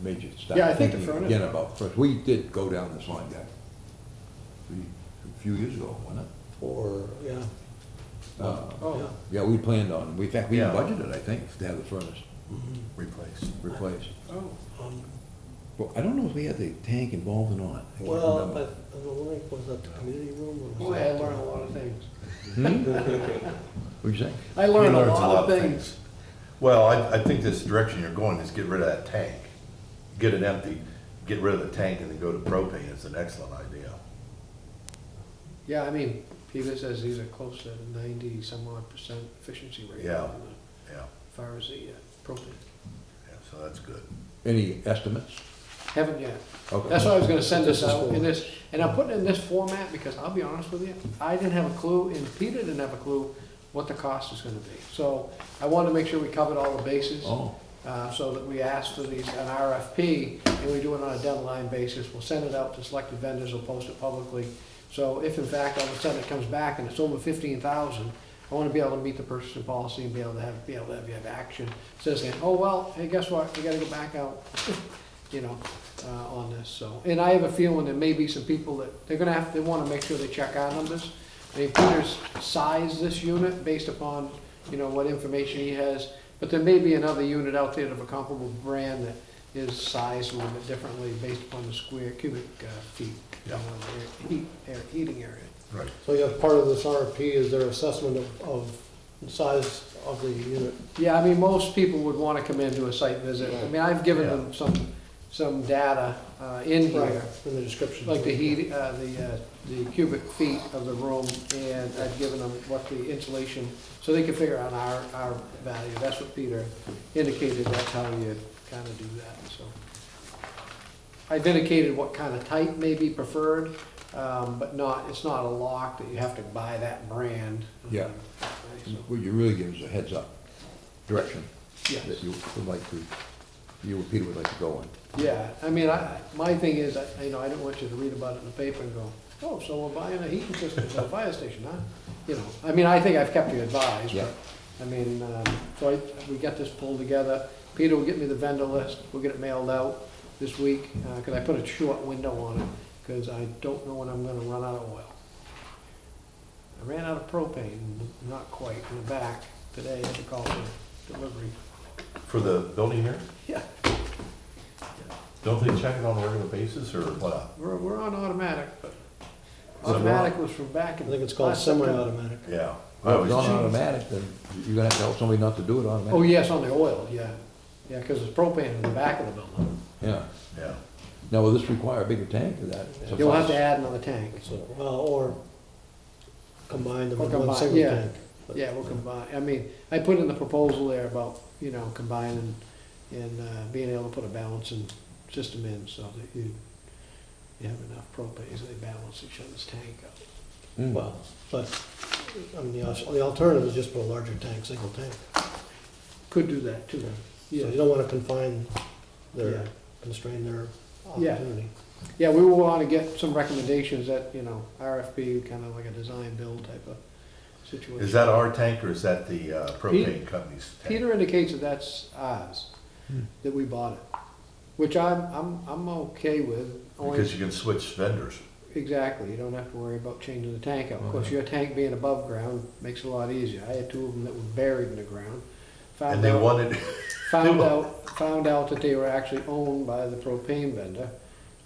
Made you start Yeah, I think the thinking furnace- again about first. We did go down this line back a few years ago, wasn't it? Or, yeah, Oh, Yeah, we planned on, in fact, we Yeah. budgeted, I think, to have the furnace Replace. replaced. oh. Well, I don't know if we had the tank involved or not. I can't well, remember. but, I don't know, was that the community room or Boy, was I that? learned a lot of things. What'd you say? I learned He a learns lot of things. Well, I think this direction you're going is get rid of that tank. Get it empty, get rid of the tank and then go to propane. It's an excellent idea. Yeah, I mean, Peter says these are close to 90-some-odd% efficiency rate. Yeah. As Yeah, far as the propane. yeah, so that's good. Any estimates? Haven't yet. Okay. That's why I was gonna send this This is out in for- this, and I'm putting it in this format because I'll be honest with you, I didn't have a clue, and Peter didn't have a clue what the cost is gonna be. So I wanted to make sure we covered all the bases, Oh, so that we ask for these, an RFP, and we do it on a deadline basis. We'll send it out to selected vendors, we'll post it publicly. So if in fact all of a sudden it comes back and it's over 15,000, I wanna be able to meet the purchasing policy and be able to have action. Says, oh, well, hey, guess what, we gotta go back out, you know, on this, so. And I have a feeling there may be some people that, they wanna make sure they check our numbers. I mean, Peter's sized this unit based upon, you know, what information he has, but there may be another unit out there of a comparable brand that is sized a little bit differently based upon the square cubic feet, you know, the heating area. Right. So you have part of this RFP is their assessment of the size of the unit. Yeah, I mean, most people would wanna come in to a site visit. I mean, I've given them some data in here, In the description. like the heat, the cubic feet of the room, and I've given them what the insulation, so they can figure out our value. That's what Peter indicated, that's how you kind of do that, so. I've indicated what kind of type may be preferred, but it's not a lock that you have to buy that brand. Yeah. So, what you really give is a heads up direction yes. that you would like to, you and Peter would like to go in. Yeah, I mean, my thing is, I didn't want you to read about it in the paper and go, oh, so we're buying a heating system for a fire station, huh? You know, I mean, I think I've kept you advised, Yeah. but, I mean, so we got this pulled together. Peter will get me the vendor list, we'll get it mailed out this week, because I put a short window on it, because I don't know when I'm gonna run out of oil. I ran out of propane, not quite, in the back today, I had to call for delivery. For the building here, Yeah. don't they check it on a regular basis or what? We're on automatic, but So we're automatic was from back in. I think it's called last September. semi-automatic. Yeah. I Well, if always it's on change. automatic, then you're gonna have to tell somebody not to do it automatic. Oh, yes, on the oil, yeah. Yeah, because it's propane in the back of the building. Yeah. Yeah. Now, will this require a bigger tank or that? You'll have to add another tank. So, well, or combine them Or in one combine, single yeah. tank. But- Yeah, we'll combine, I mean, I put in the proposal there about, you know, combining and being able to put a balancing system in so that you have enough propane, so they balance each other's tank out. Mm. Well, but I mean, the alternative is just put a larger tank, single tank. Could do that too. So Yeah. you don't want to confine Yeah. constrain their Yeah. opportunity. Yeah, we will want to get some recommendations that, RFP, kind of like a design build type of situation. Is that our tank or is that the propane company's tank? Peter indicates that that's ours, that we bought it, which I'm okay with. only- Because you can switch vendors. Exactly, you don't have to worry about changing the tank out. Of course, your tank being above ground makes it a lot easier. I had two of them that were buried in the ground. And they wanted, Found out that they were actually owned by the propane vendor.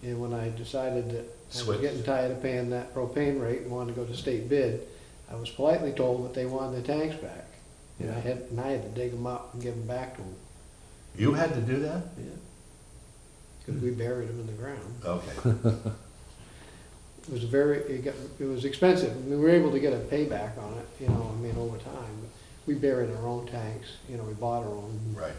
And when I decided that I was Switch. getting tired of paying that propane rate and wanted to go to state bid, I was politely told that they wanted their tanks back. And I had to dig them up and give them back to them. you had to do that? Because we buried them in the ground. Okay. It was it was expensive. We were able to get a payback on it, over time. But we buried our own tanks, we bought our own, Right.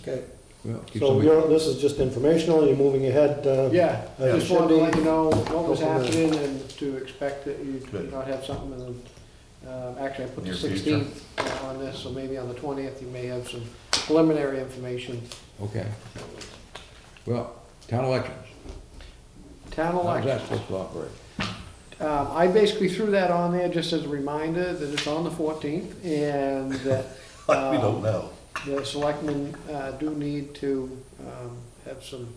Okay, Well, keep so somebody- this is just informational, you're moving ahead. Yeah, I Yeah, just should wanted to be- let you know what was go from there. happening and to expect that you Good. not have something in actually I put the Near future. 16th on this, so maybe on the 20th you may have some preliminary information. Okay. Well, town elections. Town How's that elections. supposed to operate? I basically threw that on there just as a reminder that it's on the 14th and that We don't know. the selectmen do need to have some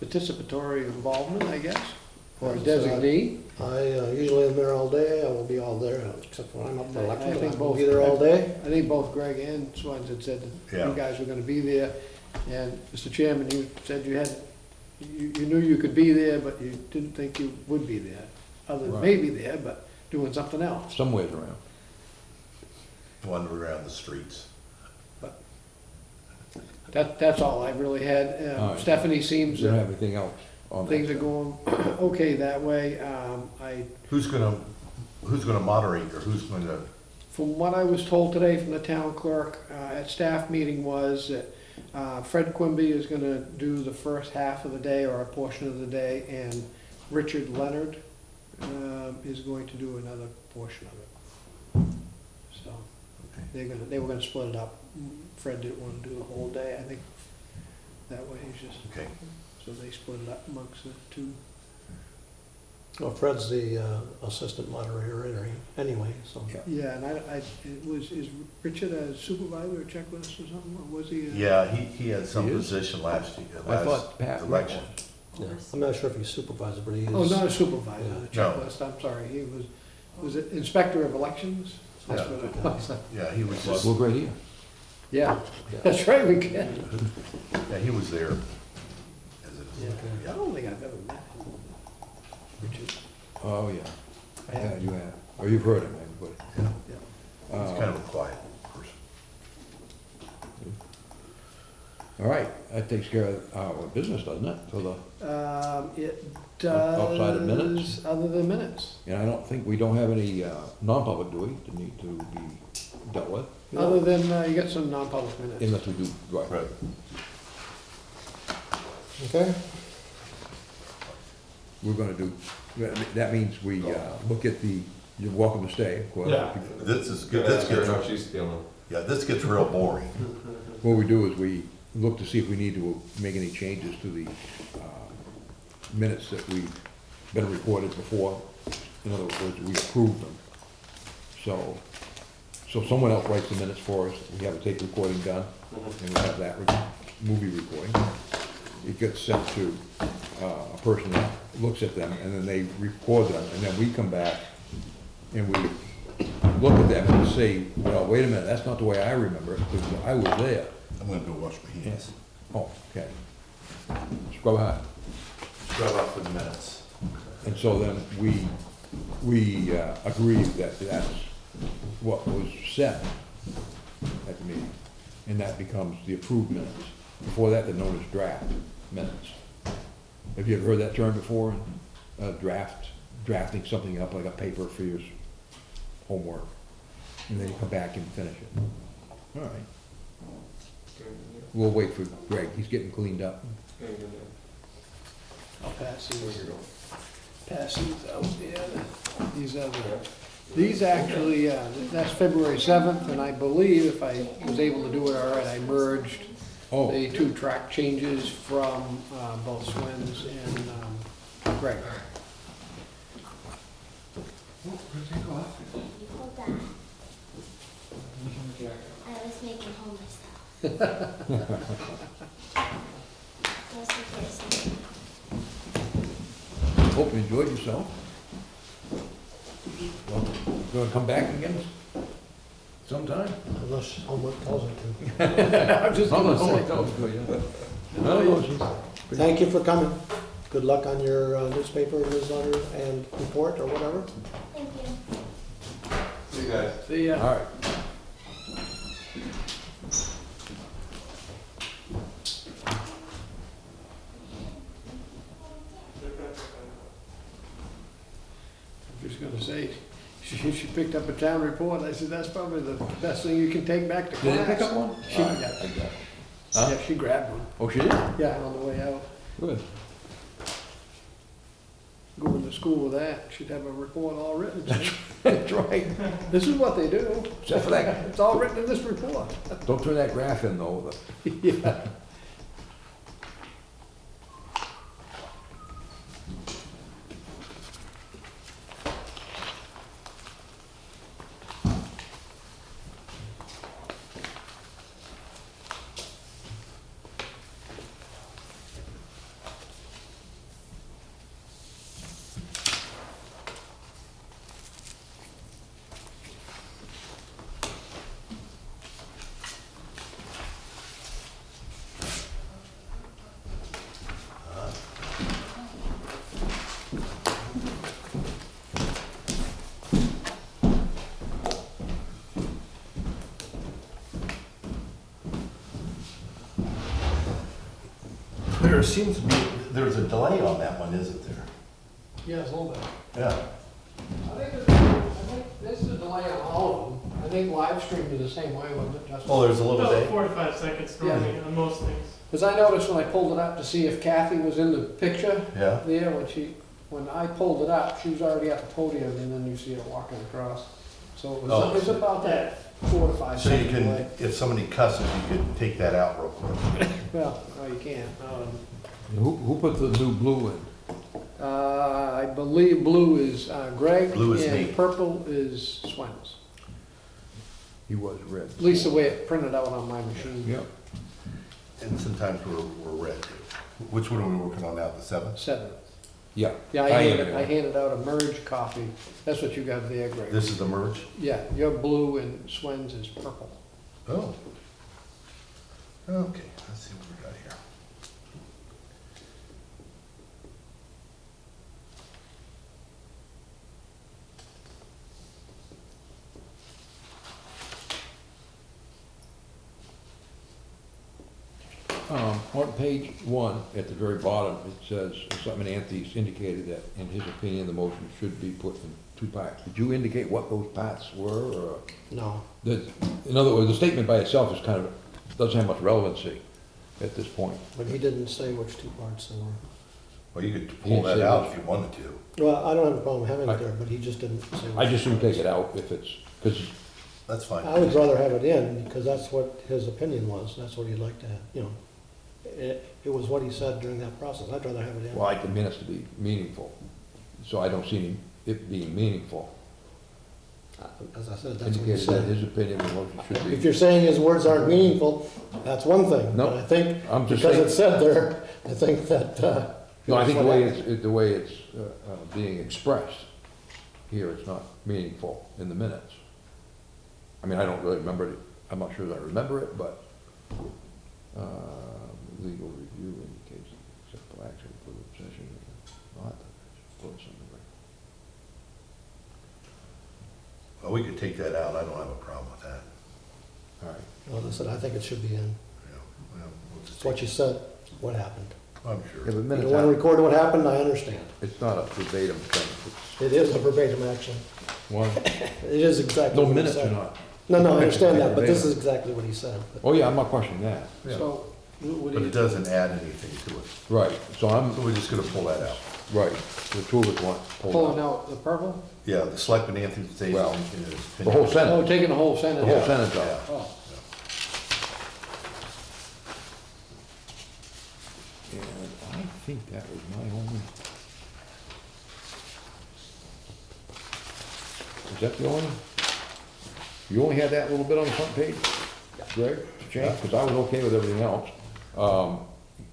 participatory involvement, I guess, or a designee. I usually am there all day, I will be all there, except when I'm up for I election, think I will both- be there all day. I think both Greg and Swens had said that Yeah. you guys were gonna be there. And Mr. Chairman, you said you knew you could be there, but you didn't think you would be there. Other than Right. maybe there, but doing something else. Somewheres around. Wander around the streets. That's all I really had. All right. Stephanie seems You don't that have anything else on that? things are going okay that way. Who's gonna moderate or who's gonna, From what I was told today from the town clerk at staff meeting was that Fred Quimby is gonna do the first half of the day or a portion of the day, and Richard Leonard is going to do another portion of it. So, they were gonna split it up. Fred didn't wanna do the whole day, I think that way he's just, okay. so they split it up amongst the two. Well, Fred's the assistant moderator anyway, so. Yeah. Yeah, and is Richard a supervisor or checklist or something, or was he? Yeah, he had some He is? position last year, I last thought Pat election. Yeah. I'm not sure if he's supervisor, but he is. Oh, not a supervisor, the No. checklist, I'm sorry, he was it inspector of elections? That's Yeah. what it was. Yeah, he was just, Look right here. Yeah, that's right, we can. yeah, he was there. As Yeah, a- I don't think I've ever met him. Richard. Oh, yeah. I have. Yeah, you have. Or you've heard him, everybody. Yeah. He's kind of a quiet person. All right, that takes care of our business, doesn't it? For the, It does. Outside of minutes? Other than minutes. and I don't think, we don't have any non-public, do we, that need to be dealt with? Other than, you got some non-public minutes. Unless we do, right. Right. Okay, We're gonna do, that means we look at the, you're welcome to stay, of course. Yeah. This is good, this gets, No, she's stealing. yeah, this gets real boring. What we do is we look to see if we need to make any changes to the minutes that we've been reported before. In other words, we approve them. So someone else writes the minutes for us, we have a tape recording done, and we have that movie recording. It gets sent to a person that looks at them, and then they record them, and then we come back and we look at them and say, well, wait a minute, that's not the way I remember it, because I was there. I'm gonna go wash my hands. Oh, okay. Scrub hard. Scrub up for the minutes. And so then we agree that that's what was said at the meeting, and that becomes the approved minutes. Before that, they're known as draft minutes. Have you ever heard that term before? Drafting something up like a paper for your homework, and then you come back and finish it. All right. We'll wait for Greg, he's getting cleaned up. I'll pass these out, yeah. These actually, that's February 7th, and I believe if I was able to do it all right, I merged Oh, the two track changes from both Swens and Greg. Hold that. I was making home myself. That's the first thing. hope you enjoyed yourself. Well, you gonna come back again sometime? Unless homework tells her I was just gonna say. Thank you for coming. Good luck on your newspaper, newsletter, and report, or whatever. Thank you. See you guys. See ya. All right. I'm just gonna say, she picked up a town report. I said, that's probably the best thing you can take back to Did class. you pick up one? She, All right, yeah, I got it. Huh? yeah, she grabbed one. Oh, she did? Yeah, on the way out. Good. Going to school with that, she'd have a report all written. That's right. This is what they do. Except for that, It's all written in this report. don't turn that graph in though. Yeah. There seems to be, there's a delay on that one, isn't there? Yeah, it's a little bit. Yeah. I think this is a delay on all of them. I think live stream is the same way, wasn't it, Justin? Oh, there's a little About delay? 4 to 5 seconds normally on most things. Because I noticed when I pulled it up to see if Kathy was in the picture Yeah. there, when I pulled it up, she was already at the podium, and then you see her walking across. So it Oh. was about that 4 to 5 So you second can, delay. if somebody cusses, you can take that out real quick. Well, no, you can't. Who put the new blue in? I believe blue is Greg. Blue is me. And purple is Swen's. He was red. At least the way it printed out on my machine. Yep. And sometimes we're red too. Which one are we working on now, the 7th? 7th. Yeah. Yeah, I am I handed out a merge copy. That's what you got there, Greg. This is the merge? Yeah, your blue and Swen's is purple. Oh. Okay, let's see what we got here. On page 1, at the very bottom, it says, Selectman Anthony's indicated that, in his opinion, the motion should be put in 2 parts. Did you indicate what those parts were, or? No. In other words, the statement by itself is kind of, doesn't have much relevancy at this point. But he didn't say which 2 parts there were. Well, you could pull that out if you wanted to. Well, I don't have a problem having it there, but he just didn't say. I which just soon parts. take it out if it's, because, That's fine. I would rather have it in, because that's what his opinion was, that's what he'd like to have, you know. It was what he said during that process, I'd rather have it in. well, I like the minutes to be meaningful, so I don't see it being meaningful. As I said, that's what he Indicated that said. his opinion, the motion should be. If you're saying his words aren't meaningful, that's one thing. No, But I think, I'm just because saying- it's said there, I think that. No, I think the what way happened. the way it's being expressed here, it's not meaningful in the minutes. I mean, I don't really remember it, I'm not sure that I remember it, but, legal review indicates acceptable action for the possession of not for something. Well, we could take that out, I don't have a problem with that. All right, Well, listen, I think it should be in. Yeah, well, we'll just It's what you said, what happened. I'm yeah, sure. but You minutes, don't want to record what happened, I understand. it's not a verbatim thing, It is a verbatim action. it's one, It is exactly no what he minutes said. are not. No, I understand that, but this Verbatim. is exactly what he said. But Oh, yeah, I'm not questioning that. Yeah. So What do but you- it doesn't add anything to it. Right, so I'm, So we're just gonna pull that out. right, the two of us want, Pulling out the purple? Yeah, the selectmen Anthony stays Well, in his. the whole Oh, sentence, taking the whole the sentence whole out? sentence Yeah. out. Oh, And I think that was my only. Is that the only? You only had that little bit on the front page, Greg, to change, because I was okay with everything else.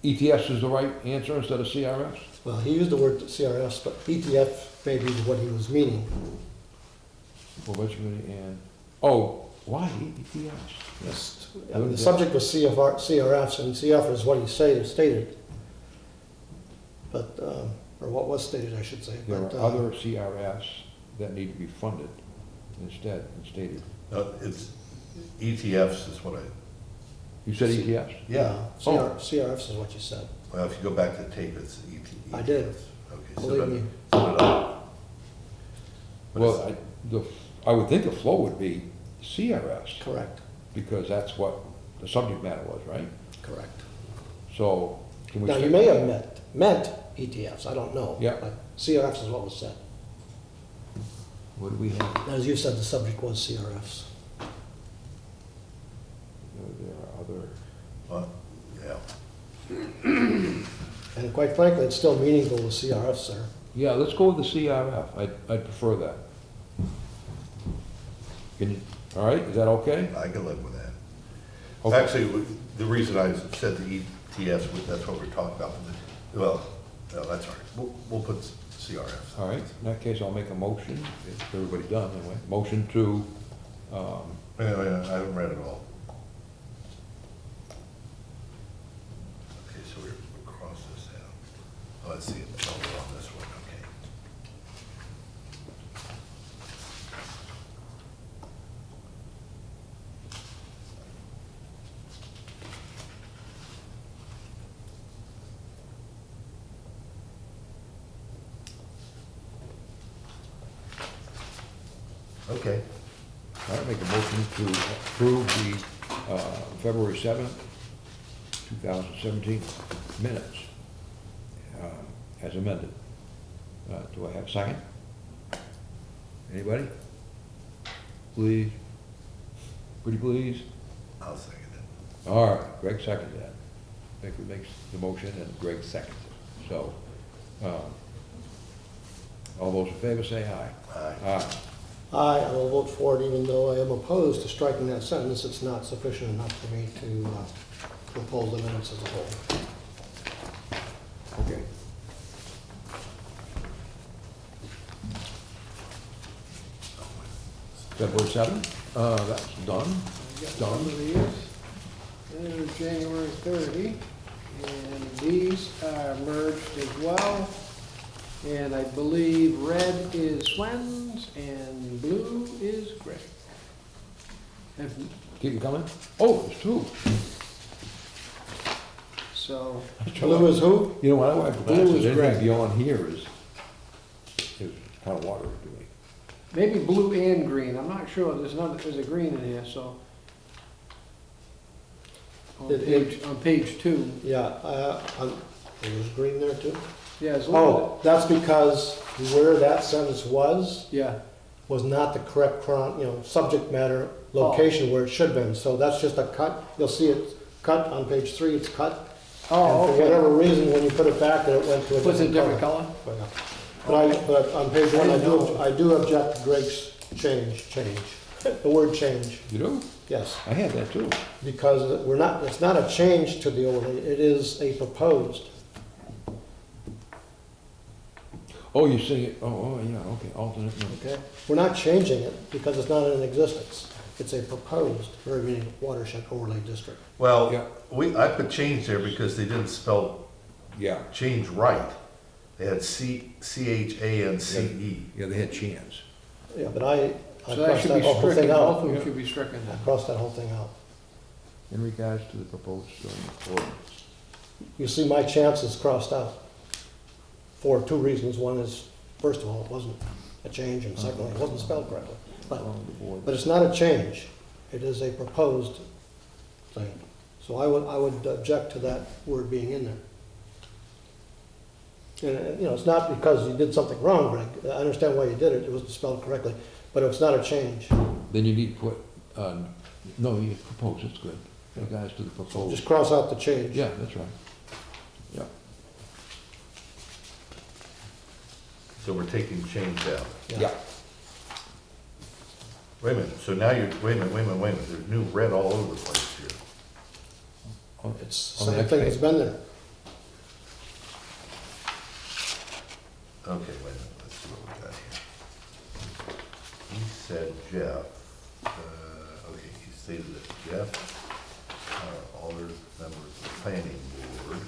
ETS is the right answer instead of CRS? Well, he used the word CRS, but ETF may be what he was meaning. Well, basically, and, oh, why ETS? Yes. The subject was CRFs, and CF is what he stated. But, or what was stated, I should say. There But, are other CRS that need to be funded instead, stated. It's, ETFs is what I, You said ETS? yeah. CRFs is what you said. Well, if you go back to the tape, it's ETFs. I did. Okay, so Believe then, me. put it up. But Well, it's- I would think the flow would be CRS, Correct, because that's what the subject matter was, right? correct. So, can we? Now, say- you may have meant ETFs, I don't know. Yeah. But CRFs is what was said. What do we have? As you said, the subject was CRFs. There are other, Well, yeah. And quite frankly, it's still meaningful with CRFs, sir. yeah, let's go with the CRF, I'd prefer that. Can you, all right, is that okay? I can live with that. Okay. Actually, the reason I said the ETS, that's what we're talking about. Well, no, that's all right. We'll put CRFs. All right, in that case, I'll make a motion, if everybody done anyway, motion to, Anyway, I haven't read it all. Okay, so we'll cross this out. Oh, let's see it. Oh, we're on this one, okay. Okay. all right, make a motion to approve the February 7th, 2017 minutes as amended. Do I have a second? Anybody? Please? Pretty please? I'll second it. All right, Greg seconds that. Victor makes the motion and Greg seconds it. So, all those in favor say aye. Aye. Aye. I will vote for it, even though I am opposed to striking that sentence. It's not sufficient enough for me to propose the minutes as a whole. Okay. February 7th, that's done. I got Done. some of these. There's January 30, and these are merged as well. And I believe red is Swen's and blue is Greg. If- Keep it coming? Oh, there's two. So, Blue is who? You know what, I went Blue is anything Greg. beyond here is kind of watery to me. maybe blue and green, I'm not sure, there's a green in here, so. On page 2, Yeah, there's green there too? yeah, there's a little Oh, that's because where that sentence bit, yeah, was not the correct subject matter location where it should have been. So that's just a cut. You'll see it's cut on page 3, it's cut. oh, And for whatever okay. reason, when you put it back, there, it went to a Puts it a different different color. color? But on page 1, didn't know. I do object to Greg's change, the word change, You do? yes. I had that too. Because it's not a change to the overlay, it is a proposed. Oh, you see it, oh, yeah, okay, alternate, no. Okay, we're not changing it because it's not in existence. It's a proposed Irrigated Watershed Overlay District. Well, Yeah. I put change there because they didn't spell Yeah, change right. They had CHANCE. yeah, they had chance. Yeah, but I So that crossed should that be whole stricken, thing both out. of them Yeah. should be stricken I then. crossed that whole thing out. In regards to the proposed zoning ordinance. You see my chances crossed out for two reasons. One is, first of all, it wasn't a change, and secondly, it wasn't spelled correctly. But Along the board. it's not a change, it is a proposed thing. So I would object to that word being in there. And, it's not because you did something wrong, Greg. I understand why you did it, it wasn't spelled correctly, but it's not a change. Then you need to put, no, you propose, it's good. You guys do the proposal. Just cross out the change. Yeah, that's right. Yeah. So we're taking change out. Yeah. Wait a minute, so now you're, wait a minute, there's new red all over the place here. It's the On the same next thing that's page. been there. Okay, wait a minute, let's see what we got here. He said Jeff, okay, he stated that Jeff, all their members of the planning board.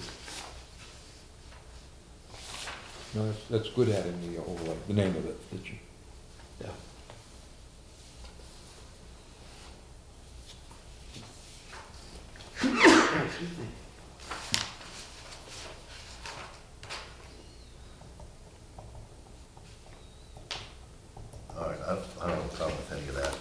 No, that's good adding the overlay, the name of it, that you. Yeah. All right, I don't have a problem with any of that.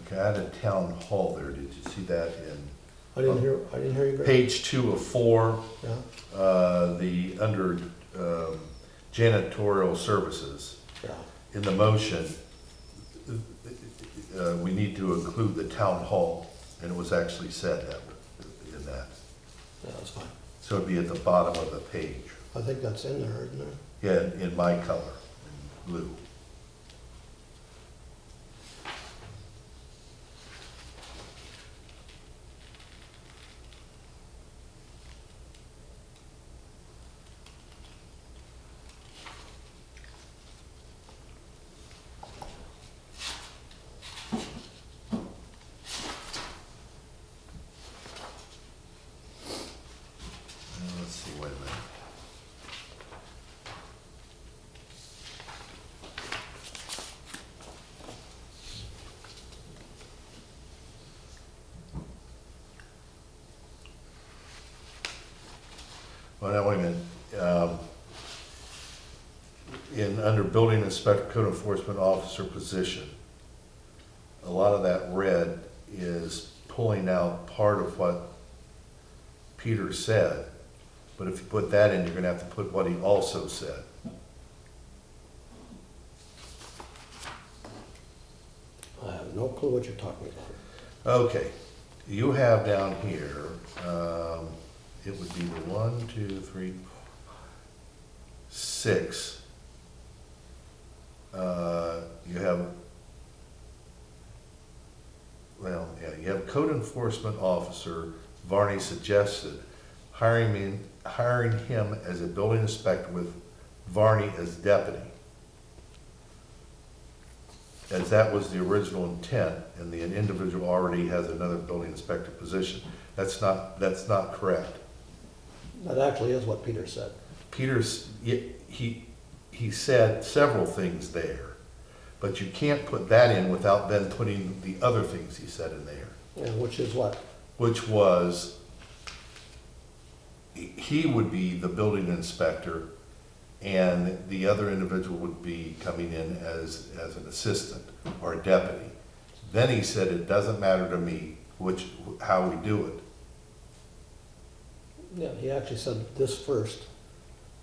Okay, I had a town hall there, did you see that in I didn't hear you, Greg. page 2 of 4? Yeah, The, under janitorial services, yeah. in the motion, we need to include the town hall, and it was actually said that, in that. Yeah, that's fine. So it'd be at the bottom of the page. I think that's in there, isn't it? Yeah, in my color, in blue. Let's see, wait a minute. Well, now, wait a minute. Under building inspector, code enforcement officer position, a lot of that red is pulling out part of what Peter said. But if you put that in, you're gonna have to put what he also said. I have no clue what you're talking about. Okay, you have down here, it would be the 1, 2, 3, 6. You have, well, yeah, you have code enforcement officer, Varney suggested, hiring him as a building inspector with Varney as deputy. As that was the original intent, and the individual already has another building inspector position. That's not correct. That actually is what Peter said. Peter's, he said several things there, but you can't put that in without then putting the other things he said in there, Yeah, which is what? which was, he would be the building inspector, and the other individual would be coming in as an assistant or a deputy. Then he said, it doesn't matter to me how we do it. Yeah, he actually said this first.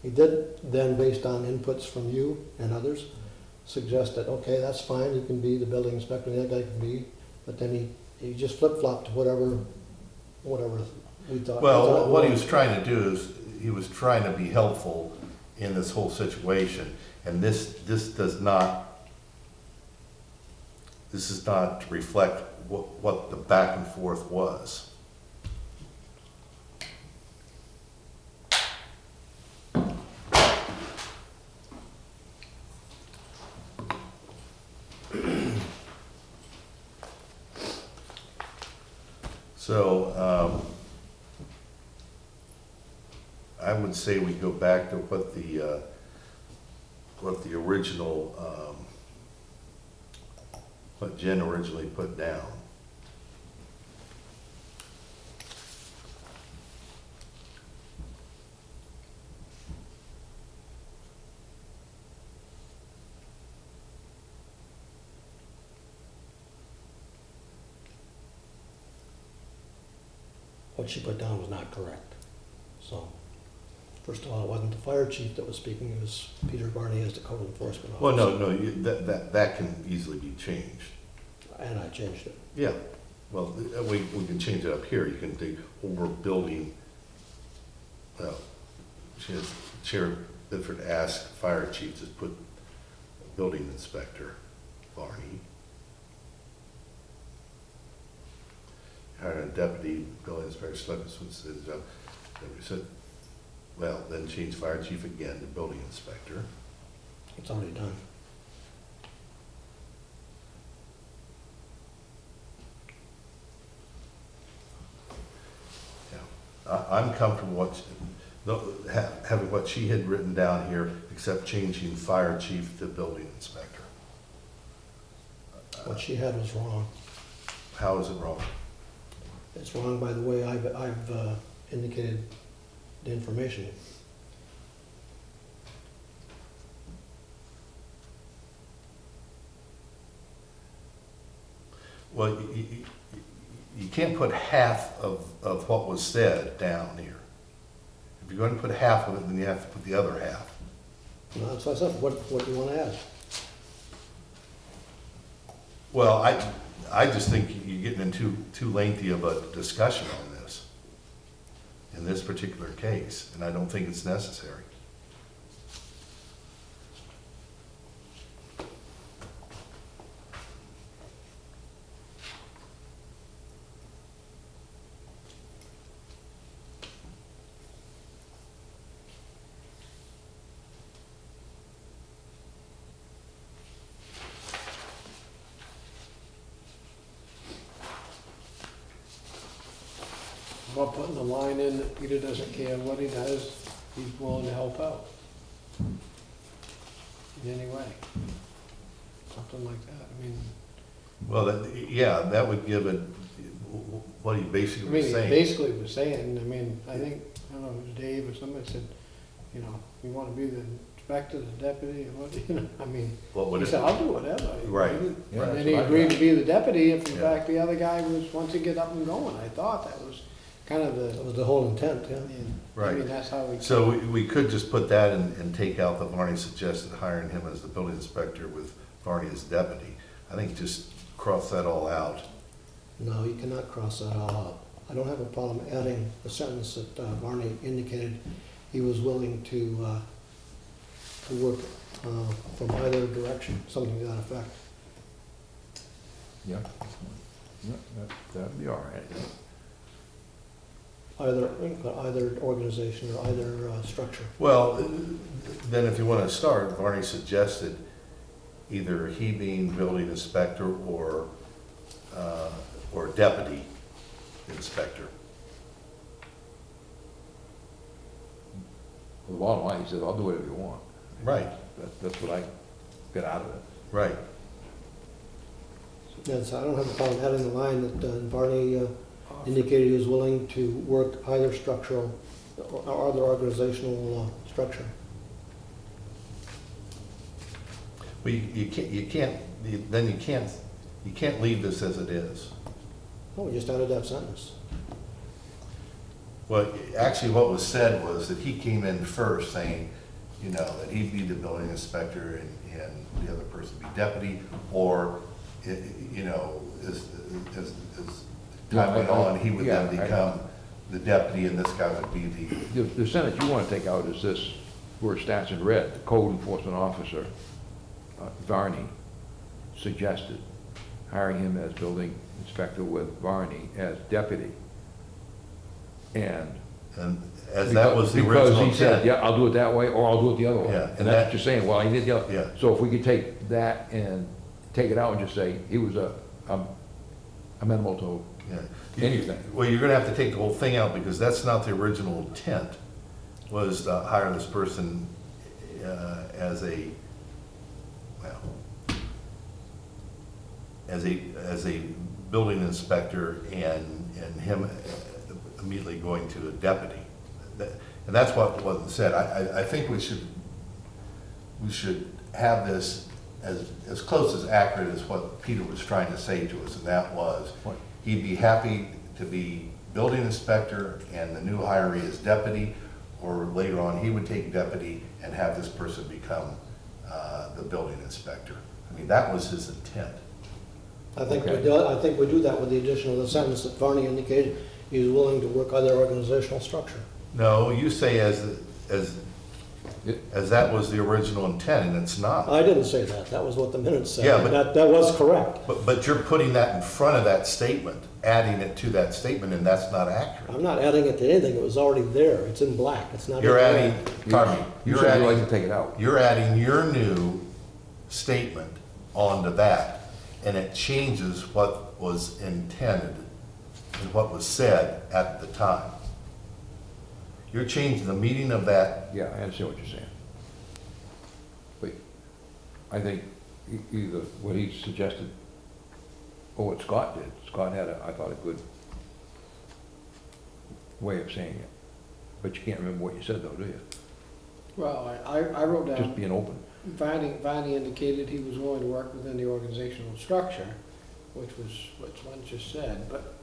He did then, based on inputs from you and others, suggest that, okay, that's fine, you can be the building inspector, the other guy can be, but then he just flip-flopped to whatever we thought. Well, what he was trying to do is, he was trying to be helpful in this whole situation, and this does not reflect what the back and forth was. So, I would say we go back to what the original, what Jen originally put down. what she put down was not correct. So, first of all, it wasn't the fire chief that was speaking, it was Peter Barney as the code enforcement officer. Well, no, that can easily be changed. And I changed it. Yeah, well, we can change it up here. You can do over building, well, Chair Bifford asked fire chief to put building inspector Barney. Hired a deputy building inspector, Selectmen said, well, then change fire chief again to building inspector. It's already done. I'm comfortable having what she had written down here, except changing fire chief to building inspector. What she had was wrong. How is it wrong? It's wrong by the way I've indicated the information. Well, you can't put half of what was said down here. If you're going to put half of it, then you have to put the other half. No, that's what I said, what do you want to add? Well, I just think you're getting into too lengthy of a discussion on this, in this particular case, and I don't think it's necessary. About putting a line in that Peter doesn't care what he does, he's willing to help out. In any way. Something like that, I mean. Well, that would give it, what he I basically mean, was he saying. basically was saying, I mean, I think, I don't know, it was Dave or somebody said, you know, you wanna be the inspector, the deputy, or what, you know, I mean, What would he it, said, I'll do whatever. Right. Yeah, And then that's he what I agreed got. to be the deputy if in Yeah. fact the other guy was, once he get up and going, I thought that was kind of That the, was the whole intent, yeah. I mean, Right. that's how we. so we could just put that and take out the Varney suggested hiring him as the building inspector with Varney as deputy. I think just cross that all out. No, you cannot cross that all out. I don't have a problem adding the sentence that Barney indicated he was willing to work from either direction, something to that effect. Yeah. Yeah, that'd be all right. Either organization or either structure. Well, then if you want to start, Varney suggested either he being building inspector or deputy inspector. Well, the bottom line, he said, I'll do whatever you want. Right, That's what I got out of it. right. Yes, I don't have a problem adding the line that Barney indicated he was willing to work either structural or other organizational structure. Well, you can't leave this as it is. Oh, we just added that sentence. Well, actually, what was said was that he came in first saying, that he'd be the building inspector and the other person be deputy, or, as time went on, he would then become the deputy and this guy would be The sentence you want to take out is this, where it starts in red, the code enforcement officer, Varney, suggested hiring him as building inspector with Varney as deputy. And as that was the because original he said, intent. yeah, I'll do it that way, or I'll do it the other way. Yeah, And and that's that- what you're saying, well, I did the other. Yeah. So if we could take that and take it out and just say, he was amenable to Yeah. anything. Well, you're gonna have to take the whole thing out because that's not the original intent, was to hire this person as a building inspector and him immediately going to a deputy. And that's what wasn't said. I think we should have this as close as accurate as what Peter was trying to say to us, and that was, What? he'd be happy to be building inspector and the new hiree is deputy, or later on, he would take deputy and have this person become the building inspector. I mean, that was his intent. I think we Okay. do, I think we do that with the addition of the sentence that Varney indicated he was willing to work on their organizational structure. No, you say as It- that was the original intent, and it's not. I didn't say that, that was what the minutes said. Yeah, but- That was correct. But you're putting that in front of that statement, adding it to that statement, and that's not accurate. I'm not adding it to anything, it was already there, it's in black, it's not in You're red. adding, pardon me, You you're said you'd like adding, to take it out. you're adding your new statement onto that, and it changes what was intended and what was said at the time. You're changing the meaning of that. Yeah, I understand what you're saying. But I think either what he suggested, or what Scott did, Scott had, I thought, a good way of saying it. But you can't remember what you said though, do you? Well, I wrote Just down, being open. Varney indicated he was willing to work within the organizational structure, which was what Swen just said, but,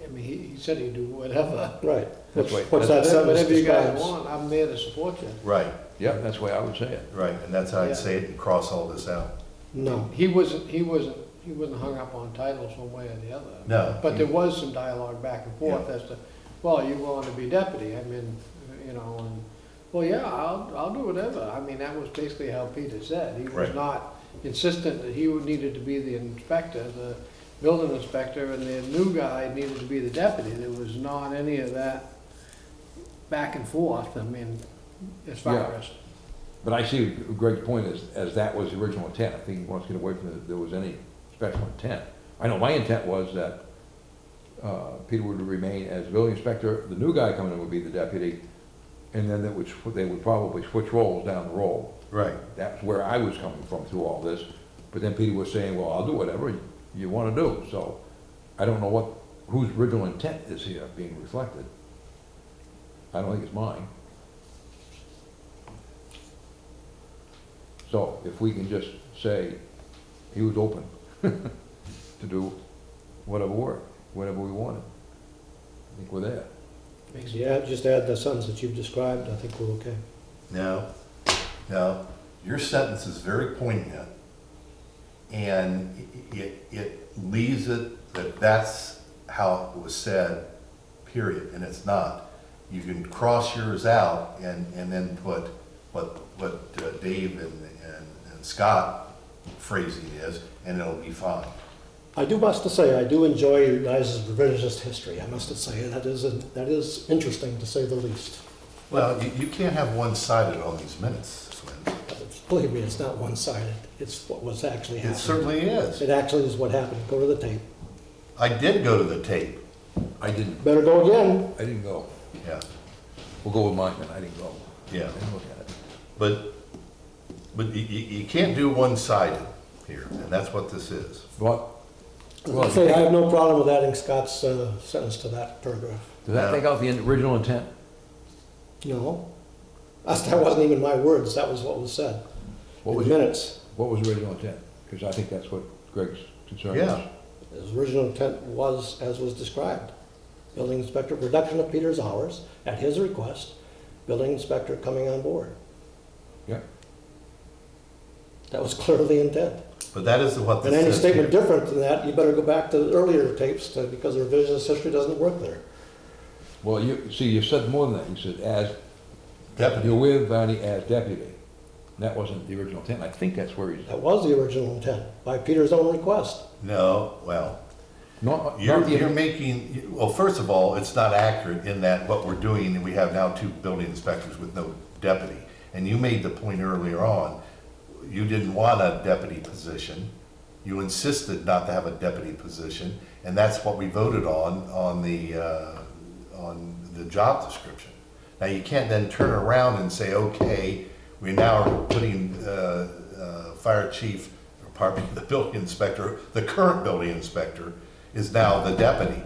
I mean, he said he'd do whatever. Right. That's right. What's that sentence Whatever you guys describes. want, I'm there to support you. Right, Yeah, that's the way I would say it. right, and that's how Yeah. I'd say it and cross all this out. No, He wasn't hung up on titles one way or the other. No. But there was some dialogue back and forth as to, well, you want to be deputy, I mean, you know, and, well, yeah, I'll do whatever. I mean, that was basically how Peter said. He was Right. not insistent that he needed to be the inspector, the building inspector, and the new guy needed to be the deputy. There was not any of that back and forth, I mean, as far Yeah. as, But I see Greg's point is, as that was the original intent. I think he wants to get away from there was any special intent. I know my intent was that Peter would remain as building inspector, the new guy coming in would be the deputy, and then they would probably switch roles down the road. Right. That's where I was coming from through all this. But then Peter was saying, well, I'll do whatever you want to do. So I don't know whose original intent is here being reflected. I don't think it's mine. So if we can just say he was open to do whatever work, whatever we wanted, I think we're there. yeah, just add the sentence that you've described, I think we're okay. No, your sentence is very poignant, and it leaves it that that's how it was said, period, and it's not. You can cross yours out and then put what Dave and Scott phrasing is, and it'll be fine. I do must to say, I do enjoy your guys' revisionist history, I must say, that is interesting to say the least. Well, you can't have one-sided on these minutes, Swin. Believe me, it's not one-sided, it's what was actually It happening. certainly is. It actually is what happened, go to the tape. I did go to the tape, I didn't Better go again. go. yeah, We'll go with mine then, I didn't go. yeah. I didn't look at it. But you can't do one-sided here, and that's what this is. But, well, I say, I have no problem with adding Scott's sentence to that paragraph. does that take out the original intent? No, that wasn't even my words, that was what was said. What In was minutes. What was the original intent? Because I think that's what Greg's concern is. Yeah. His original intent was, as was described, building inspector, reduction of Peter's hours, at his request, building inspector coming on board. Yeah. That was clearly the intent. But that is what this And any says statement here. different than that, you better go back to the earlier tapes, because the revisionist history doesn't work there. Well, you said more than that. You said as, Deputy. you're with Varney as deputy. That wasn't the original intent. I think that's where he's, That was the original intent, by Peter's own request. No, well, not you're the, making, well, first of all, it's not accurate in that what we're doing, and we have now 2 building inspectors with no deputy. And you made the point earlier on, you didn't want a deputy position. You insisted not to have a deputy position, and that's what we voted on the job description. Now, you can't then turn around and say, okay, we now are putting fire chief, or pardon me, the building inspector, the current building inspector is now the deputy.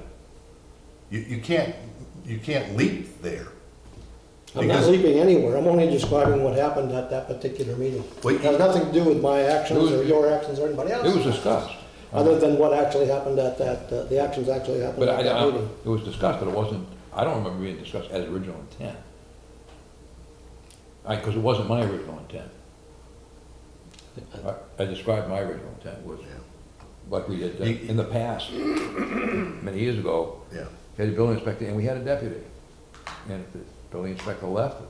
You can't leap there. I'm not Because- leaping anywhere, I'm only describing what happened at that particular meeting. Wait, It has nothing to do with my actions or your actions or anybody it was else's. discussed. other than what actually happened at that, the actions actually happened But at that meeting. it was discussed, but it wasn't, I don't remember being discussed as original intent. Because it wasn't my original intent. I described my original intent was, like we did in the past, many years ago, Yeah. we had a building inspector and we had a deputy. And if the building inspector left,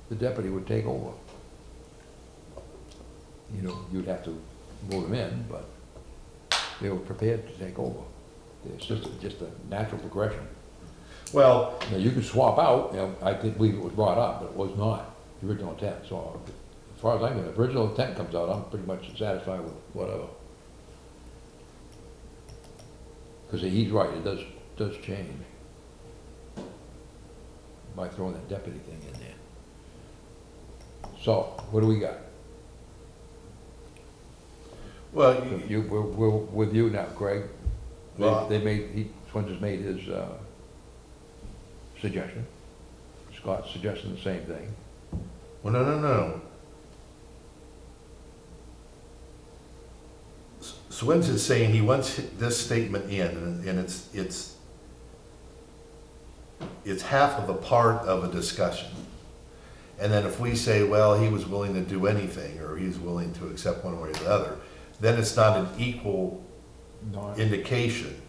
the deputy would take over. You know, you'd have to move them in, but they were prepared to take over. It's just a natural progression. Well, Now, you can swap out, you know, I did believe it was brought up, but it was not the original intent. So as far as I'm concerned, if original intent comes out, I'm pretty much satisfied with whatever. Because he's right, it does change by throwing that deputy thing in there. So, what do we got? well, We're with you now, Craig. Well- Swenson's made his suggestion. Scott's suggesting the same thing. well, no. Swins is saying he wants this statement in, and it's half of a part of a discussion. And then if we say, well, he was willing to do anything, or he's willing to accept one way or the other, then it's not an equal indication.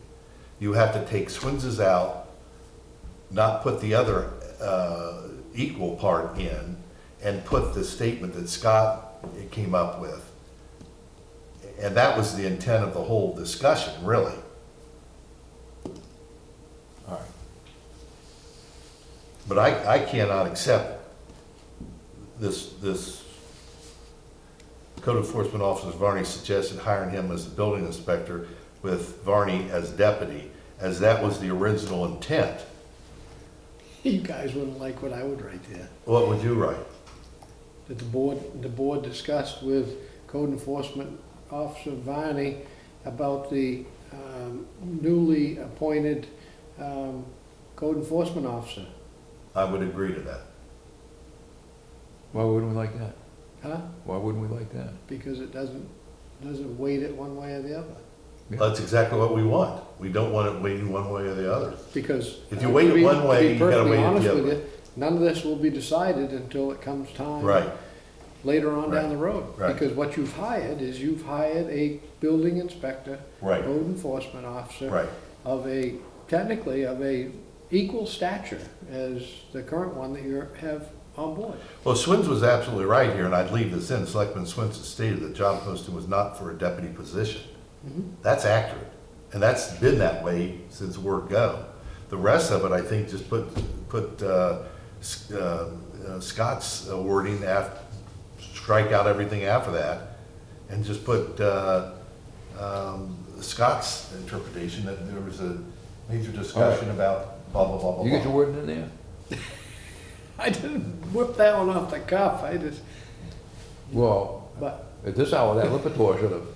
You have to take Swins's out, not put the other equal part in, and put the statement that Scott came up with. And that was the intent of the whole discussion, really. All right. But I cannot accept this code enforcement officer Varney suggested hiring him as the building inspector with Varney as deputy, as that was the original intent. You guys wouldn't like what I would write there. What would you write? That the board discussed with Code Enforcement Officer Varney about the newly appointed Code Enforcement Officer. I would agree to that. Why wouldn't we like that? Huh? Why wouldn't we like that? Because it doesn't weight it one way or the other. Yeah. That's exactly what we want. We don't want it weighted one way or the other. Because. If you weight it one way, you gotta weight it the To be perfectly honest other. with you, none of this will be decided until it comes time. Right, Later on down Right. the road. Right. Because what you've hired is you've hired a building inspector, right, code enforcement officer. right. Technically of a equal stature as the current one that you have on board. Well, Swins was absolutely right here, and I'd leave this in. Selectman Swins stated the job posting was not for a deputy position. That's accurate, and that's been that way since word go. The rest of it, I think, just put Scott's wording, strike out everything after that, and just put Scott's interpretation that there was a major discussion about blah, blah, blah, blah, You get your blah. wording in there? I didn't whip that one off the cuff, Well, but. at this hour, that repertoire should have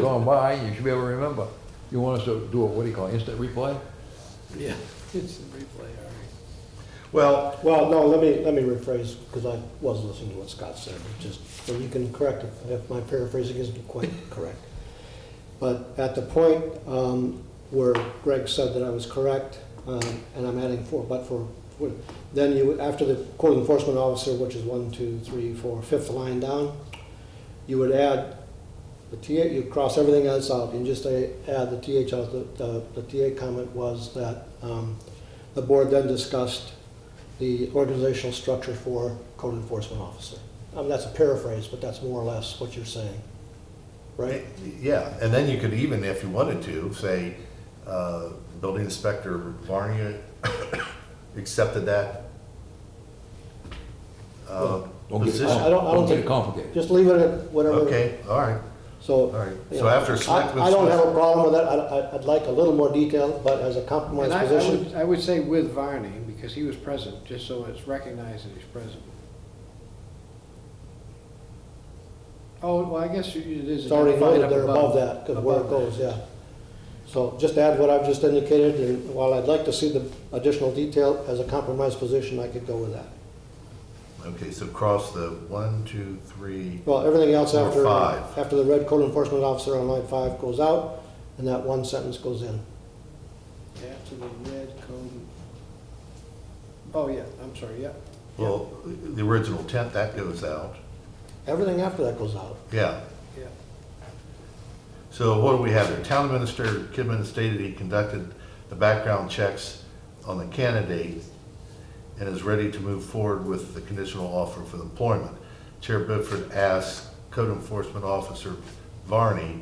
gone by, you should be able to remember. You want us to do a, what do you call it, instant replay? Yeah, it's a replay, all right. Well, Well, no, let me rephrase, because I was listening to what Scott said, just, so you can correct if my paraphrasing isn't quite correct. But at the point where Greg said that I was correct, and I'm adding then you, after the code enforcement officer, which is 1, 2, 3, 4, fifth line down, you would add the TA, you cross everything else out, and just add the TH out. The TA comment was that the board then discussed the organizational structure for code enforcement officer. That's a paraphrase, but that's more or less what you're saying, right? yeah, and then you could even, if you wanted to, say, building inspector Varney accepted that Don't get it position. I don't don't get think- it complicated. Just leave it at whatever. Okay, all right, So. all right. you So know, after Selectman I don't have a Smith, problem with that. I'd like a little more detail, but as a compromise And position. I would say with Varney, because he was present, just so it's recognized that he's present. Oh, well, I guess it is. It's already identified noted up there above that, because where it above that. goes, yeah. So just add what I've just indicated, and while I'd like to see the additional detail as a compromise position, I could go with that. Okay, so cross the 1, 2, 3, Well, everything else Or after, 5. after the red code enforcement officer on line 5 goes out, and that one sentence goes in. After the red code. Oh, yeah, I'm sorry, yeah. well, the original intent, that goes out. Everything after that goes out. Yeah. Yeah. So what do we have there? Town Administrator Kidman stated he conducted the background checks on the candidate and is ready to move forward with the conditional offer for employment. Chair Bifford asked Code Enforcement Officer Varney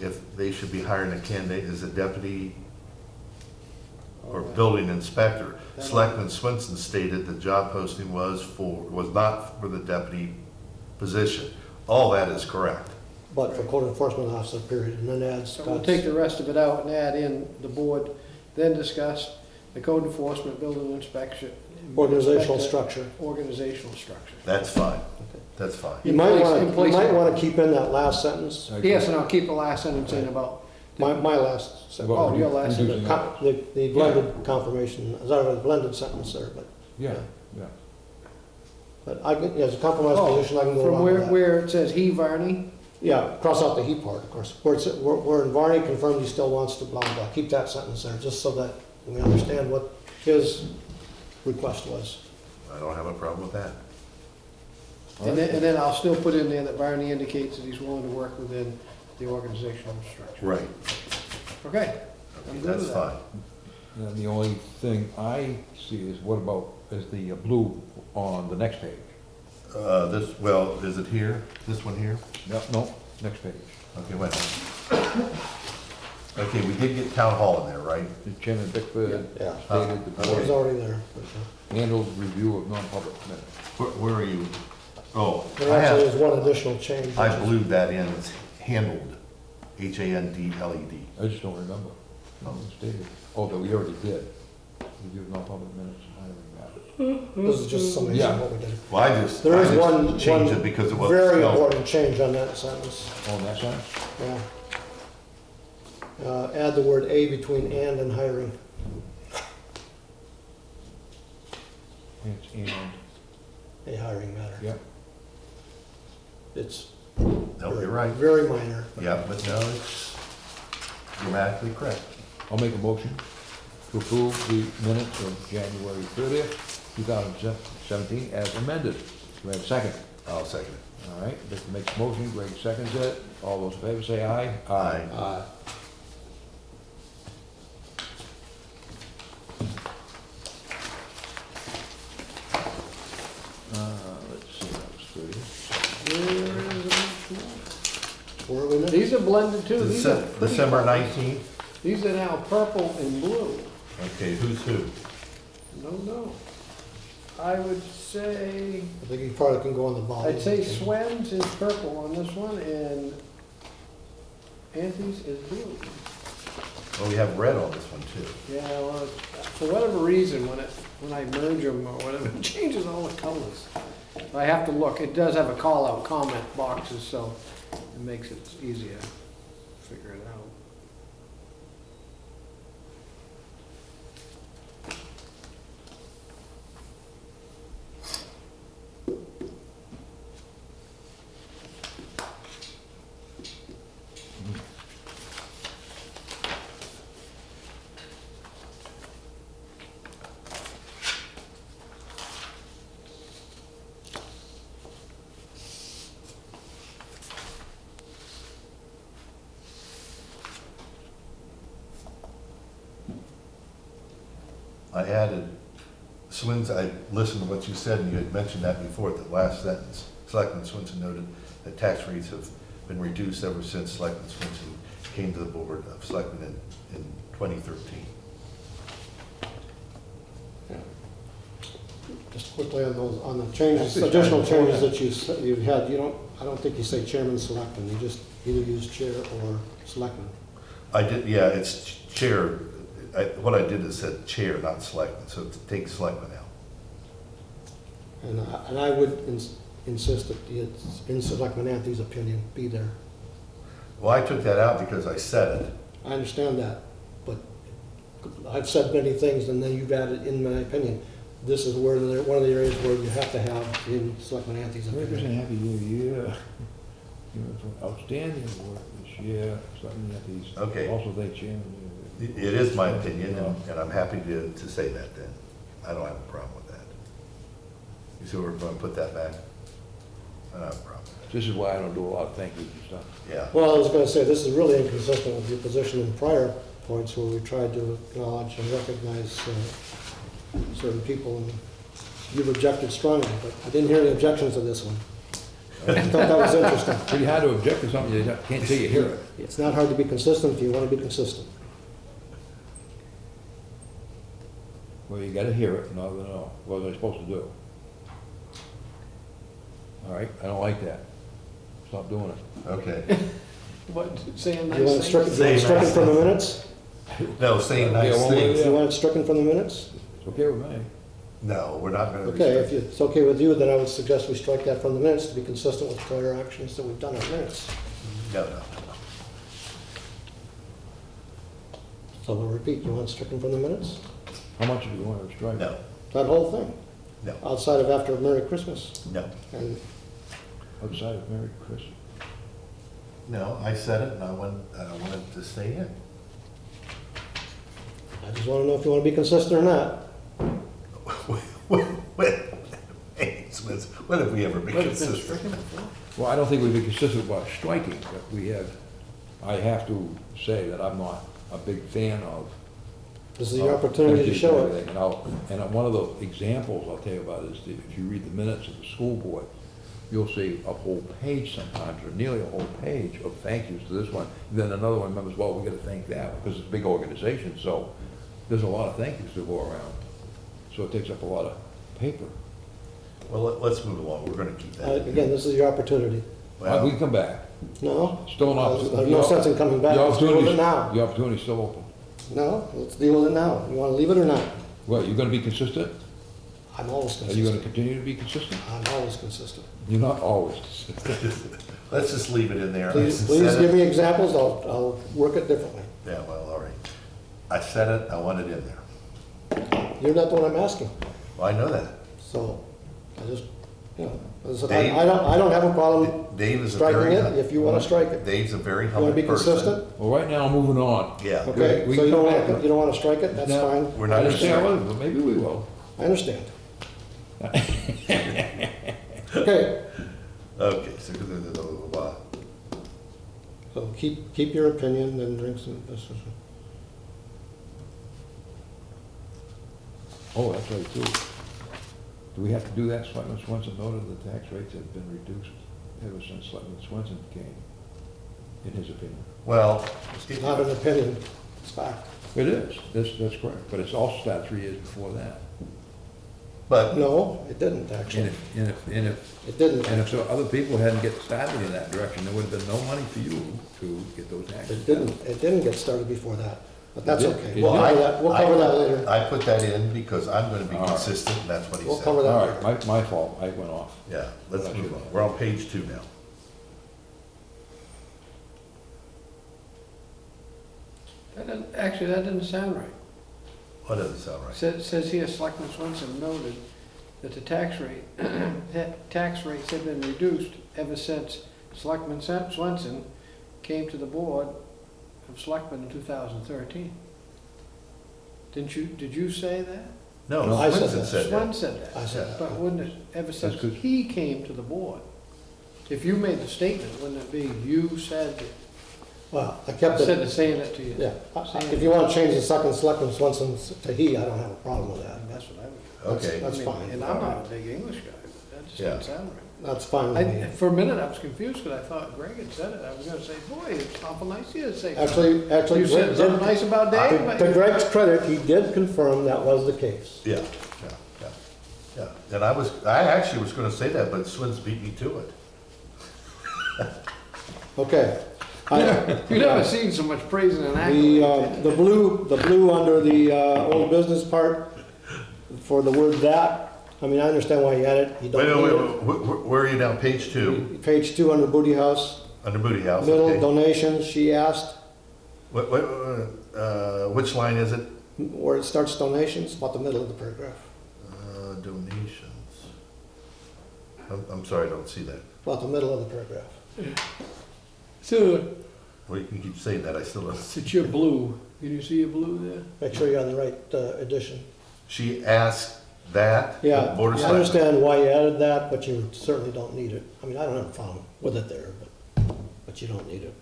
if they should be hiring a candidate as a deputy or building inspector. Selectman Swenson stated the job posting was not for the deputy position. All that is correct. But for code enforcement officer, period, and then adds. So we'll take the rest of it out and add in the board, then discuss the code enforcement, building inspection. Organizational inspector, structure. Organizational structure. That's fine. That's fine. You might In want place- to keep in that last sentence, Yes, and I'll keep the last sentence in about. my last sentence. Well, Oh, your last reducing sentence. that. The blended confirmation, is that a blended sentence there, but, Yeah, yeah. but I can, as a compromise Oh, position, I can go From along with that. where it says he, Varney, Yeah, cross out the he part, of course. Where Varney confirmed he still wants to blah, blah, blah. Keep that sentence there, just so that we understand what his request was. I don't have a problem with that. and then I'll still put in there that Varney indicates that he's willing to work within the organizational structure. Right. Okay, I'm good That's with that. fine. And the only thing I see is what about, is the blue on the next page? Is it here? This one here? No, next page. Okay, wait a minute. Okay, we did get town hall in there, right? The Chairman Bickford Yeah. stated the It was board already there. handled review of non-public minutes. Where are you? Oh, There actually is one additional change. I believed that in, it's handled, HANDLED. I just don't remember. No, it stated. Oh, that we already did. Review of non-public minutes and hiring matters. This is just something Yeah. of what we did. Well, I just There is one changed it because it wasn't very spelled. important change on that sentence, On that side? yeah. Add the word "a" between "and" hiring. It's and, A hiring matter. yep. It's No, you're right. very minor. Yeah, but no, it's grammatically correct. I'll make a motion to approve the minutes of January 30th, 2017 as amended. Do I have a second? I'll second it. All right, Victor makes a motion, Greg seconds it. All those in favor say aye. Aye. Let's see, that was 30. Where are we now? These are blended too. These are pretty December colors. 19th? These are now purple and blue. Okay, who's who? No. I would say, I think he probably can go on the volume. I'd say Swen's is purple on this one and Anthony's is blue. Oh, we have red on this one too. Yeah, well, for whatever reason, when I merge them or whatever, it changes all the colors. I have to look. It does have a call-out comment boxes, so it makes it easier to figure it out. I added, Swins, I listened to what you said, and you had mentioned that before, at the last sentence. Selectman Swinson noted that tax rates have been reduced ever since Selectman Swinson came to the Board of Selectmen in 2013. Just quickly on those, on the changes, additional changes that you had, I don't think you say chairman selectman, you just either use chair or selectman. I did, yeah, it's chair, what I did is said chair, not selectman, so take selectman out. And I would insist that it's in Selectman Anthony's opinion, be there. Well, I took that out because I said it. I understand that, but I've said many things and then you've added in my opinion. this is where, one of the areas where you have to have in Selectman Anthony's Merry Christmas opinion. and Happy New Year. You know, for outstanding work this year, Selectman Anthony's. Okay. Also thank Chairman. It is my opinion, and I'm happy to say that then. I don't have a problem with that. You see where we're going to put that back? I don't have a problem with This is why I don't do a lot of thank yous and stuff. that. Yeah. Well, I was gonna say, this is really inconsistent with your position in prior points where we tried to acknowledge and recognize certain people, and you've objected strongly, but I didn't hear any objections to this one. I thought that was interesting. Pretty hard to object to something you can't say you hear it. It's not hard to be consistent if you want to be consistent. Well, you gotta hear it in order to know what they're supposed to do. All right, I don't like that. Stop doing it. Okay. What, saying You want it nice stricken, things? you want it Say stricken nice from the things. minutes? No, saying nice Yeah, well, things. You want it stricken from the minutes? It's okay with me. No, we're not going to Okay, restrict. if it's okay with you, then I would suggest we strike that from the minutes to be consistent with prior actions that we've done on minutes. No. So we'll repeat, you want it stricken from the minutes? How much do you want to strike? No, That whole thing, no, outside of after Merry Christmas. no. And Outside of Merry Christmas. No, I said it and I wanted to stay in. I just want to know if you want to be consistent or not. Hey, Smith, when have we ever been But it's been consistent? stricken before. Well, I don't think we've been consistent about striking, but I have to say that I'm not a big fan of. This is your opportunity to show it. And one of the examples I'll tell you about is that if you read the minutes of the school board, you'll see a whole page sometimes, or nearly a whole page of thank yous to this one. Then another one remembers, well, we gotta thank that one, because it's a big organization, so there's a lot of thank yous to go around. So it takes up a lot of paper. Well, let's move along. We're going to keep that. in. Again, this is your opportunity. We Well, can come back. No? Still not. There's no sense in coming back. Let's deal with it now. The opportunity's still open. No, let's deal with it now. You want to leave it or not? Well, you're gonna be consistent? I'm always Are you gonna consistent. continue to be consistent? I'm always consistent. You're not always consistent. let's just leave it in there. Please, I please said give it. me examples, I'll work it differently. Yeah, well, all right. I said it, I want it in there. You're not the one I'm asking, Well, I know that. so I just, you know, as I said, Dave? I don't have a problem Dave is a striking very. it if you want to strike it. Dave's a very You humble want to be person. consistent? Well, right now, moving on. Yeah. Okay, We so can you don't come want back. to, you don't want to strike it, that's No. fine. We're I not going understand, to. well, maybe we will. I understand. Okay, Okay, so, so keep your opinion and drink some, Oh, that's right, too. Do we have to do that? Selectman Swenson noted the tax rates have been reduced ever since Selectman Swenson came, in his opinion. well, it's not an opinion, it's fact. It is, that's correct, but it's also started 3 years before that. but, No, it didn't, And actually. if, It didn't. and if so other people hadn't get started in that direction, there would have been no money for you to get those taxes. It didn't get started before that, but that's It did. okay. It We'll did. cover that, we'll cover that later. I put that in because I'm going to be All right. consistent, and that's what he We'll said. cover that. All right, my fault, I went off. Yeah, let's What I move should on. have. We're on page 2 now. Actually, that doesn't sound right. What doesn't sound right? Says here, Selectman Swenson noted that the tax rates have been reduced ever since Selectman Swenson came to the board of Selectmen in 2013. Did you say that? No, I said Swenson that. said Swen that. said that. I said that. But wouldn't it, ever since good. he came to the board, if you made the statement, wouldn't it be you said, Well, I kept instead it, of saying it to you? yeah. If you want to change the second Selectman Swenson to he, I don't have a problem with that. That's what I would. Okay. That's I mean, fine. And I'm not a big English guy, but that just Yeah. doesn't sound right. That's fine with me. For a minute, I was confused because I thought Greg had said it. I was gonna say, boy, it's awful nice of you to say. Actually, You said Greg something did- nice about Dave, to but Greg's credit, he did confirm that was the case. Yeah, yeah, yeah, yeah. And I actually was going to say that, but Swins beat me to it. Okay. you've never seen so much praise in an The, accolade. the blue under the old business part for the word that, I mean, I understand why you added it. You Wait, don't wait, need wait, where are you now? Page 2, it. Page 2 under Booty House, under Booty House, middle okay. donations, she asked, Which line is it? where it starts donations, about the middle of the paragraph. I'm sorry, I don't see that. About the middle of the paragraph. So, Well, you can keep saying that, I still don't. it's your blue. Can you see your blue there? Make sure you're on the right edition. She asked that? the Yeah, Board of I Selectmen. understand why you added that, but you certainly don't need it. I mean, I don't have a problem with it there, but you don't need it.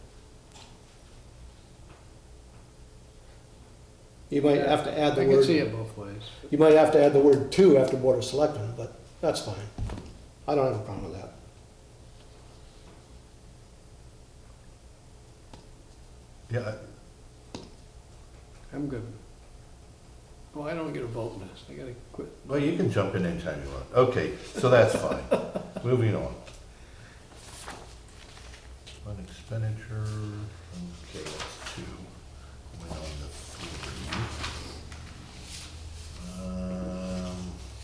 You might have to add the I can see word, it both ways. you might have to add the word "to" after Board of Selectmen, but that's fine. I don't have a problem with that. Yeah, I'm good. Well, I don't get a vote in this. I gotta quit. well, you can jump in anytime you want. Okay, so that's fine. Moving on. On expenditure, okay, that's 2. Went on to 3.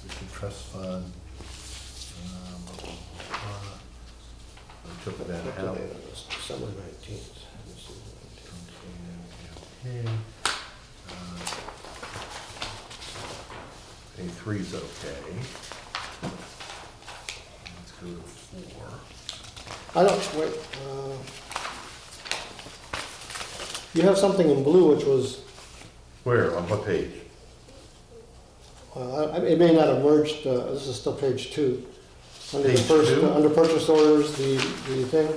The trust fund. I took that What's the out. date on this? December 19th. Okay. A3's okay. Let's go to 4. I don't, wait, you have something in blue which was, Where, on what page? it may not have merged, this is still page 2. Under the Page first, 2? under purchase orders, the thing.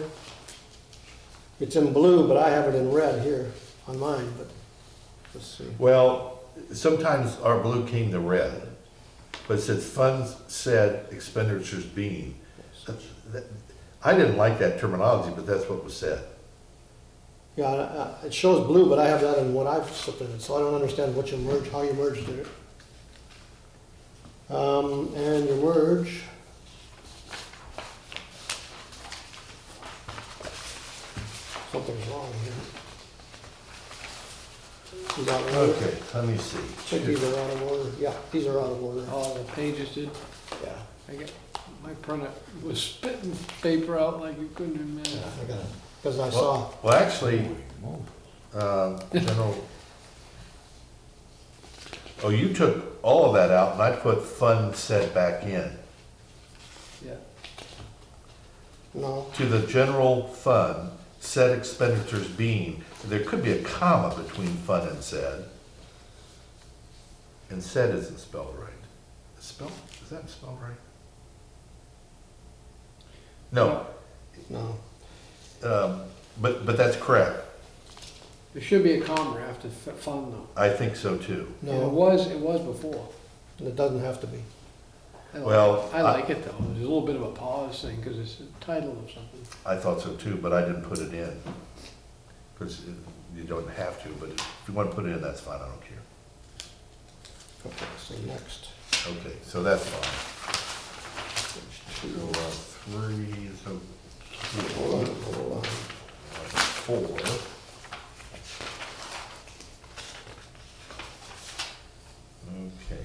It's in blue, but I have it in red here on mine, but let's see. Well, sometimes our blue came to red, but it says funds said expenditures being. I didn't like that terminology, but that's what was said. Yeah, it shows blue, but I have that in what I've submitted, so I don't understand what you merged, how you merged it. And your merge. Something's wrong here. Is that right? Okay, let me see. I think these are out of order. Yeah, these are out of order. All the pages did. Yeah, I get, my printer was spitting paper out like you couldn't imagine. yeah, I got it. Because I saw, Well, actually, general, oh, you took all of that out and I put fund said back in. Yeah. no, To the general fund, said expenditures being, there could be a comma between fund and said. And said isn't spelled right. Is that spelled right? No, no. but that's correct. There should be a comma after fund though. I think so too. And it No, was before. it doesn't have to be. I like Well, it. I like it though. There's a little bit of a pause thing because it's a title of something. I thought so too, but I didn't put it in. Because you don't have to, but if you want to put it in, that's fine, I don't care. Okay, so next. Okay, so that's fine. Page So, 3, so Hold on. 4. Okay.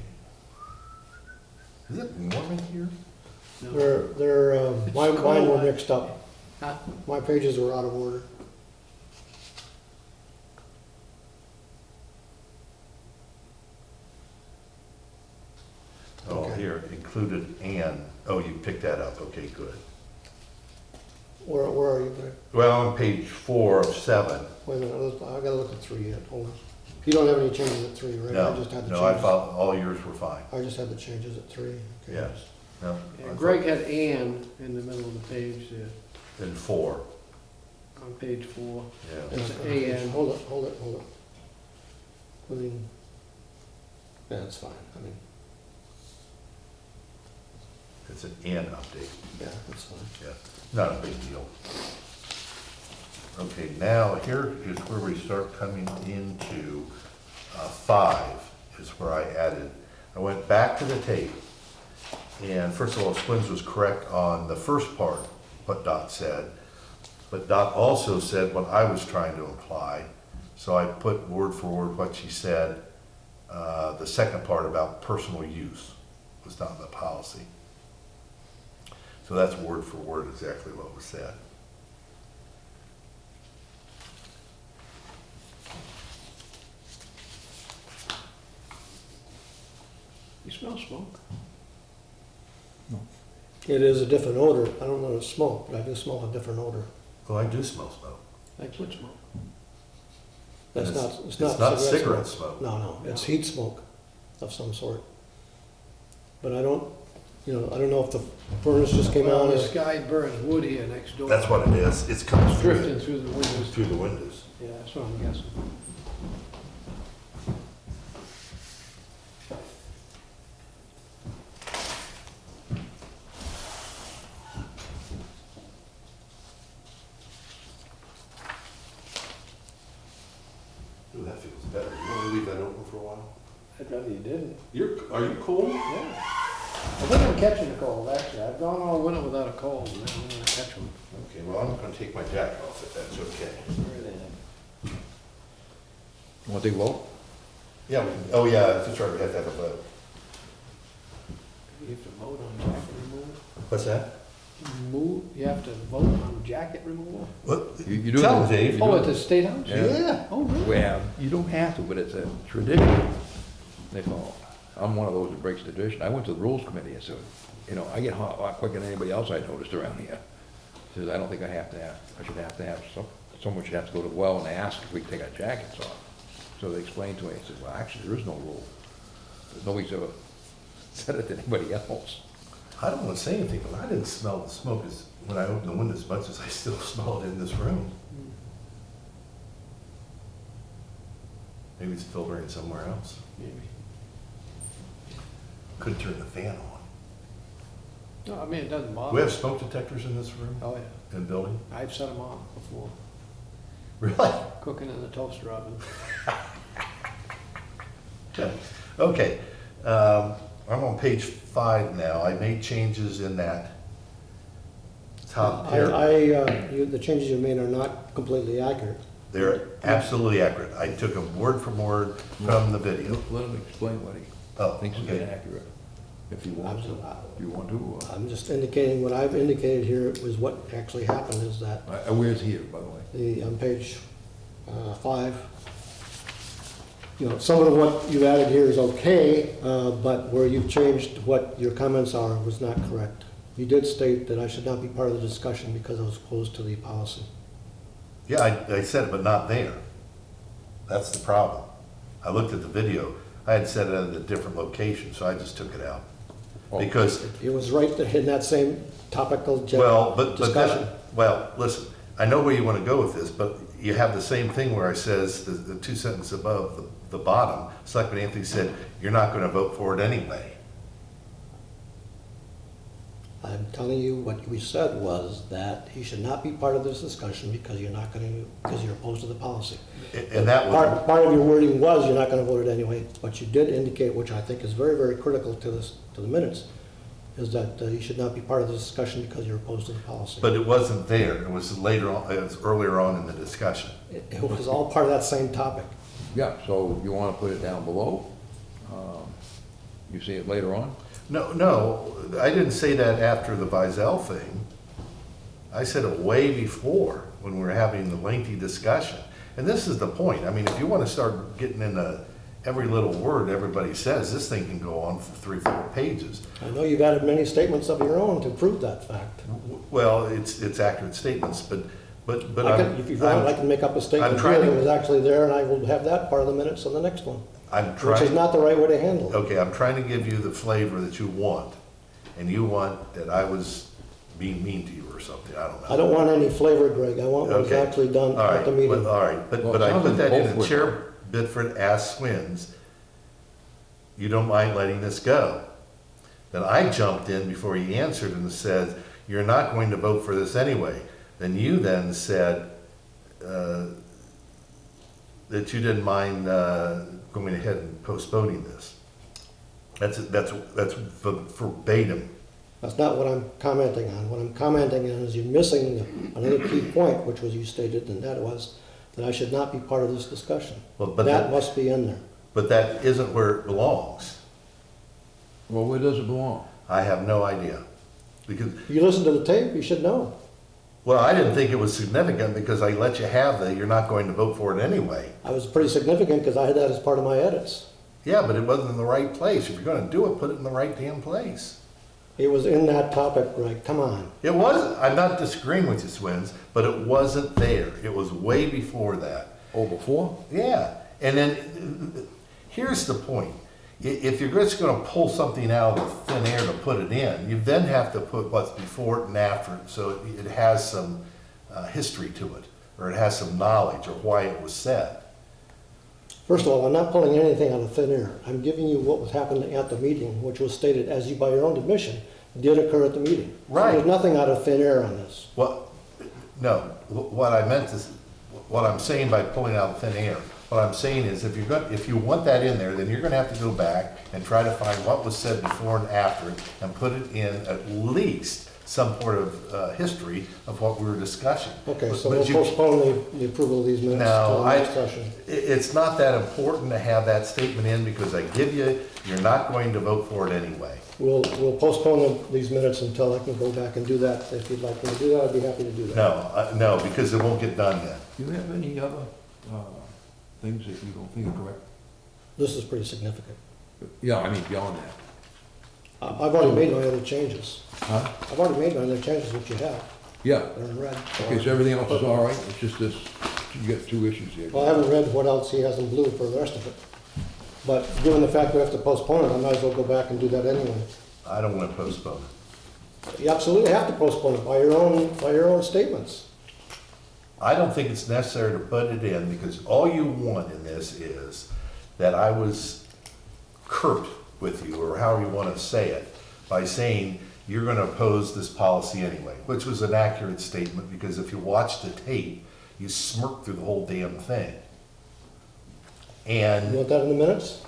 Is it warm in here? No. They're, mine were mixed up. Huh? My pages were out of order. Oh, Okay. here, included and, oh, you picked that up, okay, good. Where are you, Greg? Well, on page 4 of 7, Wait a minute, I gotta look at 3 yet, hold on. You don't have any changes at 3, right? I just had the no, I changes. thought all yours were fine, I just had the changes at 3. Okay. yeah. No, Yeah, I Greg had "and" in the middle of the page there, thought- And 4, on page 4. yeah. It's "and." Hold it. Including, yeah, that's fine, I mean, It's an "and" update, yeah, that's fine. yeah, not a big deal. Okay, now here is where we start coming into 5, is where I added, I went back to the tape, and first of all, Squins was correct on the first part, what Dot said, but Dot also said what I was trying to imply, so I put word for word what she said. The second part about personal use was not in the policy. So that's word for word exactly what was said. You smell smoke? It is a different odor. I don't know the smoke, but I do smell a different odor. Well, I do smell smoke. Like wood smoke. That's And not, it's not cigarette smoke. No, it's heat smoke of some sort. But I don't, I don't know if the furnace just came Well, on this or, guy burns wood here next door. That's what it is. It's coming Drifting through the windows. through the windows. Yeah, that's what I'm guessing. Ooh, that feels better. You want to leave that open for a while? I'd rather you didn't. Are you cool? Yeah. I think I'm catching a cold, actually. I've gone all winter without a cold, and I'm gonna catch one. Okay, well, I'm going to take my jacket off if that's okay. You want to take a vote? Yeah, oh yeah, that's right, we have to have a vote. You have to vote on jacket removal? What's that? You have to vote on jacket removal? What? You do Tell it. them, Dave. Oh, at the State House? Yeah. Oh, really? Well, you don't have to, but it's a tradition they follow. I'm one of those that breaks tradition. I went to the rules committee and said, I get hot a lot quicker than anybody else I noticed around here. Says, I don't think I should have to have, someone should have to go to the well and ask if we can take our jackets off. So they explained to me, I said, well, actually, there is no rule. Nobody's ever said it to anybody else. I don't want to say anything, but I didn't smell the smoke when I opened the window as much as I still smell it in this room. Maybe it's filtering somewhere else. Maybe. Could turn the fan on. No, I mean, it doesn't bother. We have smoke detectors in this room, Oh, yeah. in the building? I've set them off before, Really? cooking in the toaster oven. Okay, I'm on page 5 now. I made changes in that top pair. the changes you made are not completely accurate. They're absolutely accurate. I took them word for word from the video. Let him explain what he Oh, thinks is okay. inaccurate, if you want to. Do you want to? or- I'm just indicating, what I've indicated here was what actually happened is that Where's here, by the way? on page 5, some of what you've added here is okay, but where you've changed what your comments are was not correct. You did state that I should not be part of the discussion because I was opposed to the policy. Yeah, I said it, but not there. That's the problem. I looked at the video. I had said it at a different location, so I just took it out. Oh. Because, It was right there in that same topical then, discussion. well, listen, I know where you want to go with this, but you have the same thing where I says, the 2 sentences above the bottom, Selectman Anthony said, you're not going to vote for it anyway. I'm telling you, what we said was that he should not be part of this discussion because you're opposed to the policy. And that was, Part of your wording was you're not gonna vote it anyway, but you did indicate, which I think is very, very critical to the minutes, is that you should not be part of the discussion because you're opposed to the policy. but it wasn't there. It was later on, it was earlier on in the discussion. It was all part of that same topic. Yeah, so you want to put it down below? You see it later on? No, I didn't say that after the Vizel thing. I said it way before, when we were having the lengthy discussion. And this is the point. I mean, if you want to start getting into every little word everybody says, this thing can go on for 3 or 4 pages. I know you've added many statements of your own to prove that fact. Well, it's accurate statements, but If you want, I can make up a statement I'm here trying that to- was actually there, and I will have that part of the minutes on the next one, I'm which is trying, not the right way to handle it. okay, I'm trying to give you the flavor that you want. And you want that I was being mean to you or something, I don't know. I don't want any flavor, Greg. I want what was Okay. actually done All right, at the meeting. All right, but Well, I it sounds put like that in, both and were- Chair Bitford asked Swins, you don't mind letting this go? Then I jumped in before he answered and said, you're not going to vote for this anyway. Then you then said that you didn't mind going ahead and postponing this. That's verbatim. That's not what I'm commenting on. What I'm commenting on is you're missing another key point, which was you stated, and that was that I should not be part of this discussion. Well, but That must be in there. But that isn't where it belongs. Well, where does it belong? I have no idea. Because, You listen to the tape, you should know. well, I didn't think it was significant because I let you have that you're not going to vote for it anyway. I was pretty significant because I had that as part of my edits. Yeah, but it wasn't in the right place. If you're gonna do it, put it in the right damn place. It was in that topic, right, come on. It wasn't, I'm not disagreeing with you, Swins, but it wasn't there. It was way before that. Oh, before? Yeah, and then, here's the point. If you're just gonna pull something out of thin air to put it in, you then have to put what's before it and after it, so it has some history to it, or it has some knowledge, or why it was said. First of all, I'm not pulling anything out of thin air. I'm giving you what was happening at the meeting, which was stated, as you by your own admission, did occur at the meeting. So Right. there's nothing out of thin air on this. Well, no, what I meant is, what I'm saying by pulling out of thin air, what I'm saying is if you want that in there, then you're gonna have to go back and try to find what was said before and after it and put it in at least some sort of history of what we were discussing. Okay, so But we'll you- postpone the approval of these minutes No, to the next session. It's not that important to have that statement in because I give you, you're not going to vote for it anyway. We'll postpone these minutes until I can go back and do that. If you'd like me to do that, I'd be happy to do that. No, because it won't get done then. Do you have any other things that you don't think are correct? This is pretty significant. Yeah, I mean, beyond that. I've already made my other changes. Huh? I've already made my other changes, which you have. Yeah. They're in red. Okay, so everything else is all right? It's just this, you got two issues here. Well, I haven't read what else he has in blue for the rest of it. But given the fact we have to postpone it, I might as well go back and do that anyway. I don't want to postpone it. You absolutely have to postpone it by your own statements. I don't think it's necessary to put it in because all you want in this is that I was curt with you, or however you want to say it, by saying you're going to oppose this policy anyway, which was an accurate statement because if you watch the tape, you smirk through the whole damn thing. You And want that in the minutes?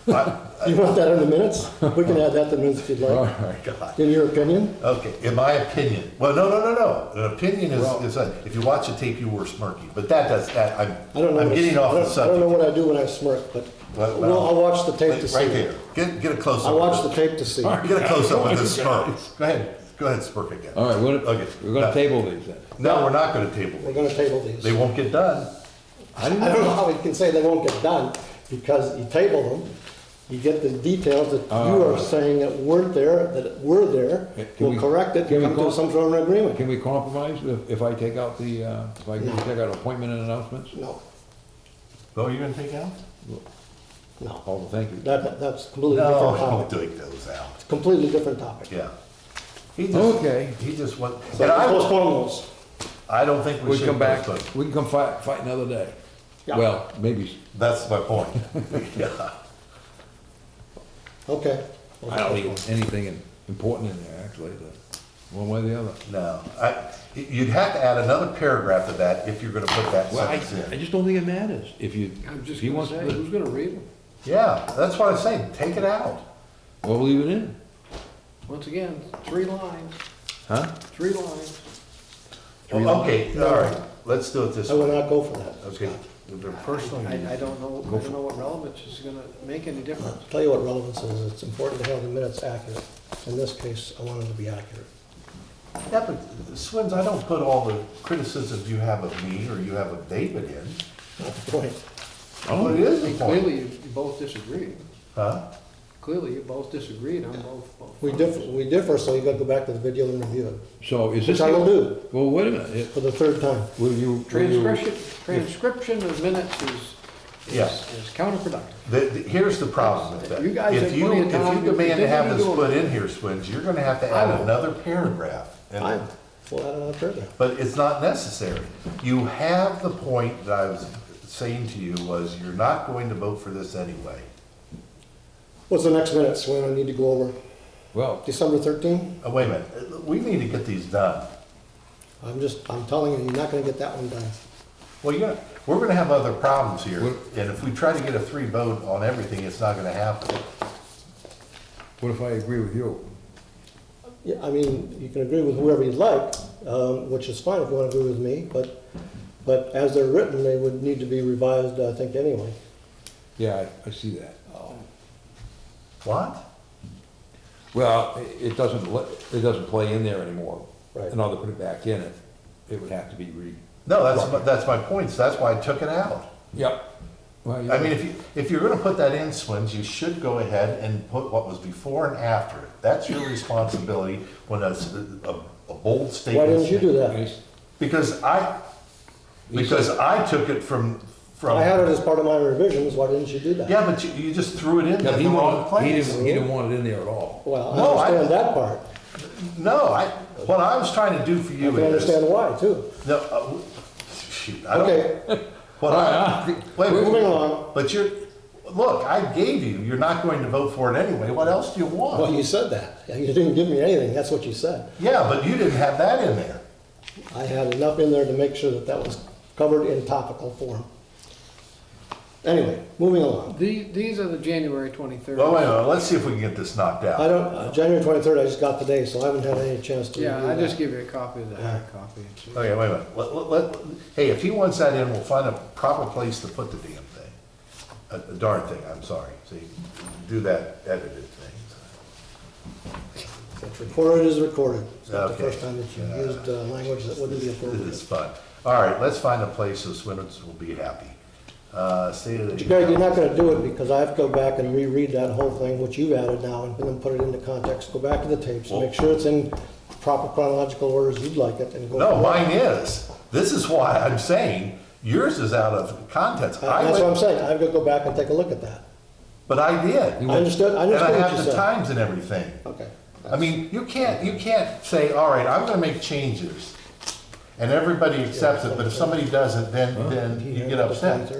I, You want that in the minutes? We can add that to the minutes if you'd All like. right. God. In your opinion? Okay, in my opinion, well, no. An opinion Well- is if you watch the tape, you were smirky, but I'm I don't know. I'm getting off the I don't know subject. what I do when I smirk, but Well, I'll watch the tape to see. Right there, get a close up. I'll watch the tape to see. Get a close up with this smirk. Go ahead, smirk again. All right, Okay. we're gonna table these then. No, we're not gonna table We're it. gonna table these. They won't get done. I don't know how we can say they won't get done, because you table them, you get the details that you are saying that weren't there, that were there, Can we'll we- correct it, can we and come call- to some sort of agreement. Can we compromise if I take out the, if I No. take out appointment and announcements? No, Oh, you're gonna take out? no, Oh, thank you. that's a completely No, different don't topic. take those out. It's a completely different topic. Yeah. He just, Okay. he just went, So and postpone those. I don't think we We should come back, postpone. we can come fight another day. Yeah. Well, maybe, That's my point. Yeah. Okay. I don't think anything important in there, actually, one way or the other. No, you'd have to add another paragraph to that if you're gonna put that Well, I sentence in. just don't think it matters. If you, I'm if just he gonna wants say, to, who's gonna read them? Yeah, that's what I'm saying, take it out. we'll leave it in. Once again, 3 lines, Huh? 3 lines. Okay, all right, let's do it this I will way. not go for that. Okay, the personal I don't know what relevance is gonna make any difference. I'll tell you what relevance is. It's important to have the minutes accurate. In this case, I want them to be accurate. Yeah, but Swins, I don't put all the criticisms you have of me or you have of David in. That's the point. Well, it is the point. Clearly, you both disagreed. Huh? Clearly, you both disagreed on both. We differ, so you gotta go back to the video and review it, So is this? which I will do Well, wait a minute, for the third time. will you? Transcription of minutes Yeah. is counterproductive. Here's the problem with that. You guys If have you, plenty of if time. you demand to have If this you put do it. in here, Swins, you're gonna have to I add will. another paragraph. And- Fine, we'll add another paragraph. But it's not necessary. You have the point that I was saying to you was you're not going to vote for this anyway. What's the next minute, Swin, I need to go over? Well, December 13? Wait a minute, we need to get these done. I'm telling you, you're not gonna get that one done. Well, we're gonna have other problems here, What- and if we try to get a 3 vote on everything, it's not gonna happen. what if I agree with you? Yeah, I mean, you can agree with whoever you'd like, which is fine if you wanna agree with me, but as they're written, they would need to be revised, I think, anyway. Yeah, I see that. What? Well, it doesn't play in there anymore. Right. In order to put it back in, it would have to be No, that's my point, so that's why I took it out. Yep. Well, I mean, if you're gonna put that in, Swins, you should go ahead and put what was before and after it. That's your responsibility when a bold Why statement. didn't you do that? Because I took it from. I had it as part of my revisions, why didn't you do that? Yeah, but you just threw it in Yeah, the wrong he place. didn't want it in there at all. Well, No, I understand that part. No, what I was trying to do for I you can is. understand why, too. No, shoot, I don't. Okay, Wait, moving on. but look, I gave you're not going to vote for it anyway. What else do you want? Well, you said that. You didn't give me anything, that's what you said. Yeah, but you didn't have that in there. I had enough in there to make sure that that was covered in topical form. Anyway, moving along. These are the January 23rd. Well, wait a minute, let's see if we can get this knocked out. I don't, January 23rd I just got today, so I haven't had any chance to Yeah, review I just that. give you a copy of the hard copy. Okay, wait a minute. Hey, if he wants that in, we'll find a proper place to put the damn thing. A darn thing, I'm sorry. See, do that edited thing. What's recorded is recorded. It's not the Okay. first time that you used language that wouldn't be This appropriate. is fun. All right, let's find a place so Swindles will be happy. State of the. Greg, you're not gonna do it because I have to go back and reread that whole thing, which you've added now, and then put it into context. Go back to the tapes, and make sure it's in proper chronological order as you'd like it, and go. No, from there. mine is. This is why I'm saying yours is out of context. That's what I'm saying. I've got to go back and take a look at that. But I did. I understood And I what have you the said. times and everything. Okay. I mean, you can't say, all right, I'm gonna make changes. And everybody accepts it, but if somebody doesn't, then you get upset.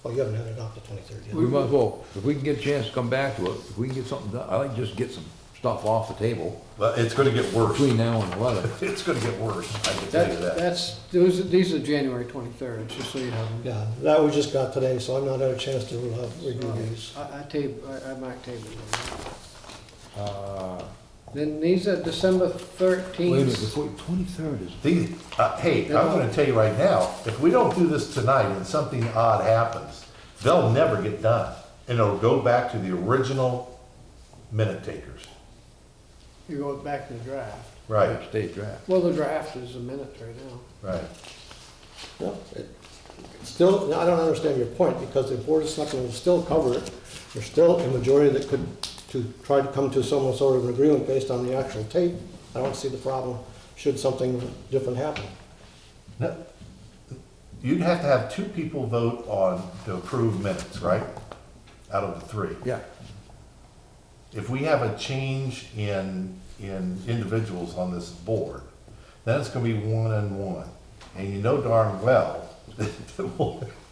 Oh, you haven't had it off the 23rd yet. We might as well, if we can get a chance to come back to it, if we can get something done, I like to just get some stuff off the table But it's gonna get worse. between now and 11. It's gonna get worse, I can tell you that. These are January 23rd, just so you have them. Yeah, that we just got today, so I've not had a chance to review these. I marked table. Uh, Then these are December Wait a minute, 13th. before, 23rd is, Hey, I'm gonna tell you right now, if we don't do this tonight and something odd happens, they'll never get done. And it'll go back to the original minute takers. You go back to the draft. Right, state draft. Well, the draft is a minute right now. right. No, still, I don't understand your point, because the Board of Selectmen will still cover it. There's still a majority that could, to try to come to some sort of an agreement based on the actual tape. I don't see the problem, should something different happen. No, you'd have to have two people vote to approve minutes, right? Out of the three. Yeah, If we have a change in individuals on this board, then it's gonna be 1 and 1. And you know darn well that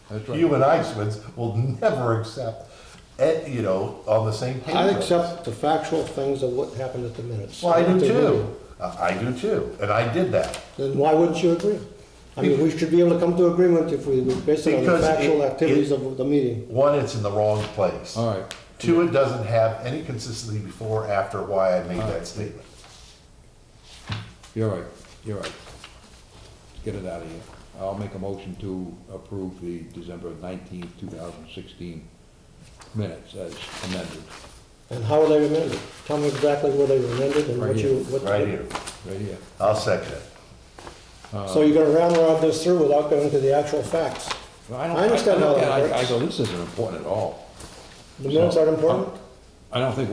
that's right. you and Iceman's will never accept, on the same page. I accept the factual things of what happened at the minutes. Well, I do What they too. I do too, and I did that. Then why wouldn't you agree? I mean, we should be able to come to agreement if we base it on the Because factual it- activities of the meeting. One, it's in the wrong place. all right. Two, it doesn't have any consistency before or after why I made that statement. You're right, you're right. Get it out of here. I'll make a motion to approve the December 19th, 2016 minutes as amended, And how are they amended? Tell me exactly where they were amended and Right what here. you, what. Right here. right here. I'll second it. So you're gonna round this through without going to the actual facts? Well, I understand how that I works. go, this isn't important at all. The minutes aren't important? I don't think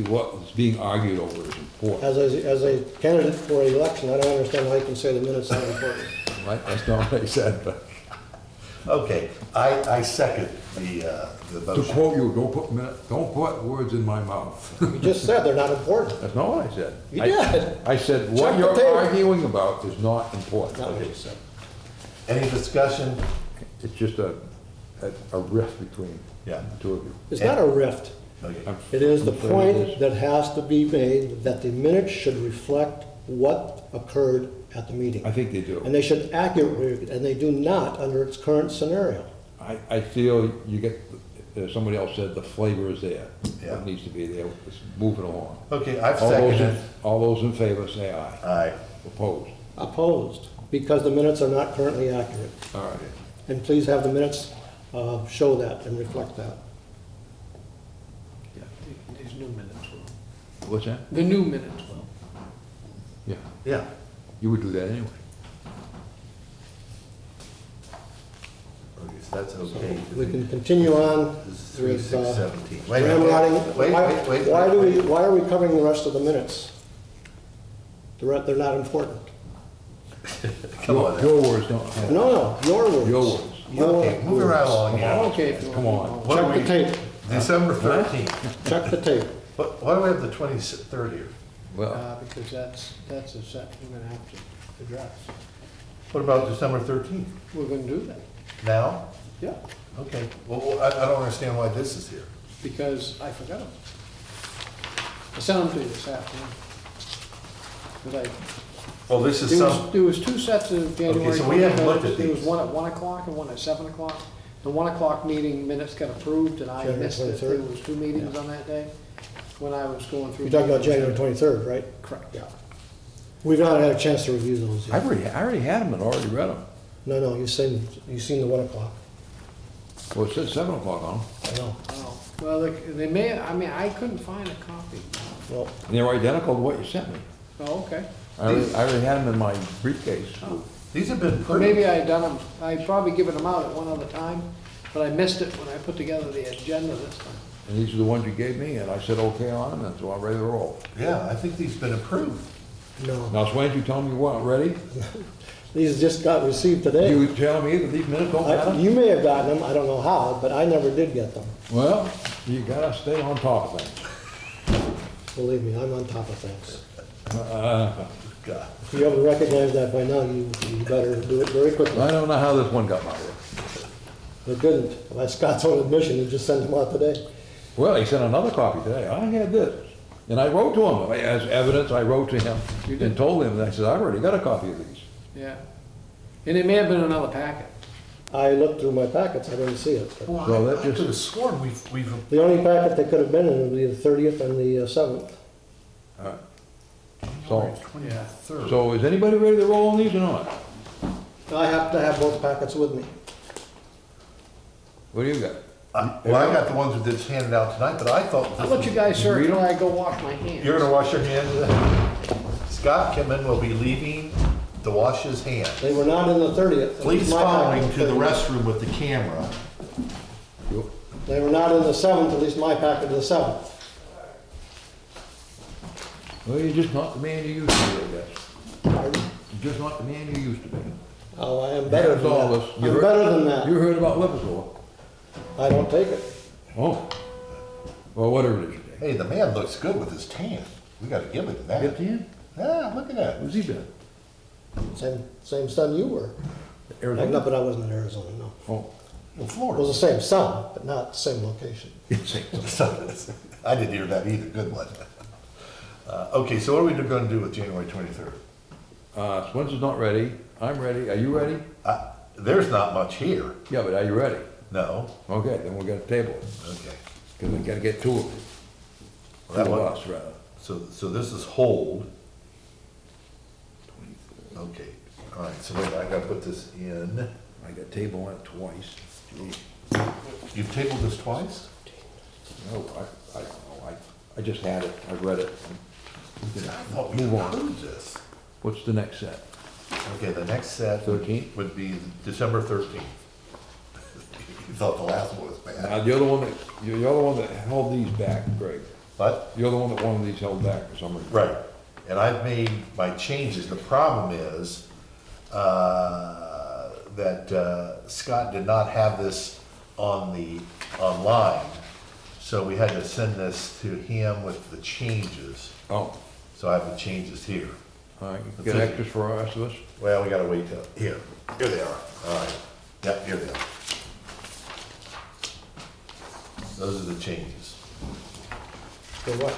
what is being argued over is important. As a candidate for election, I don't understand how you can say the minutes aren't important. Right? That's not what I said, but Okay, I second the to motion. quote you, don't put words in my mouth. You just said they're not important. That's not what I said. You did. I said, Check what the you're tape. arguing about is not important. Not what you said. Any discussion? It's just a rift between Yeah. the two of you. It's not a rift. Okay. It is the I'm afraid it point is. that has to be made that the minutes should reflect what occurred at the meeting. I think they do. And they should accurately, and they do not under its current scenario. I feel you get, somebody else said the flavor is there. Yeah. It needs to be there. Let's move it along. Okay, I've All those seconded. all those in favor say aye. Aye. Opposed? Opposed, because the minutes are not currently accurate. All right. And please have the minutes show that and reflect that. Yeah, these new minutes will. What's that? The new minutes will. Yeah, Yeah. you would do that anyway. Okay. that's okay. We can continue on This is 3/6/17. Wait a ramrodding. minute. Wait. Why are we covering the rest of the minutes? They're not important. Come on. now. Your words don't count. No, your words. Your words. Okay, moving right along here. Okay, if you want. Come on. What do Check the we, tape, December 13th. check the tape. Why do we have the 23rd here? Well, Because that's a set we're gonna have to address. What about December 13th? We're gonna do that, Now? yeah, Okay, well, I don't understand why this is here. because I forgot them. I sent them to you this afternoon. But Well, this is some, there was two sets of January. so we haven't looked at 23rd. There was these. one at 1 o'clock and one at 7 o'clock. The 1 o'clock meeting minutes got approved, and I January missed it. 23rd? There was two meetings on that day, when I was going through. You're talking about January 23rd, right? Correct. Yeah. We've not had a chance to review those I yet. already had them and already read them. No, you've seen the 1 o'clock. Well, it said 7 o'clock on them. I know. Oh, well, they may, I mean, I couldn't find a copy. Well, And they were identical to what you sent me. Oh, okay. I already had them in my briefcase. these have been Or maybe approved. I had done them, I'd probably given them out at one other time, but I missed it when I put together the agenda this time. And these are the ones you gave me, and I said okay on them, and so I'm ready to roll. Yeah, I think these have been approved. no. Now, Swain, you told me you weren't ready? These just got received today. You telling me that these minutes don't matter? You may have gotten them, I don't know how, but I never did get them. Well, you gotta stay on top of things. Believe me, I'm on top of things. God. If you haven't recognized that by now, you better do it very quickly. I don't know how this one got my way. It didn't. By Scott's own admission, he just sent them out today. Well, he sent another copy today. I had this. And I wrote to him, as evidence, I wrote to him You did? and told him, and I said, I've already got a copy of these. Yeah. And it may have been another packet. I looked through my packets, I didn't see it. But Well, So that I just- could have sworn we've, the only packet that could have been in would be the 30th and the 7th. So, Yeah. 23rd. so is anybody ready to roll on these or not? I have to have both packets with me. What do you got? Well, I got the ones that just handed out tonight, but I thought. I'll let you guys Read search 'em? while I go wash my hands. You're gonna wash your hands? Scott Kimmon will be leaving to wash his hands. They were not in the 30th. Please My follow packet me was to the 30th. restroom with the camera. They were not in the 7th, at least my packet of the 7th. Well, you're just not the man you used to be, I guess. Pardon? You're just not the man you used to be. Oh, I am better That's than all that. of us. You I'm heard- better than that. You heard about Lipitor. I don't take it. Oh. Well, whatever it is you take. Hey, the man looks good with his tan. We gotta give it to that. 15? Yeah, look at that. Where's he been? Same sun you were. No, Arizona? but I wasn't in Arizona, no. Oh. Well, It was Florida. the same sun, but not the same location. I didn't hear that either. Good one. Okay, so what are we gonna do with January 23rd? Swenson's not ready. I'm ready. Are you ready? There's not much here. Yeah, but are you ready? No. Okay, then we're gonna table it, Okay. because we gotta get two of them. Well, that Two of one- us, rather. So this is hold. Okay, all right, so wait, I gotta put this in. I got table on it twice. Gee. You've tabled this twice? No, I don't know. I just had it. I read it. We I can thought we Move on. approved this. What's the next set? Okay, the next set 13th? would be December 13th. You thought the last one was bad. Now, you're the one that held these back, Greg. But, You're the one that wanted these held back for some reason. right, and I've made my changes. The problem is that Scott did not have this online. So we had to send this to him with the changes. Oh, So I have the changes here. all right. You get extras for the rest of us? Well, we gotta wait till, here they are, all right. Yep, here they are. Those are the changes For what?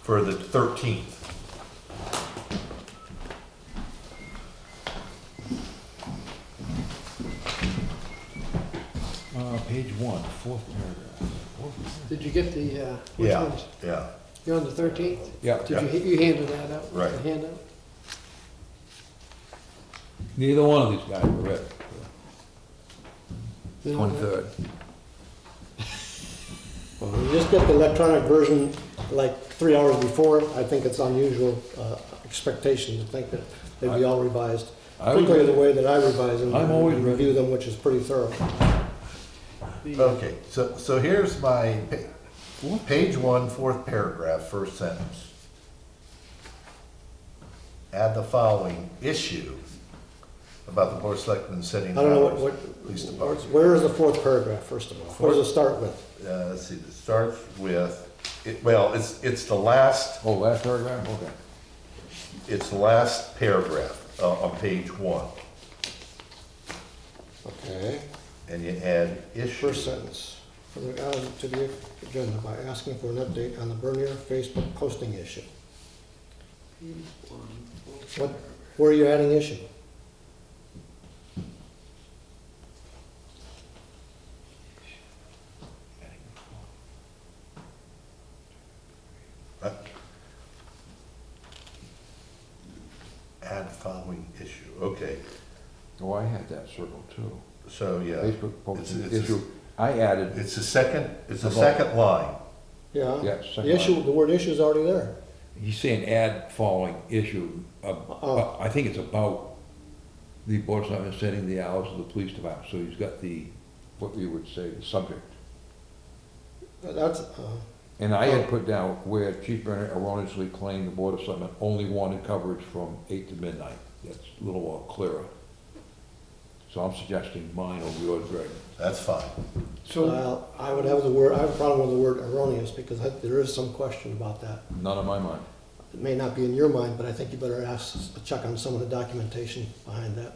for the 13th. Page 1, fourth paragraph. Did you get the, which Yeah, ones? yeah, You're on the 13th? Yeah. Did you handed that out? Right. The handout? Neither one of these guys were ready. They don't have- 23rd. Well, you just get the electronic version like 3 hours before. I think it's unusual expectation to think that they'd be all revised. I would particularly the read way that I revise them. I'm always and ready. review them, which is pretty thorough. Okay, so here's my page 1, 4th paragraph, first sentence. Add the following issue about the Board of Selectmen setting I don't know hours. what, Police department. where is the fourth paragraph, first of all? What does it start with? Let's see, it starts with, well, it's the last, Oh, last paragraph, okay. it's the last paragraph on page 1. Okay. And you add issue. First sentence, further added to the agenda by asking for an update on the Bernier Facebook posting issue. What, where are you adding issue? Add following issue, okay, Oh, I had that circled too. so yeah. Facebook posting It's a- issue, I added, It's the second line. Yeah. yeah, second The issue, line. the word issue is already there. He's saying add following issue. Oh. I think it's about the Board of Selectmen setting the hours of the police department. So he's got the, what we would say, the subject. That's, And I had put down where Chief Brenner erroneously claimed the Board of Selectmen only wanted coverage from 8 to midnight. That's a little more clearer. So I'm suggesting mine over yours, Greg. That's fine. So, well, I would have the word, I have a problem with the word erroneous, because there is some question about that. None of my mind. It may not be in your mind, but I think you better check on some of the documentation behind that.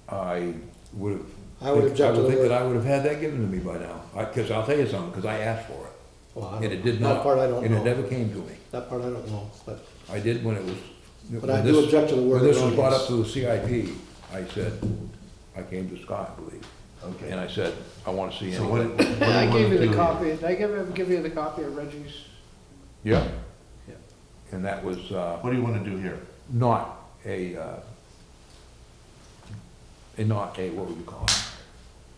I would have. I would object to the think word. that I would have had that given to me by now. Because I'll tell you something, because I asked for it. Well, I And it don't- did not. That part I don't And it know. never came to me. That part I don't know, but, I did when it was. but when I do this- object to the word When this was brought erroneous. up to the CIP, I said, I came to Scott, I believe, Okay. and I said, I want to see So what anything. what do did I you give you want to the do? copy, did I ever give you the copy of Reggie's? Yeah. Yeah. And that was, What do you want to do here? not a, what would you call it?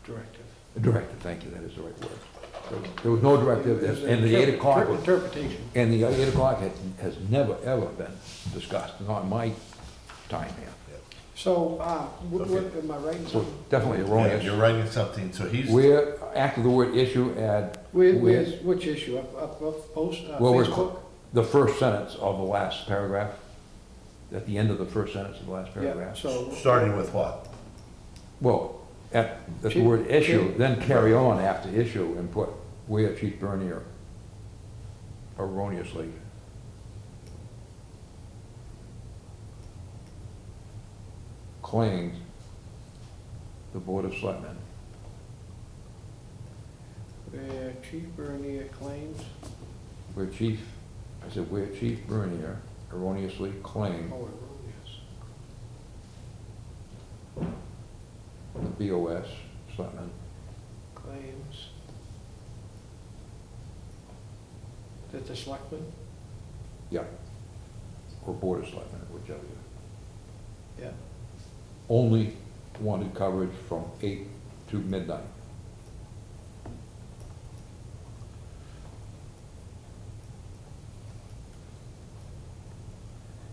Directive. A directive, thank you, that is the right word. There was no directive, and the 8 o'clock, was- Interpretation. and the 8 o'clock has never, ever been discussed, not in my time here. So, what, Okay. am I writing So something? definitely Yeah, erroneous. you're writing something, so he's, Where, after the word issue, add. Where's, which issue, up post, Well, we're- Facebook? The first sentence of the last paragraph, at the end of the first sentence of the last Yeah, paragraph. so. starting with what? Well, at the Chief- word issue, Chief- then carry on after issue and put where Chief Bernier erroneously. Claimed the Board of Selectmen. Where Chief Bernier claims, Where Chief, I said where Chief Bernier erroneously claimed oh, erroneous, the BOS Selectmen. claims that the selectmen, Yeah. Or Board of Selectmen, whichever. yeah, Only wanted coverage from 8 to midnight.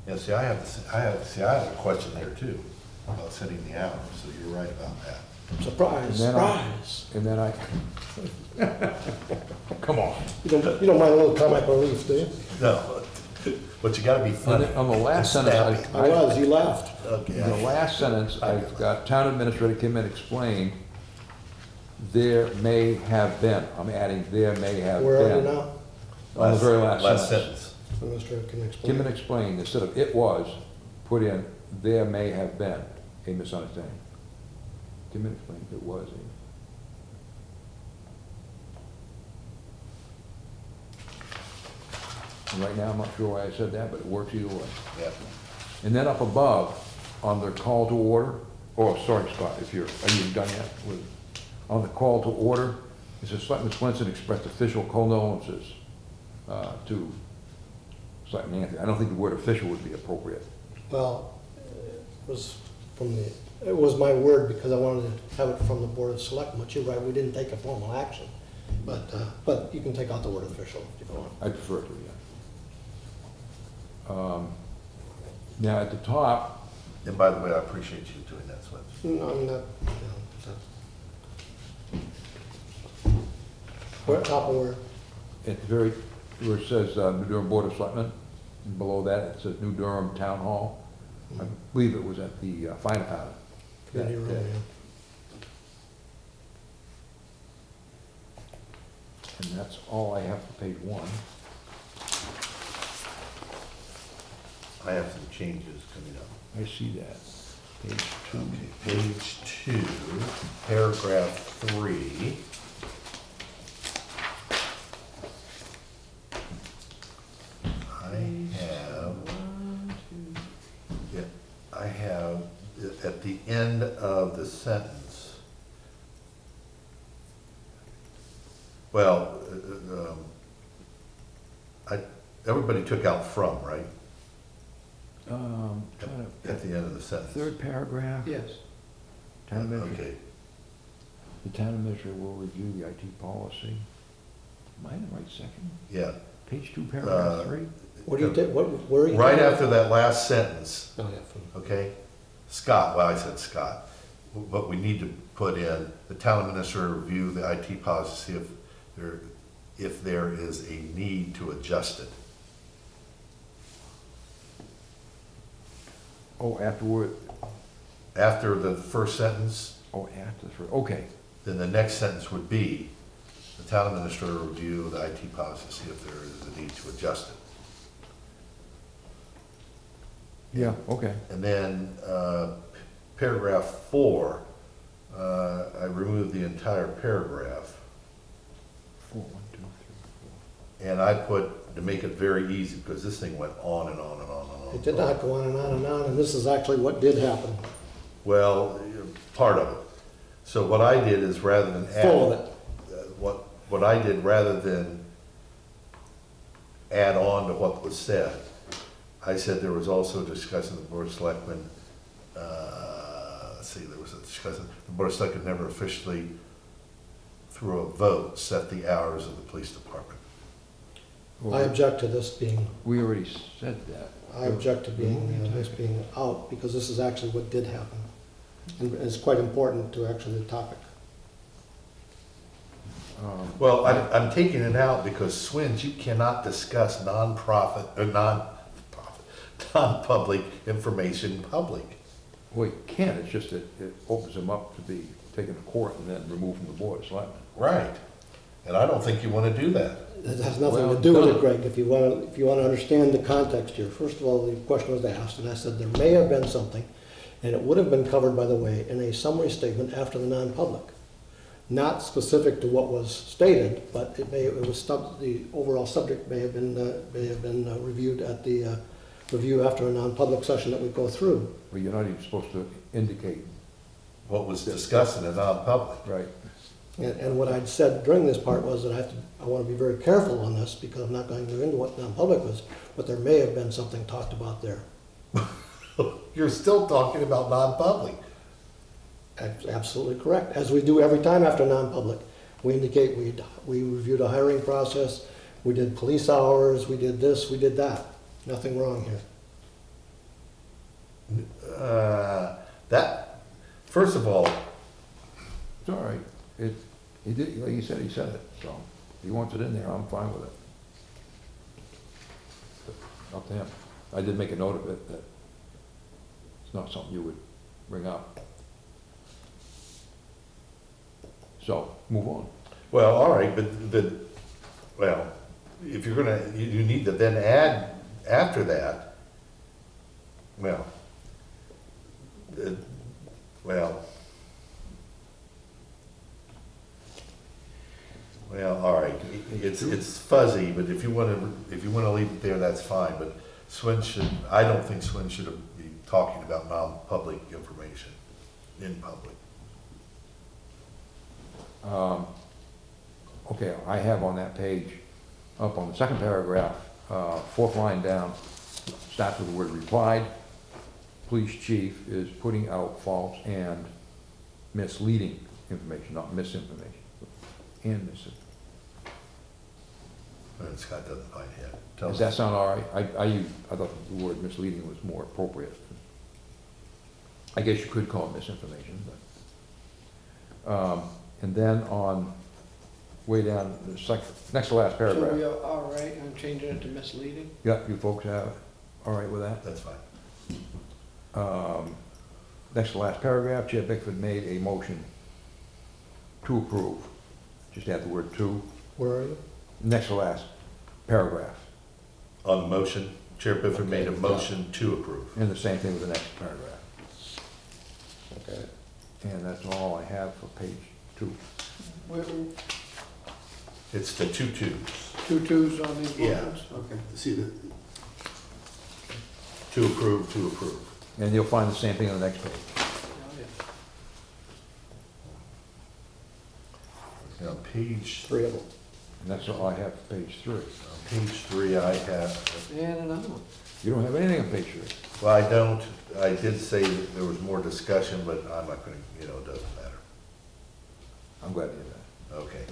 Yeah, see, I have a question there too, about setting the hours, so you're right about that. Surprise, And then surprise. And then I, come on. You don't mind a little comic relief, do you? No, but you gotta be And funny. then on the last sentence, I was, you laughed. Okay. the last sentence, I've got town administrator came in and explained, there may have been, I'm adding there may have been. Where are you now? On the very last Last sentence. sentence. Administrator can Kim explain. and explained, instead of it was, put in, there may have been a misunderstanding. Kim and explained it was and right now, I'm not sure why I said that, but it works either way. Yeah. And then up above, on the call to order, oh, sorry, Scott, if you're, are you done yet with, on the call to order, it says Selectman Swenson expressed official condolences to Selectman Anthony. I don't think the word official would be appropriate. Well, it was my word because I wanted to have it from the Board of Selectmen, but you're right, we didn't take a formal action. But you can take out the word official if you want. I prefer to, yeah. Now, at the top, And by the way, I appreciate you doing that, Swin. No, I'm not, where, top of where? At the very, where it says New Durham Board of Selectmen, and below that it says New Durham Town Hall. I believe it was at the fire department. Committee room, that- yeah. And that's all I have for page 1. I have some changes coming up. I see that. Page 2. Okay, page 2, paragraph 3. I have at the end of the sentence, well, everybody took out from, right? At the end of the sentence. Third paragraph. Yes. Town administrator, Okay, the town administrator will review the IT policy. Am I in the right second? yeah. Page 2, paragraph 3? What do you take, where are you? Right taking it? after that last sentence, Oh, yeah, from- okay? Scott, well, I said Scott. What we need to put in, the town administrator review the IT policy if there is a need to adjust it. Oh, afterward, After the first sentence, oh, after the first, okay. then the next sentence would be, the town administrator review the IT policy, see if there is a need to adjust it. Yeah, okay. And then, paragraph 4, I removed the entire paragraph. 4, 1, 2, 3, And I put, to make it very easy, because this thing went on and on and on and on. It did not go on and on and on, and this is actually what did happen. Well, part of it. So what I did is rather than add. Full of it. What I did, rather than add on to what was said, I said there was also discussion of the Board of Selectmen, let's see, there was a discussion, the Board of Selectmen never officially, through a vote, set the hours of the police department. Well, I object to this being, We already said that. I object to being, this being out, because this is actually what did happen. And it's quite important to actually the topic. Well, I'm taking it out because Swins, you cannot discuss non-public information in public. Well, you can, it's just that it opens them up to be taken to court and then removed from the board of selectmen. Right. And I don't think you want to do that. It has nothing Well to do with done. it, Greg, if you want to understand the context here. First of all, the question was asked, and I said there may have been something, and it would have been covered, by the way, in a summary statement after the non-public. Not specific to what was stated, but the overall subject may have been reviewed at the review after a non-public session that we go through. Well, you're not even supposed to indicate, What was discussed in a non-public. right? And what I'd said during this part was that I want to be very careful on this, because I'm not going to go into what non-public was, but there may have been something talked about there. You're still talking about non-public. Absolutely correct, as we do every time after non-public. We indicate we reviewed a hiring process, we did police hours, we did this, we did that. Nothing wrong here. First of all, It's all right. He did, like you said, he said it, so if he wants it in there, I'm fine with it. Up to him. I did make a note of it, that it's not something you would bring up. So, move on. well, all right, but if you're gonna, you need to then add after that, well, all right, it's fuzzy, but if you wanna leave it there, that's fine, but I don't think Swin should be talking about non-public information in public. Okay, I have on that page, up on the second paragraph, 4th line down, starts with the word replied. Police chief is putting out false and misleading information, not misinformation, and misinformation. And Scott doesn't find it. Tell Does him. that sound all right? I thought the word misleading was more appropriate. I guess you could call it misinformation, but, and then on, way down, the next to last So we paragraph. are all right on changing it to misleading? Yeah, you folks have, all right with that? That's fine. Next to last paragraph, Chair Bickford made a motion to approve. Just add the word to, Where are you? next to last paragraph. On the motion, Chair Bifford made a motion to approve. And the same thing with the next paragraph. Okay. And that's all I have for page 2. It's the two twos. 2 twos on these Yeah. motions? Okay. See the. To approve, to approve. And you'll find the same thing on the next page. Oh, yeah. Now, page, 3 of them. And that's all I have for page 3. on page 3, I have, And another one. You don't have anything on page 3. well, I don't, I did say that there was more discussion, but I'm not gonna, it doesn't matter. I'm glad to hear that. Okay.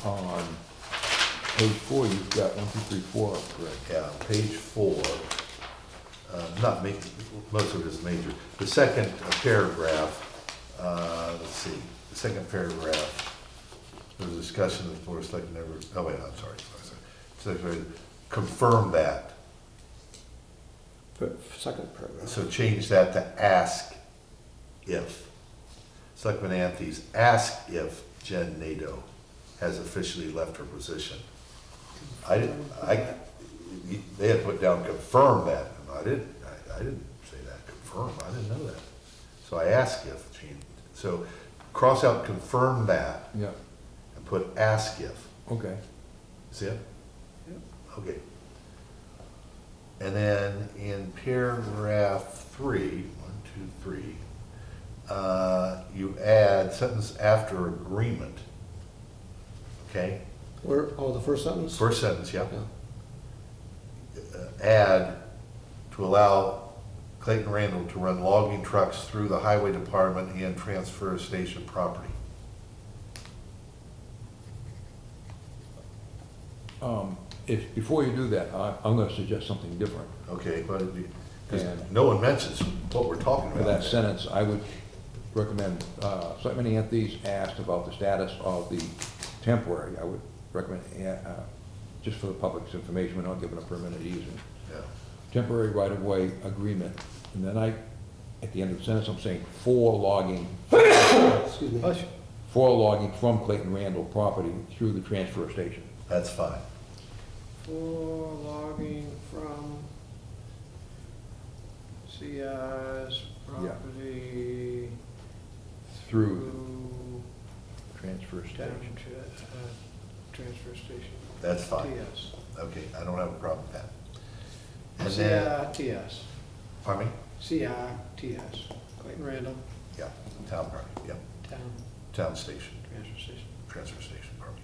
On page 4, you've got 1, 2, 3, 4, correct? Yeah, page 4, not ma, most of it is major. The second paragraph, let's see, the second paragraph, there was a discussion of the Board of Selectmen never, oh wait, I'm sorry. Secretary, confirm that. Second paragraph. So change that to ask if. Selectman Antes, ask if Jen Nato has officially left her position. They had put down confirm that, and I didn't say that, confirm, I didn't know that. So I asked if, so cross out confirm that Yeah, and put ask if. okay. See it? Okay. And then in paragraph 3, 1, 2, 3, you add sentence after agreement. Okay? Where, the first sentence? First sentence, yeah. Yeah. Add to allow Clayton Randall to run logging trucks through the highway department and transfer station property. Before you do that, I'm gonna suggest something different. Okay, but because And- no one mentions what we're talking For about. that sentence, I would recommend, Selectman Anthony's asked about the status of the temporary. I would recommend, just for the public's information, we're not giving a permanent easement. Yeah. Temporary right-of-way agreement. And then at the end of the sentence, I'm saying for logging Excuse me. from Clayton Randall property through the transfer station. That's fine. For logging from CI's property Through to the transfer down station. to, transfer station. That's fine. TS. Okay, I don't have a problem with that. And then, CRTS. pardon me? CRTS. Clayton Randall, Yeah, town property, yep, town town station, transfer station. transfer station property.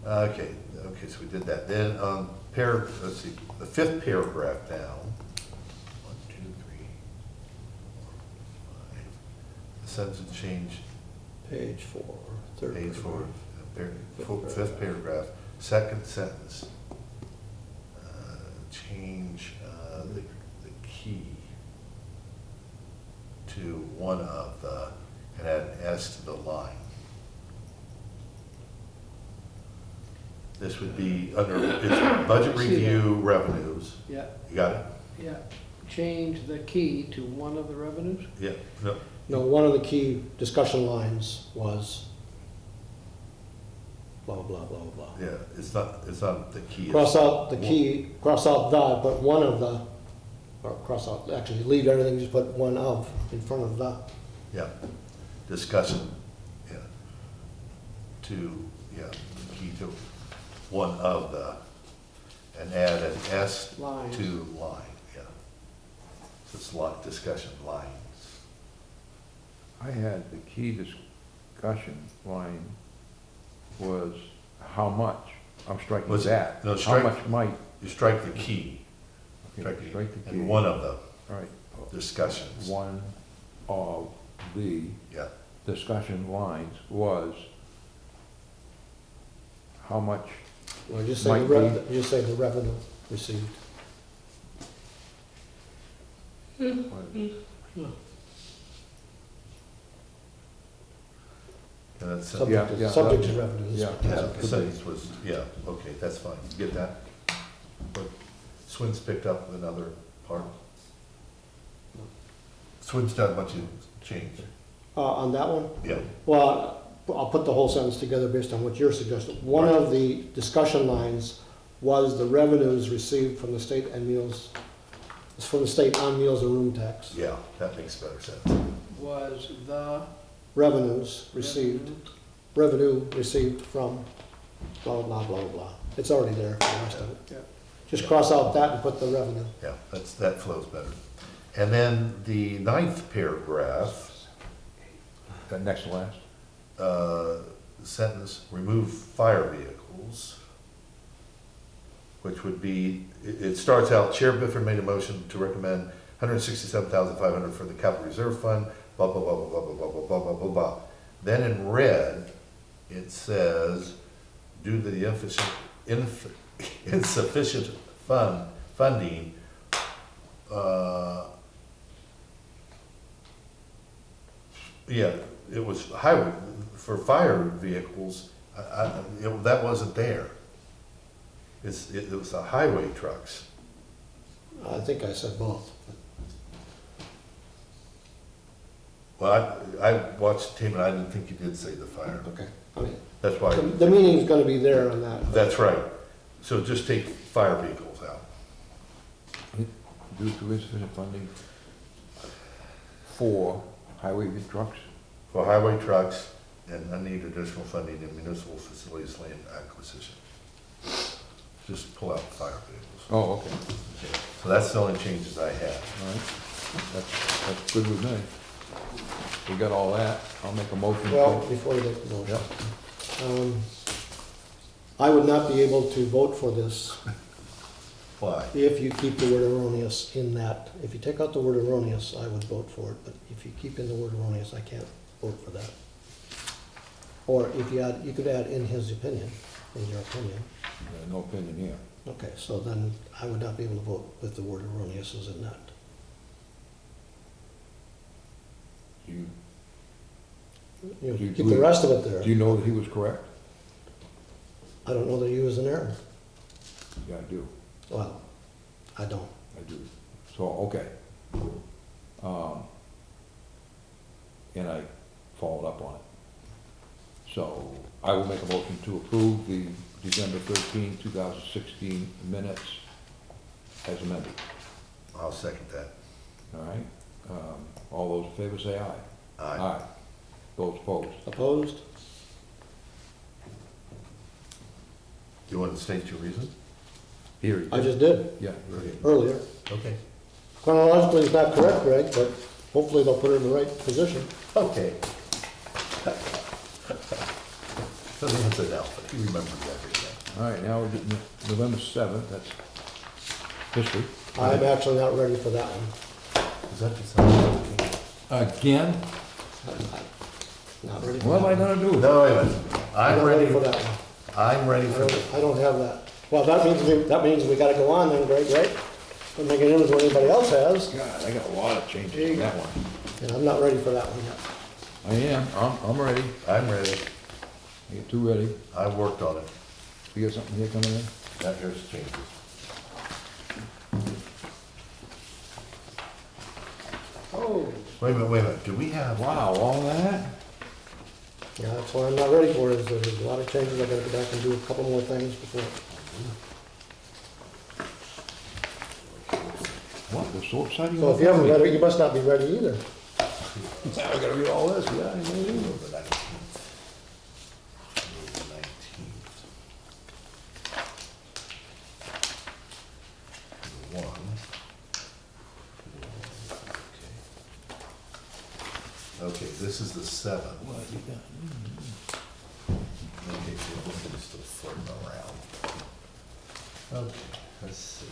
Okay, so we did that. Then, let's see, the 5th paragraph down. 1, 2, 3, 4, 5. The sentence change, Page 4, third page 4, paragraph. 5th paragraph, second sentence. Change the key to one of the, and add an S to the line. This would be under, it's budget review revenues. Yeah, You got it? yeah. Change the key to one of the revenues? Yeah, no, No, one of the key discussion lines was blah, blah, blah, blah. yeah, it's not the key. Cross out the key, cross out the, but one of the, or cross out, actually leave everything, just put one of in front of the. Yeah, discussion, yeah, key to one of the, and add an S Lines. to line, yeah. So it's like discussion lines. I had the key discussion line was how much. I'm striking Was it- that. no, How strike- much might, You strike the key, okay, strike the key. and one of the All right, discussions. one of the Yeah, discussion lines was how much, Or just say Might the just say the revenue received. And that's, Subject to- yeah, subject to that- revenues. yeah. yeah, the sentence was, yeah, okay, that's fine, you get that? But Swin's picked up another part. Swin's done a bunch of change, On that one? yeah. Well, I'll put the whole sentence together based on what you're suggesting. One of the discussion lines was the revenues received from the state and meals, from the state on meals and room tax. Yeah, that makes better sense. Was the. Revenues received, revenue received from blah, blah, blah, blah. It's already there for the rest of it. Yeah. Just cross out that and put the revenue. Yeah, that flows better. And then the 9th paragraph, That next to last? sentence, remove fire vehicles, which would be, it starts out, Chair Bifford made a motion to recommend $167,500 for the capital reserve fund, blah, blah, blah, blah, blah, blah, blah, blah, blah, blah, blah. Then in red, it says, due to the insufficient funding, yeah, it was highway, for fire vehicles, that wasn't there. It was the highway trucks. I think I said both. Well, I watched the tape and I didn't think you did say the fire. Okay. I mean, That's why, the meaning's gonna be there on that. that's right. So just take fire vehicles out. Due to insufficient funding for highway trucks? For highway trucks and unneeded additional funding in municipal facilities land acquisition. Just pull out fire vehicles. Oh, okay, So that's the only changes I have. all right. That's good with me. We got all that. I'll make a motion. Well, before you make the motion, I would not be able to vote for this Why? if you keep the word erroneous in that. If you take out the word erroneous, I would vote for it, but if you keep in the word erroneous, I can't vote for that. Or if you add, you could add in his opinion, in your opinion. No opinion here. Okay, so then I would not be able to vote with the word erroneous as in that. You, You Do you keep the believe- rest of it there. do you know that he was correct? I don't know that he was in error. Yeah, I do. Well, I don't. I do. So, okay. And I followed up on it. So I will make a motion to approve the December 13, 2016 minutes as amended. I'll second that. All right? All those in favor say aye. Aye. Those opposed? Opposed? You want to state your reason? Here you go. I just did, Yeah. earlier. Okay. Chronologically, it's not correct, Greg, but hopefully they'll put it in the right position. Okay. Doesn't answer now, but he remembers everything. All right, now we're getting November 7th, that's history. I'm actually not ready for that one. Is that the same? Again? Not ready for What am I that one. gonna do? No, wait a minute. I'm I'm not ready ready, for that one. I'm ready for I don't have that. Well, that means we gotta go on then, Greg, right? We're making it into what anybody else has, God, I got a lot of changes in that one. and I'm not ready for that one yet. I am, I'm ready. I'm ready. I get two ready. I worked on it. You got something here coming in? Now here's changes. Oh, Wait a minute. Do we have? Wow, all that? Yeah, that's what I'm not ready for, is there's a lot of changes, I gotta go back and do a couple more things before. What, they're so exciting? So if you haven't read it, you must not be ready either. Now I gotta read all this, yeah, I know you. The 19th. One. Okay, this is the 7th. What you got? Okay, so we're still floating around. Okay, let's see.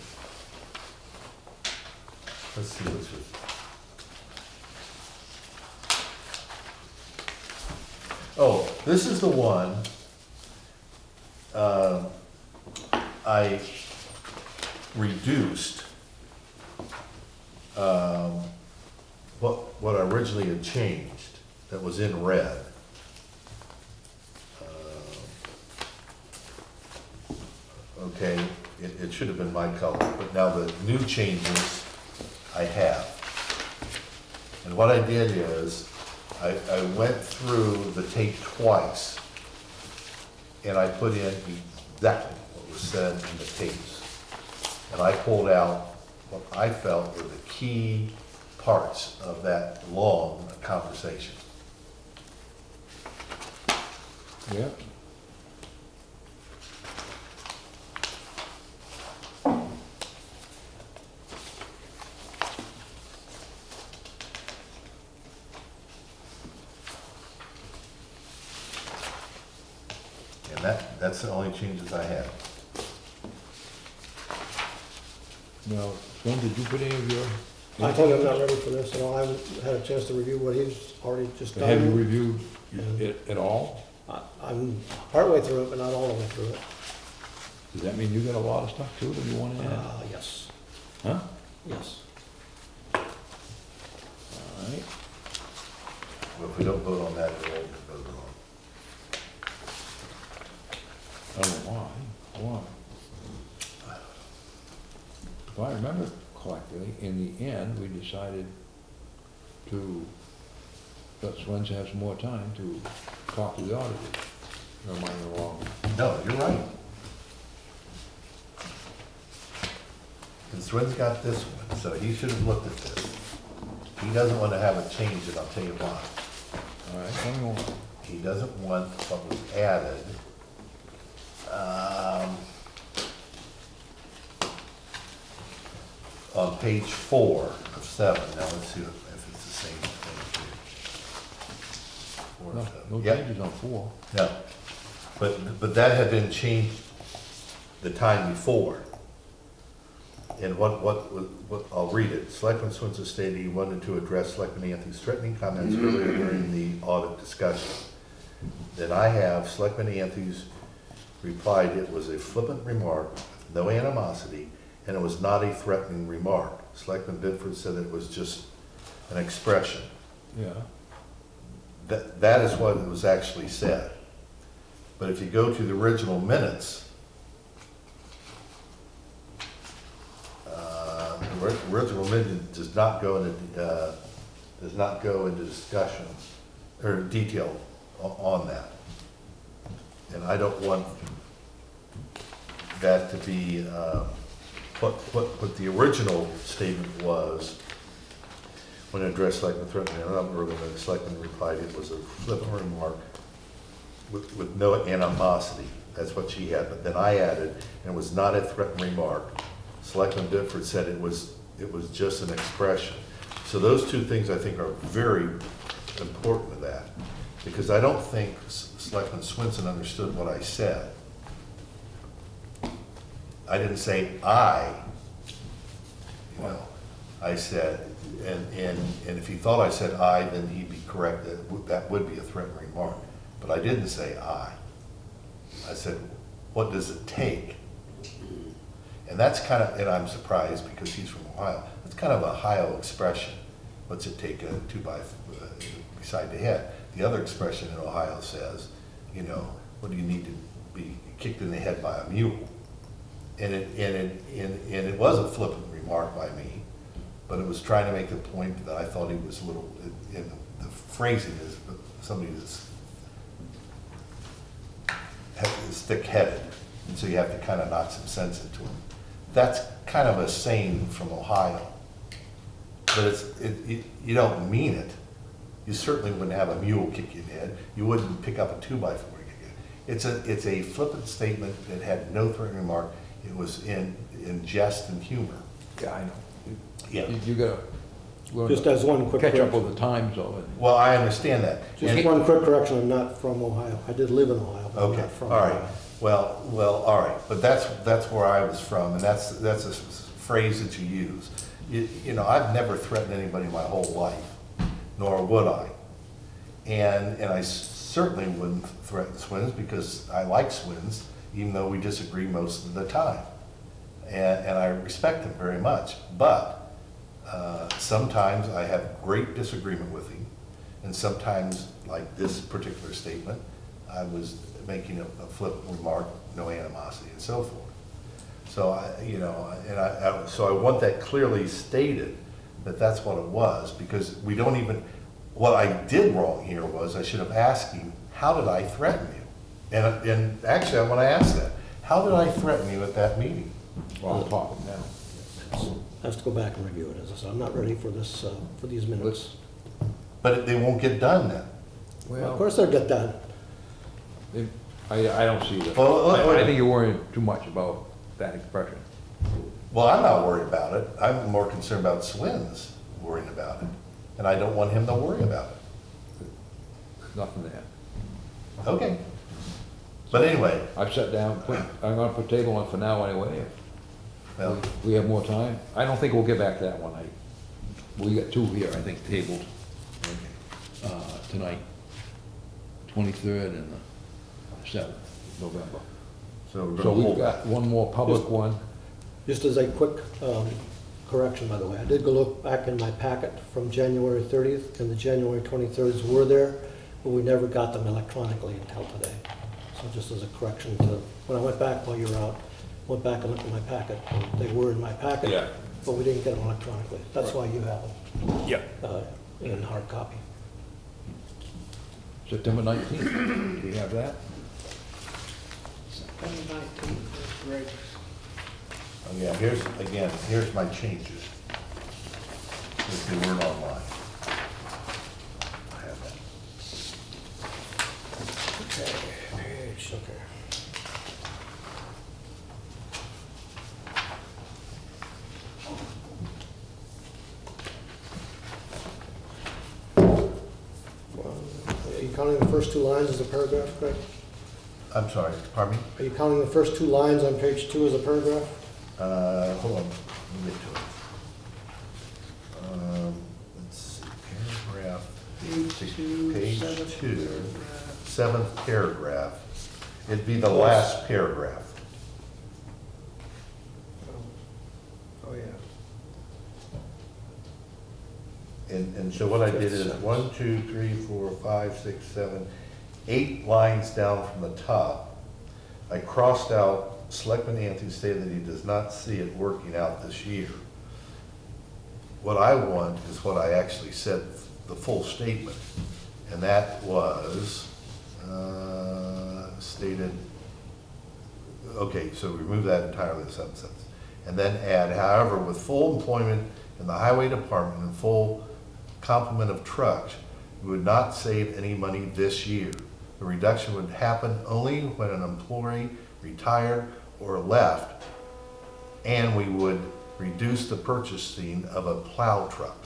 Let's see what's with. Oh, this is the one, I reduced, what I originally had changed that was in red. Okay, it should have been my color, but now the new changes I have. And what I did is, I went through the tape twice, and I put in exactly what was said in the tapes. And I pulled out what I felt were the key parts of that long conversation. Yeah. And that's the only changes I had. Now, Swin, did you put any of your? I told him I'm not ready for this at all. I haven't had a chance to review what he's already just done. Have you reviewed it at all? I'm partway through it, but not all the way through it. Does that mean you got a lot of stuff too that you want to add? Yes, Huh? yes. All right. Well, if we don't vote on that, it won't be voted on. I don't know why. If I remember correctly, in the end, we decided to let Swens have some more time to talk to the auditors. Or am I wrong? No, you're right. And Swin's got this one, so he should have looked at this. He doesn't want to have it changed, and I'll tell you why. All right, tell me more. He doesn't want what was added. On page 4 of 7, now let's see if it's the same thing here. 4 No, of 7. no Yep. changes on 4. No, but that had been changed the time before. And what, I'll read it. Selectman Swenson stated he wanted to address Selectman Anthony's threatening comments earlier during the audit discussion. Then I have Selectman Anthony's replied it was a flippant remark, no animosity, and it was not a threatening remark. Selectman Biddeford said it was just an expression. Yeah. That is what was actually said. But if you go to the original minutes, the original minute does not go into discussion or detail on that. And I don't want that to be what the original statement was when addressed Selectman threatening another, the Selectman replied it was a flippant remark with no animosity. That's what she had. But then I added, and it was not a threatening remark. Selectman Biddeford said it was just an expression. So those two things I think are very important to that, because I don't think Selectman Swenson understood what I said. I didn't say I, I said, and if he thought I said I, then he'd be correct, that would be a threatening remark. But I didn't say I. I said, what does it take? And that's kind of, and I'm surprised because he's from Ohio, that's kind of a Ohio expression. What's it take, a 2 by beside the head? The other expression in Ohio says, what do you need to be kicked in the head by a mule? And it was a flippant remark by me, but it was trying to make the point that I thought he was a little, and the phrasing is somebody that's thick-headed, and so you have to kind of knock some sense into him. That's kind of a saying from Ohio, but you don't mean it. You certainly wouldn't have a mule kick you in the head. You wouldn't pick up a 2 by 4 and kick you. It's a flippant statement that had no threatening remark. It was in jest and humor. Yeah, I know. Yeah. You gotta learn Just to as one quick catch up correction. with the times of it. Well, I understand that. Just And- one quick correction, I'm not from Ohio. I did live in Ohio, but I'm Okay, not from all right. Ohio. Well, all right, but that's where I was from, and that's a phrase that you use. I've never threatened anybody my whole life, nor would I. And I certainly wouldn't threaten Swins because I like Swins, even though we disagree most of the time. And I respect him very much. But Sometimes I have great disagreement with him, and sometimes, like this particular statement, I was making a flip remark, no animosity, and so forth. So so I want that clearly stated, that that's what it was, because we don't even, what I did wrong here was, I should have asked him, how did I threaten you? And actually, I want to ask that, how did I threaten you at that meeting? Well, I'll talk now. I have to go back and review it, as I said, I'm not ready for this, for these minutes. But they won't get done then. Of course they'll get done. I don't see that. Well, I think you're worrying too much about that expression. Well, I'm not worried about it. I'm more concerned about Swins worrying about it. And I don't want him to worry about it. There's nothing there. Okay. But anyway, I've sat down, I'm gonna put table on for now anyway. well, We have more time. I don't think we'll get back to that one. We got two here, I think, tabled, tonight. 23rd and the 7th of November. so we're So gonna we've hold got that. one more public one. Just as a quick correction, by the way, I did go look back in my packet from January 30th, and the January 23rds were there, but we never got them electronically until today. So just as a correction to, when I went back while you were out, went back and looked at my packet, and they were in my packet. Yeah. But we didn't get them electronically. That's why you have them Yeah. in hard copy. September 19th, do we have that? September 19th, that's great. Oh, yeah, here's my changes. If they weren't online. I have that. Okay, page, okay. Are you counting the first two lines as a paragraph, Craig? I'm sorry, pardon me? Are you counting the first two lines on page 2 as a paragraph? Hold on, let me get to it. Let's see, paragraph, page 2, 7th paragraph. It'd be the last paragraph. Oh, yeah. And so what I did is 1, 2, 3, 4, 5, 6, 7, 8 lines down from the top. I crossed out, Selectman Anthony stated that he does not see it working out this year. What I want is what I actually said, the full statement. And that was stated, okay, so remove that entirely, the sentence. And then add, however, with full employment in the highway department and full complement of trucks, we would not save any money this year. The reduction would happen only when an employee retired or left, and we would reduce the purchasing of a plow truck.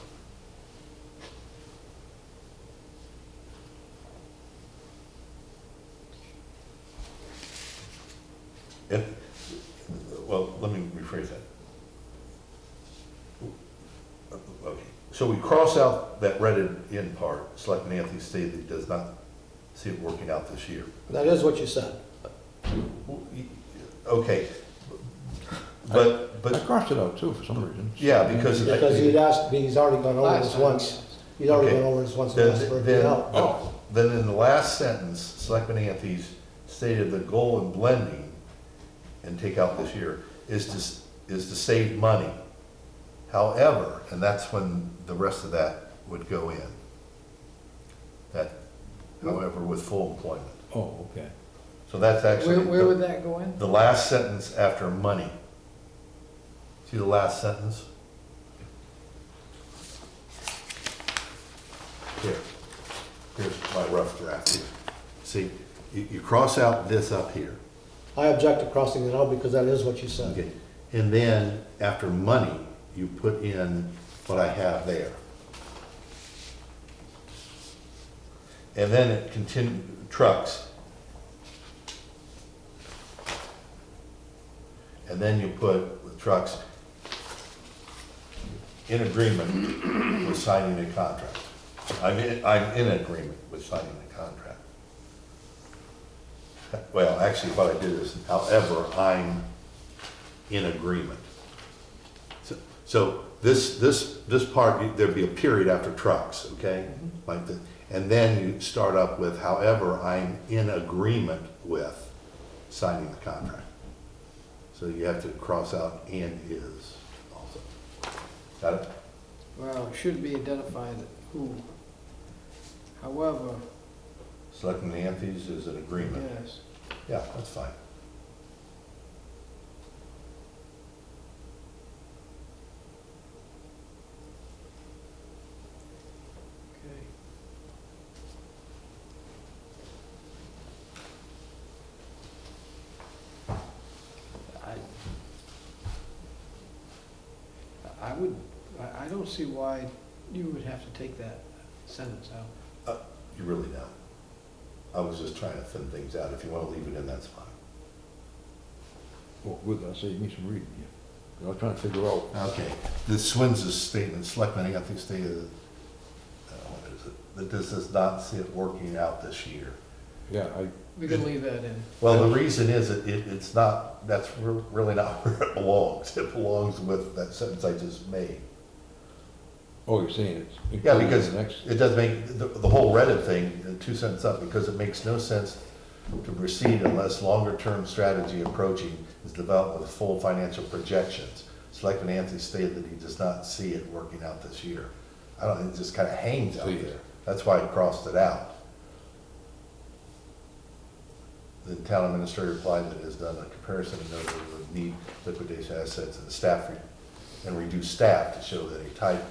Well, let me rephrase that. Okay, so we cross out that redded in part. Selectman Anthony stated that he does not see it working out this year. That is what you said. Okay, I but, crossed it out too, for some reason. yeah, because. Because he'd asked, he's already gone over Last this time, once. He's already Okay. gone over this once and asked for it to be out. Then in the last sentence, Selectman Anthony stated the goal in blending, and take out this year, is to save money. However, and that's when the rest of that would go in. That, however, with full employment. Oh, okay. So that's actually. Where would that go in? The last sentence after money. See the last sentence? Here. Here's my rough draft here. See, you cross out this up here. I object to crossing it out because that is what you said. Okay. And then after money, you put in what I have there. And then it trucks. And then you put with trucks in agreement with signing a contract. I'm in agreement with signing the contract. Well, actually, what I did is, however, I'm in agreement. So this part, there'd be a period after trucks, okay? Like the, and then you start up with, however, I'm in agreement with signing the contract. So you have to cross out and is also. Got it? Well, it should be identified who. However, Selectmen Anthony's is an agreement. yes. Yeah, that's fine. Okay. I don't see why you would have to take that sentence out. You really don't. I was just trying to thin things out. If you want to leave it in, that's fine. Well, good, I'll save me some reading here. I was trying to figure out, Okay. The Swins' statement, Selectmen Anthony stated, what is it? That this does not see it working out this year. yeah, We can leave that in. Well, the reason is it's not, that's really not where it belongs. It belongs with that sentence I just made. oh, you're saying it's. Yeah, included in because the next- it does make, the whole Reddit thing, 2 sentences up, because it makes no sense to proceed unless longer-term strategy approaching is developed with full financial projections. Selectman Anthony stated that he does not see it working out this year. I don't, it just kind of hangs out there. That's why I crossed it out. The town administrator replied that it has done a comparison and noted it would need liquidation assets and staff and reduce staff to show that a type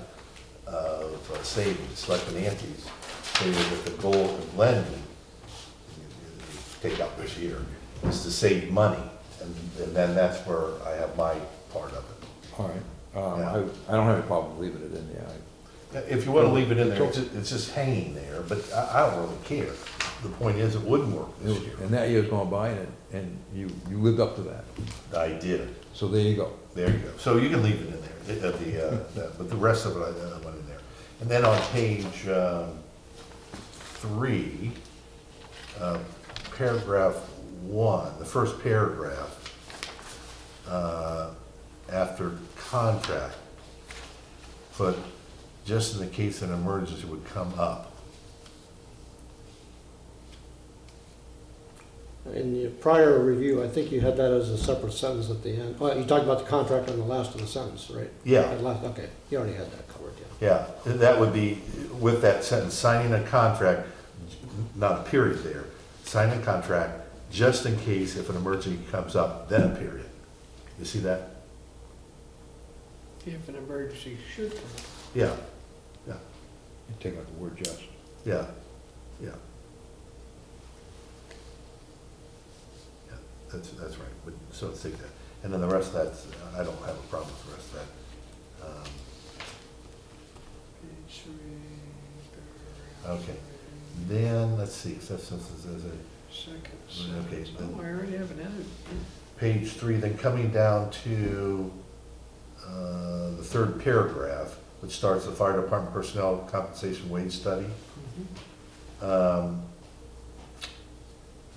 of savings. Selectman Anthony's stated that the goal of lending, take out this year, is to save money. And then that's where I have my part of it. All right, Yeah. I don't have any problem leaving it in there. If you want to leave it in there, it's just hanging there, but I don't really care. The point is, it wouldn't work this year. And that year's gone by and you lived up to that. I did. So there you go. There you go. So you can leave it in there, but the rest of it, I went in there. And then on page 3, paragraph 1, the first paragraph, after contract, put, just in the case an emergency would come up. In your prior review, I think you had that as a separate sentence at the end. Well, you talked about the contract on the last of the sentence, right? Yeah. At last, okay, you already had that covered, yeah. Yeah, that would be, with that sentence, signing a contract, not a period there, signing a contract just in case if an emergency comes up, then a period. You see that? If an emergency should come. Yeah, You take out the word just. yeah, yeah. Yeah, that's right, but, so let's take that. And then the rest of that's, I don't have a problem with the rest of that. Page 3, Okay, then, let's see, so there's a, second Okay, sentence. then- Oh, I already have it added. page 3, then coming down to the third paragraph, which starts the fire department personnel compensation wage study. Let's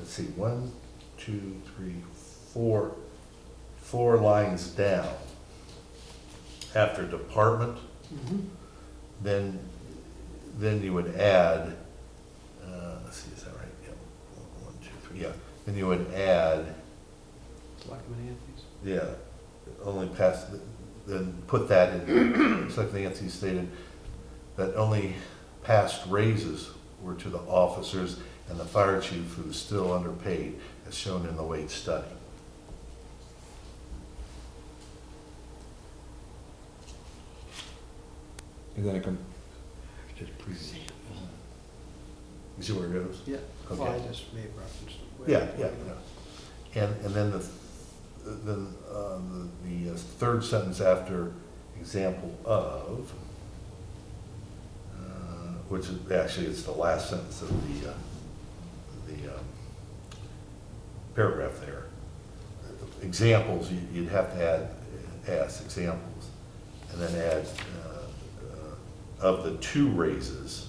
see, 1, 2, 3, 4 lines down. After department, then you would add, let's see, is that right? Yeah, 1, 2, 3, yeah. Then you would add, Selectmen Anthony's. yeah, only past, then put that in, Selectman Nancy stated that only past raises were to the officers and the fire chief who is still underpaid, as shown in the wage study. And then it comes, just previous. You see where it goes? Yeah, well, I Okay. just made reference to. Yeah, yeah, yeah. And then the third sentence after example of, which is, actually, it's the last sentence of the paragraph there. Examples, you'd have to add, examples, and then add, of the 2 raises.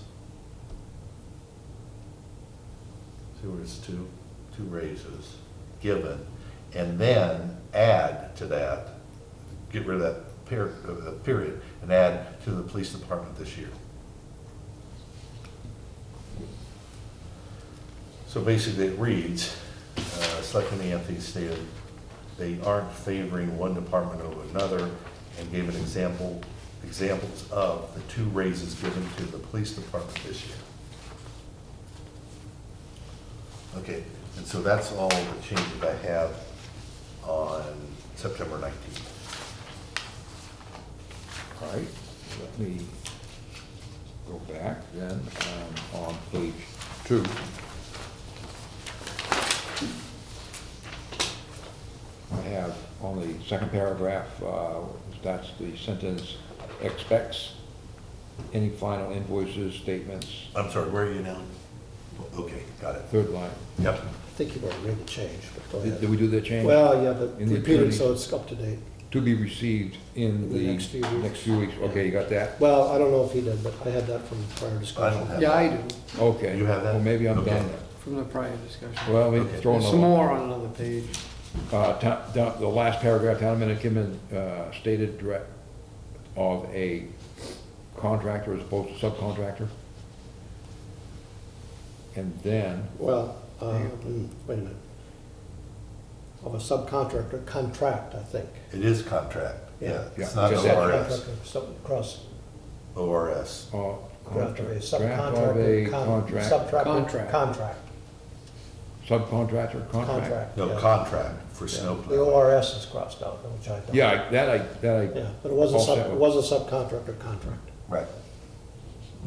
See where it's 2 raises given, and then add to that, get rid of that period, and add to the police department this year. So basically it reads, Selectman Anthony stated, they aren't favoring one department over another, and gave examples of the 2 raises given to the police department this year. Okay, and so that's all the changes I have on September 19th. All right, let me go back then, on page 2. I have on the second paragraph, that's the sentence, expects any final invoices, statements, I'm sorry, where are you now? Okay, got it. third line. Yep. I think you've already made the change, but go Did ahead. we do that change? Well, yeah, but In the repeat it attorney's- so it's up to date. To be received in The the next few weeks. next few weeks. Okay, you got that? Well, I don't know if he did, but I had that from prior discussion. have Yeah, I do, Okay. You have that? Well, maybe I'm Okay. done. from the prior discussion. Well, maybe Okay. throw There's another some one. more on another page. The last paragraph, town administrator stated direct of a contractor as opposed to subcontractor. And then, Well, wait a minute. Of a subcontractor contract, I think. It is contract, yeah, Yeah. it's Yeah, not you got that. ORS, Cross, ORS. draft of a draft of a subcontractor, contract, Contract. contract, subcontractor, contract. contract. No, yeah. contract for Yeah. snow The plowing. ORS is crossed out, which I don't. Yeah, Yeah, but it was all set it with. was a subcontractor contract. Right.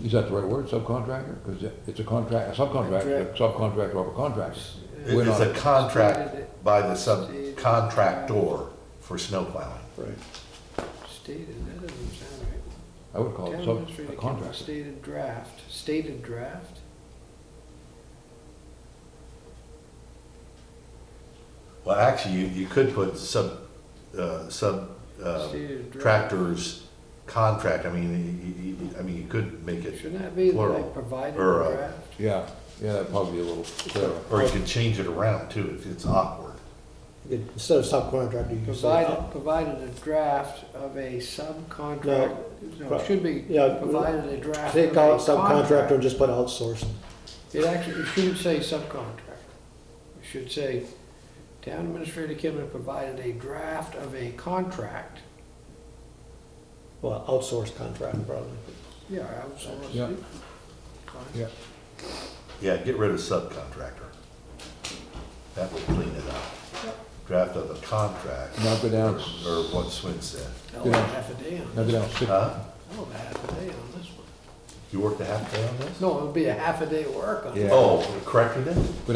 Is that the right word, subcontractor? Because it's a contract, a subcontractor, a subcontractor of a contractor. It We're is not- a contract by the subcontractor for snow plowing. Right. Stated, that doesn't sound right. I would call Town it administrator a can contractor. stated draft. Well, actually, you could put Stated draft. tractors contract, I mean, you could make it Shouldn't that be plural. like provided Or, a draft? Yeah, that'd probably be a little clearer. Or you could change it around too, if it's awkward. You could- Instead of subcontractor, you could say. Provided a draft of a subcontract, no, it should be Yeah, provided a draft Take of a out subcontractor and contract. just put outsourcing. It shouldn't say subcontract. It should say, town administrator Kim provided a draft of a contract. Well, outsourced contract probably. Yeah, outsourced. Yeah. Fine. Yeah, Yeah, get rid of subcontractor. That would clean it up. Draft of a contract, now go or down, what Swin said. That Yeah. was half a day on now go this. down six, Huh? Oh, half a day on this one. You worked a half day on this? No, it would be a half a day work on it. Yeah. Oh, corrected it? go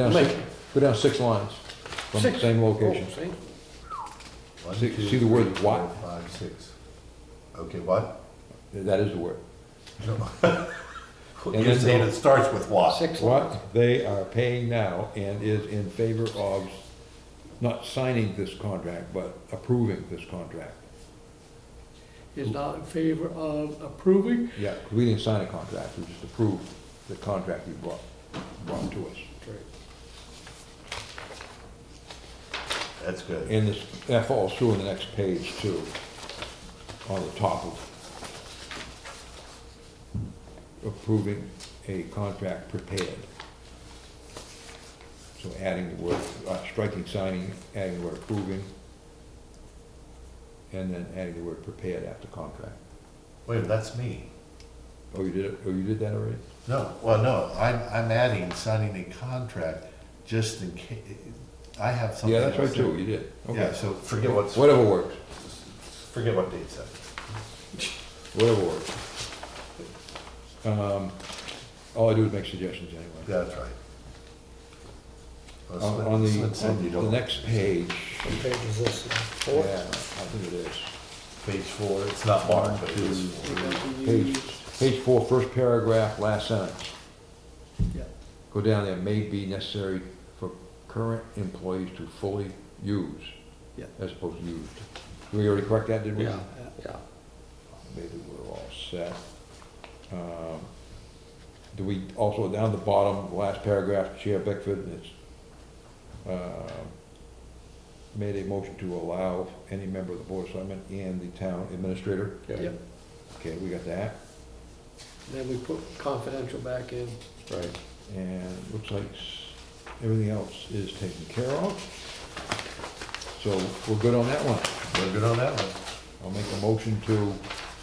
down 6 lines from the Six. same location. Oh, see? One, See- two, see the word three, four, what? 5, 6. Okay, what? That is the word. And You're then saying go- it starts with what? 6 lines. What they are paying now and is in favor of not signing this contract, but approving this contract. Is not in favor of approving. Yeah, 'cause we didn't sign a contract, we just approved the contract you brought to us. That's good. And this, that falls through in the next page too, on the top of approving a contract prepared. So adding the word, striking signing, adding the word approving, and then adding the word prepared after contract. Wait, that's me. Oh, you did it, oh, you did that already? No, well, no, I'm adding signing a contract just in case, I have something. Yeah, that's right else. too, you did. Okay. Yeah, so forget what's, Whatever works, forget what Dave said. whatever works. All I do is make suggestions anyway. That's right. Well, On Swin said you the don't- next page, What page is this? yeah, 4? I think it is. Page 4, it's not marked, but it is 4. Page 4, first paragraph, last sentence. Yeah. Go down there, may be necessary for current employees to fully use. Yeah. As opposed to used. Did we already correct that, did we? Yeah. Maybe we're all set. Do we also, down the bottom, last paragraph, Chair Beckford, it's, made a motion to allow any member of the Board of Selectmen and the town administrator. Yep. Okay, we got that. Then we put confidential back in. Right. And looks like everything else is taken care of. So we're good on that one. We're good on that one. I'll make a motion to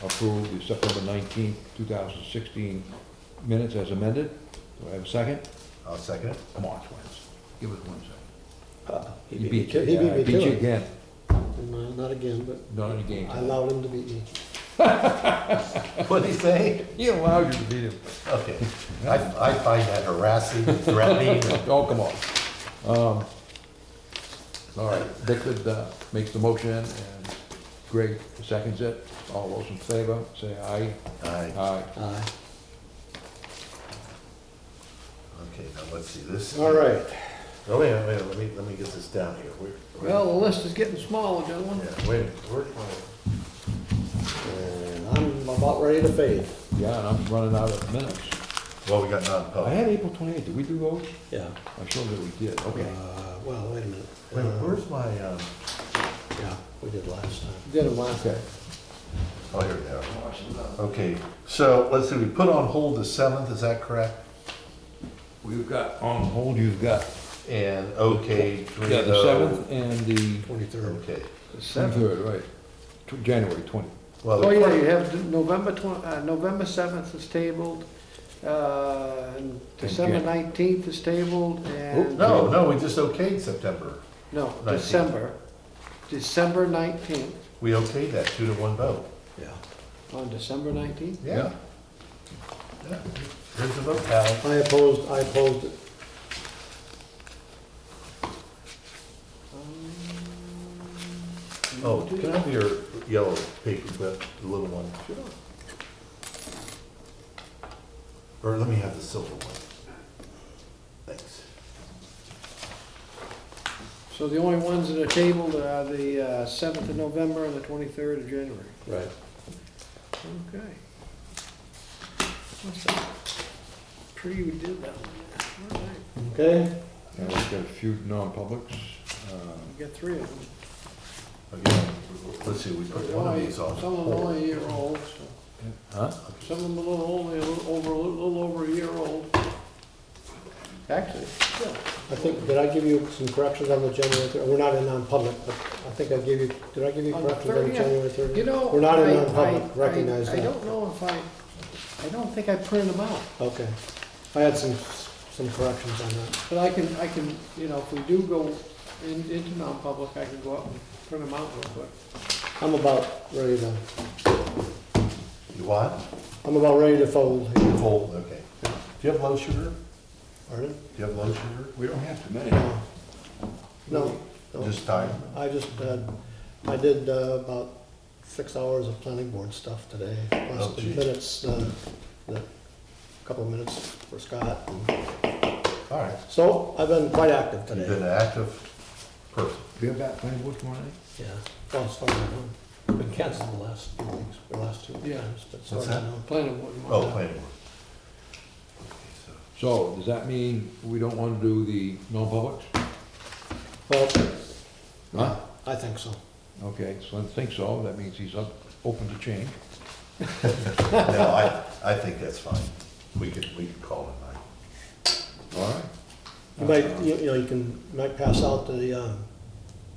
approve the September 19th, 2016 minutes as amended. Do I have a second? I'll second it. Come on, Twins. Give us 1 second. He He beat beat you. He beat Yeah, me he beat to you it. again. No, not again, but Not in the game. I allowed him to beat me. What'd he say? He allowed you to beat him. Okay. I find that harassing, threatening. Oh, come on. All right, Dick makes the motion and Greg seconds it. All those in favor, say aye. Aye. Aye. Aye. Okay, now let's see this. All right. Oh, wait, let me get this down here. Well, the list is getting smaller, gentlemen. Yeah, wait, where's my, And I'm about ready to fade. Yeah, and I'm running out of minutes. well, we got I non-public. had April 28th, did we do those? Yeah. I'm sure that we did, okay. Well, wait a minute. Wait, where's my, Yeah, we did last time. Did them last Okay. oh, here they are. Okay, so let's see, we put on hold the 7th, is that correct? We've got, on hold, you've got, And okay, yeah, the 7th and the 23rd. Okay. the 7th. 23rd, right. January 20th. Well, Oh, the- yeah, you have November 7th is tabled, and December Jan- 19th is tabled, and. no, we just okayed September. No, 19th. December 19th, We okayed that 2-1 vote. Yeah. on December 19th? Yeah. Yeah. Here's the vote tally. I opposed it. Oh, can I have your yellow paper clip, the little one? Or let me have the silver one. Thanks. So the only ones that are tabled are the 7th of November and the 23rd of January. Right. Okay. What's that? Tree we did that one, yeah. All right, Okay? And we've got a few non-publics. we got 3 of them. Again, let's see, we put one of these on. Some of them are only a year old, so. Huh? Some of them are only a little over a year old. Actually, yeah. I think, did I give you some corrections on the January 3rd? We're not in non-public, but I think I gave you, did I give you On the corrections on the 30th? January 3rd? You know. We're not in I- non-public, I- recognize I that. don't know if I don't think I printed them out, Okay. I had some corrections on that. but I can, you know, if we do go into non-public, I can go up and print them out real quick. I'm about ready to, You what? I'm about ready to fold here. Full, okay. Do you have low sugar? Pardon? Do you have low sugar? We don't have too many. No. No. Just time? I just, I did about 6 hours of planning board stuff today. Oh, Plus the geez. minutes, the couple of minutes for Scott. All right. So I've been quite active You've been today. an active person. Do you have that planning board tomorrow night? Yeah, well, as far as I know. Been canceled the last few weeks, the last 2 Yeah. times, but as far What's as I that? know. Planning board. Oh, planning board. Okay, so. So, does that mean we don't want to do the non-publics? Well, Huh? I think so. Okay, so I think so, that means he's open to change. No, I think that's fine. We could call it night. All right. You might, you know, might pass out the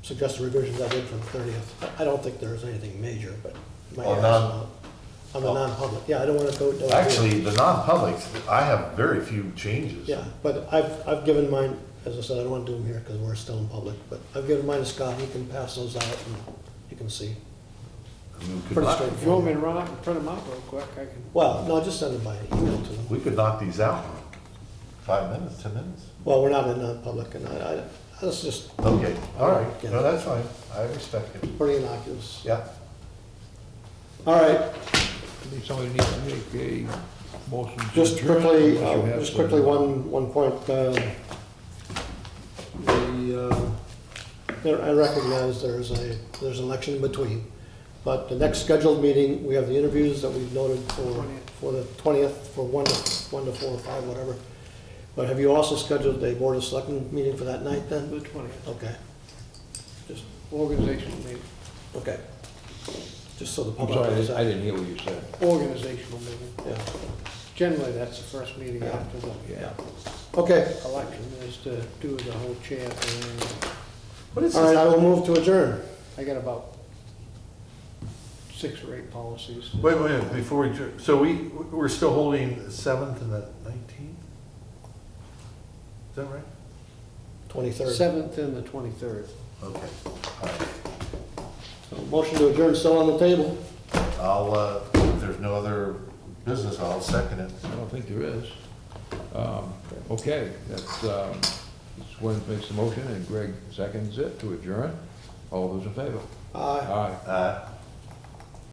suggested revisions I did for the 30th. I don't think there's anything major, but you might On pass them non- out. On the non-public, yeah, I don't want to go. Actually, the non-publics, I have very few changes. Yeah, but I've given mine, as I said, I don't want to do them here because we're still in public, but I've given mine to Scott, he can pass those out and you can see. I mean, we could Pretty knock- straight. If you want me to run up and print them out real quick, I can. Well, no, just send it by email to them. We could knock these out in 5 minutes, 10 minutes. Well, we're not in non-public and that's just Okay, all right. Yeah. No, that's fine. I respect it. pretty innocuous. Yeah. All right, I think somebody needs to make a motion. to just adjourn, quickly, unless you have just quickly, some- one point. I recognize there's an election in between, but the next scheduled meeting, we have the interviews that we've noted for the 20th, for 1 to 4 or 5, whatever. But have you also scheduled a Board of Selectmen meeting for that night then? The 20th. Okay. Just, Organizational meeting, okay. Just so the I'm public sorry, knows I that. didn't hear what you said. organizational meeting. Yeah, Generally, that's the first meeting Yeah. after the Yeah. okay. election, is to do the whole chair thing. What is All right, this? I will move to adjourn. I got about 6 or 8 policies. Wait, before we, so we're still holding the 7th and the 19th? Is that right? 23rd. 7th and the 23rd. Okay, all right. So motion to adjourn still on the table. I'll, if there's no other business, I'll second it. I don't think there is. Okay, Gwen makes the motion and Greg seconds it to adjourn. All those in favor? Aye. Aye.